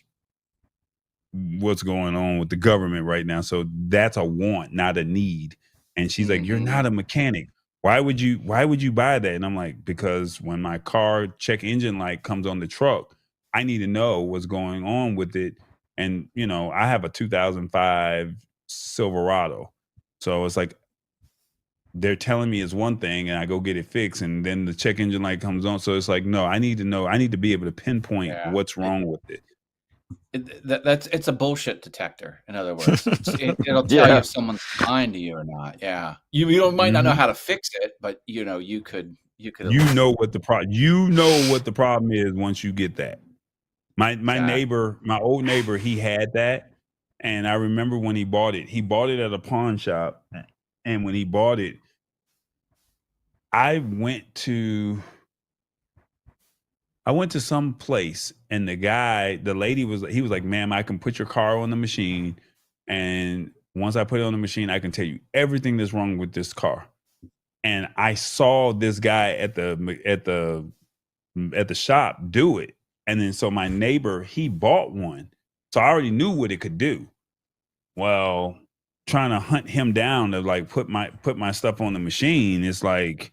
what's going on with the government right now. So that's a want, not a need. And she's like, you're not a mechanic. Why would you buy that? And I'm like, because when my car check engine light comes on the truck, I need to know what's going on with it. And you know, I have a 2005 Silverado. So it's like they're telling me it's one thing and I go get it fixed and then the check engine light comes on. So it's like, no, I need to be able to pinpoint what's wrong with it. It's a bullshit detector. In other words, it'll tell you if someone's lying to you or not. Yeah, you might not know how to fix it, but you know you could. Know what the problem is once you get that. My neighbor, my old neighbor, he had that, and I remember when he bought it at a pawn shop, and when he bought it, I went to some place and the lady was like, ma'am, I can put your car on the machine. And once I put it on the machine, I can tell you everything that's wrong with this car. And I saw this guy at the shop do it. And then so my neighbor, he bought one. So I already knew what it could do. Well, trying to hunt him down to like put my stuff on the machine, it's like,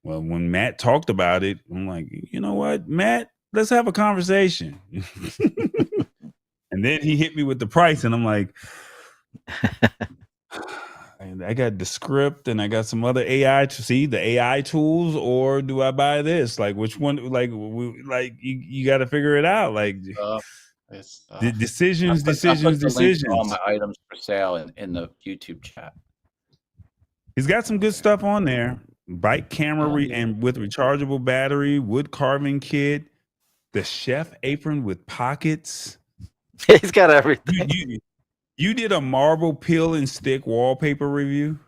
well, when Matt talked about it, I'm like, you know what, Matt, let's have a conversation. And then he hit me with the price, and I'm like, and I got the script, and I got some other AI to see the AI tools, or do I buy this? Like, which one? Like, you got to figure it out. Like, decisions. All my items for sale in the YouTube chat. He's got some good stuff on there. Bike camera and with rechargeable battery, wood carving kit, the chef apron with pockets. He's got everything. You did a marble peel and stick wallpaper review.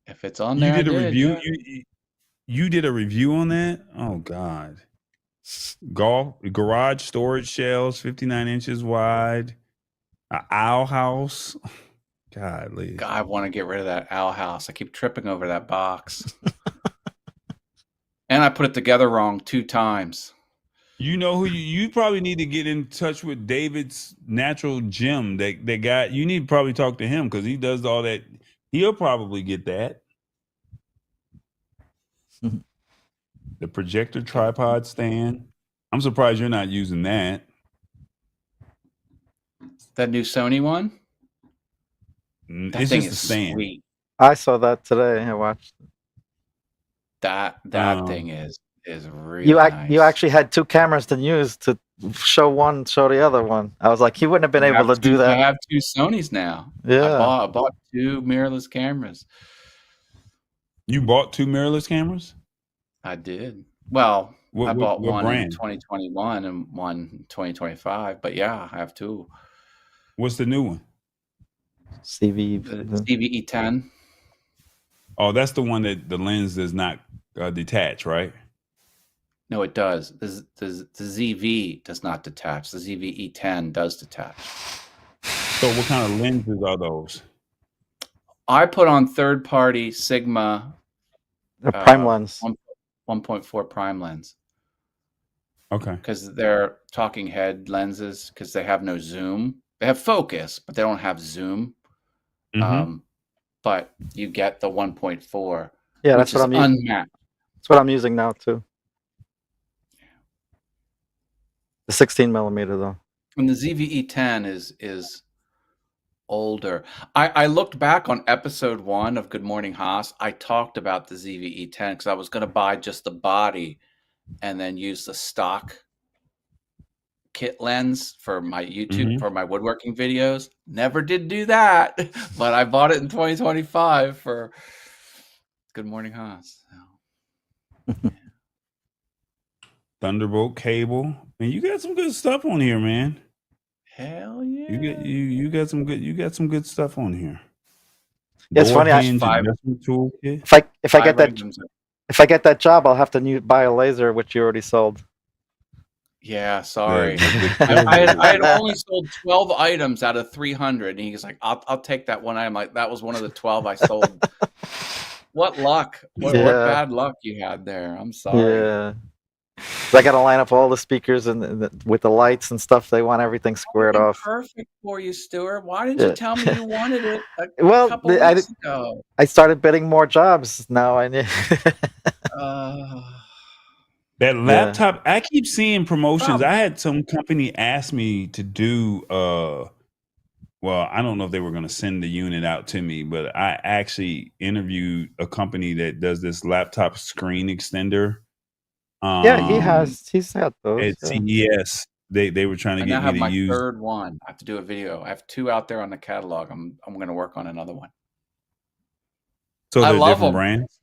If it's on there, you did a review. Yeah. You did a review on that. Oh God. Garage storage shelves, 59 inches wide. An owl house. Godly. God, I want to get rid of that owl house. I keep tripping over that box. And I put it together wrong 2 times. You know who you probably need to get in touch with David's Natural Gym. That guy, you need to probably talk to him because he does all that. He'll probably get that. The projector tripod stand. I'm surprised you're not using that. That new Sony one? It's just a stand. Sweet. I saw that today. I watched it. That thing is really nice. You actually had 2 cameras to use to show one, show the other one. I was like, he wouldn't have been able to do that. I have 2 Sonys now. Yeah. I bought 2 mirrorless cameras. You bought 2 mirrorless cameras? I did. Well, I bought what one in brand? 2021 and one in 2025. But yeah, I have two. What's the new one? CV. The CVE10. Oh, that's the one that the lens does not detach, right? No, it does. The ZV does not detach. The ZVE10 does detach. So what kind of lenses are those? I put on third-party Sigma prime lens. 1.4 prime lens. Okay. Because they're talking head lenses because they have no zoom. They have focus, but they don't have zoom. But you get the 1.4. Yeah, which that's what is I'm using. unmatched. That's what I'm using now too. The 16 millimeter though. And the ZVE10 is older. I looked back on episode 1 of Good Morning Haas. I talked about the ZVE10 because I was going to buy just the body and then use the stock kit lens for my YouTube for my woodworking videos. Never did do that, but I bought it in 2025 for Good Morning Haas. So. Thunderbolt cable. Man, you got some good stuff on here, man. Hell yeah. You got some good stuff on here. Yeah, it's funny. If I get that job, I'll have to buy a laser, which you already sold. Yeah, sorry. I had only sold 12 items out of 300, and he's like, "I'll take that one item." Like that was one of the 12 I sold. What luck! What bad luck you had there. I'm sorry. Yeah. I got to line up all the speakers and with the lights and stuff. They want everything squared off. Perfect for you, Stuart. Why didn't you tell me you wanted it a couple weeks ago? I started bidding more jobs now. I need. That laptop, I keep seeing promotions. I had some company ask me to do. Well, I don't know if they were going to send the unit out to me, but I actually interviewed a company that does this laptop screen extender. Yeah, he's had those. At CES, they were trying to get me to use. I have my third one. I have to do a video. I have 2 out there on the catalog. I'm going to work on another one. So they're love different them. brands?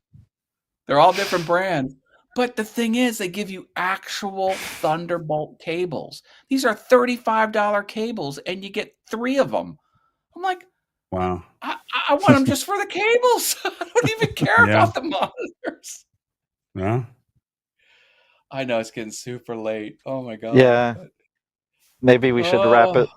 They're all different brands. But the thing is, they give you actual Thunderbolt cables. These are $35 cables, and you get 3 of them. I'm like, wow. I want them just for the cables. I don't even care about the monitors. Yeah. I know it's getting super late. Oh my god. Yeah. Maybe we should wrap it.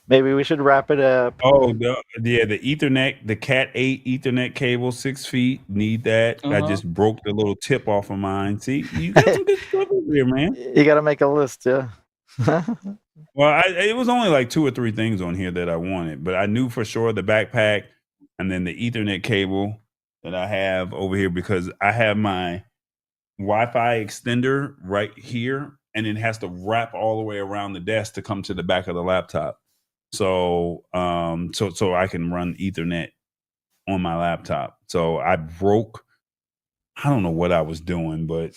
Maybe we should wrap it up. Oh, the Ethernet, the Cat 8 Ethernet cable, 6 feet. Need that. I just broke the little tip off of mine. See, you got some good stuff over here, man. You got to make a list, yeah. Well, it was only like 2 or 3 things on here that I wanted, but I knew for sure the backpack and then the Ethernet cable that I have over here because I have my Wi-Fi extender right here, and it has to wrap all the way around the desk to come to the back of the laptop. So, so I can run Ethernet on my laptop. So I don't know what I was doing, but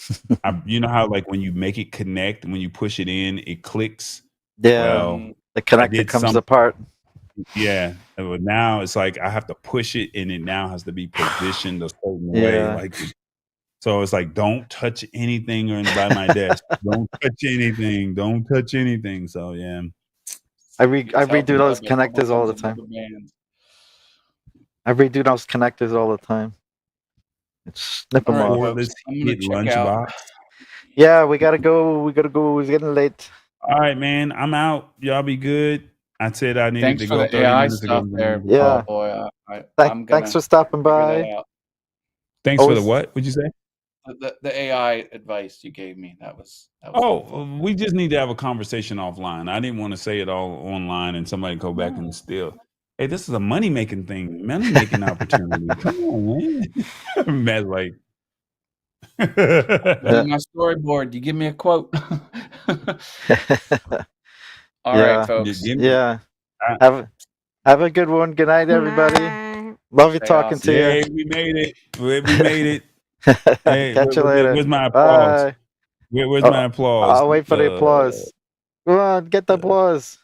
you know how like when you make it connect, when you push it in, it clicks. Yeah, well, the connector comes apart. Yeah, but now it's like I have to push it, and it now has to be positioned a certain way. Like, so it's like don't touch anything by my desk. Don't touch anything. Don't touch anything. So yeah. I redo those connectors all the time. I redo those connectors all the time. Snip them off. Lunchbox. Yeah, we gotta go. It's getting late. All right, man. I'm out. Y'all be good. I said I needed to go. Thanks for the AI stuff there. Yeah. Oh, boy. Thanks for stopping by. Thanks for the what? What'd you say? The AI advice you gave me. That was we just need to have a conversation offline. I didn't want to say it all online and somebody go back and steal. Hey, this is a money-making thing. Money-making opportunity. Come on, man. Matt's like. My storyboard. You give me a quote. All right, folks. Yeah. Have a good one. Good night, everybody. Love you talking to you. Hey, we made it. We made it. Hey, catch you later. Where's my applause? Where's my applause? I'll wait for the applause. Come on, get the applause.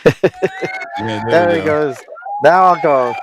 There he goes. Now I'll go.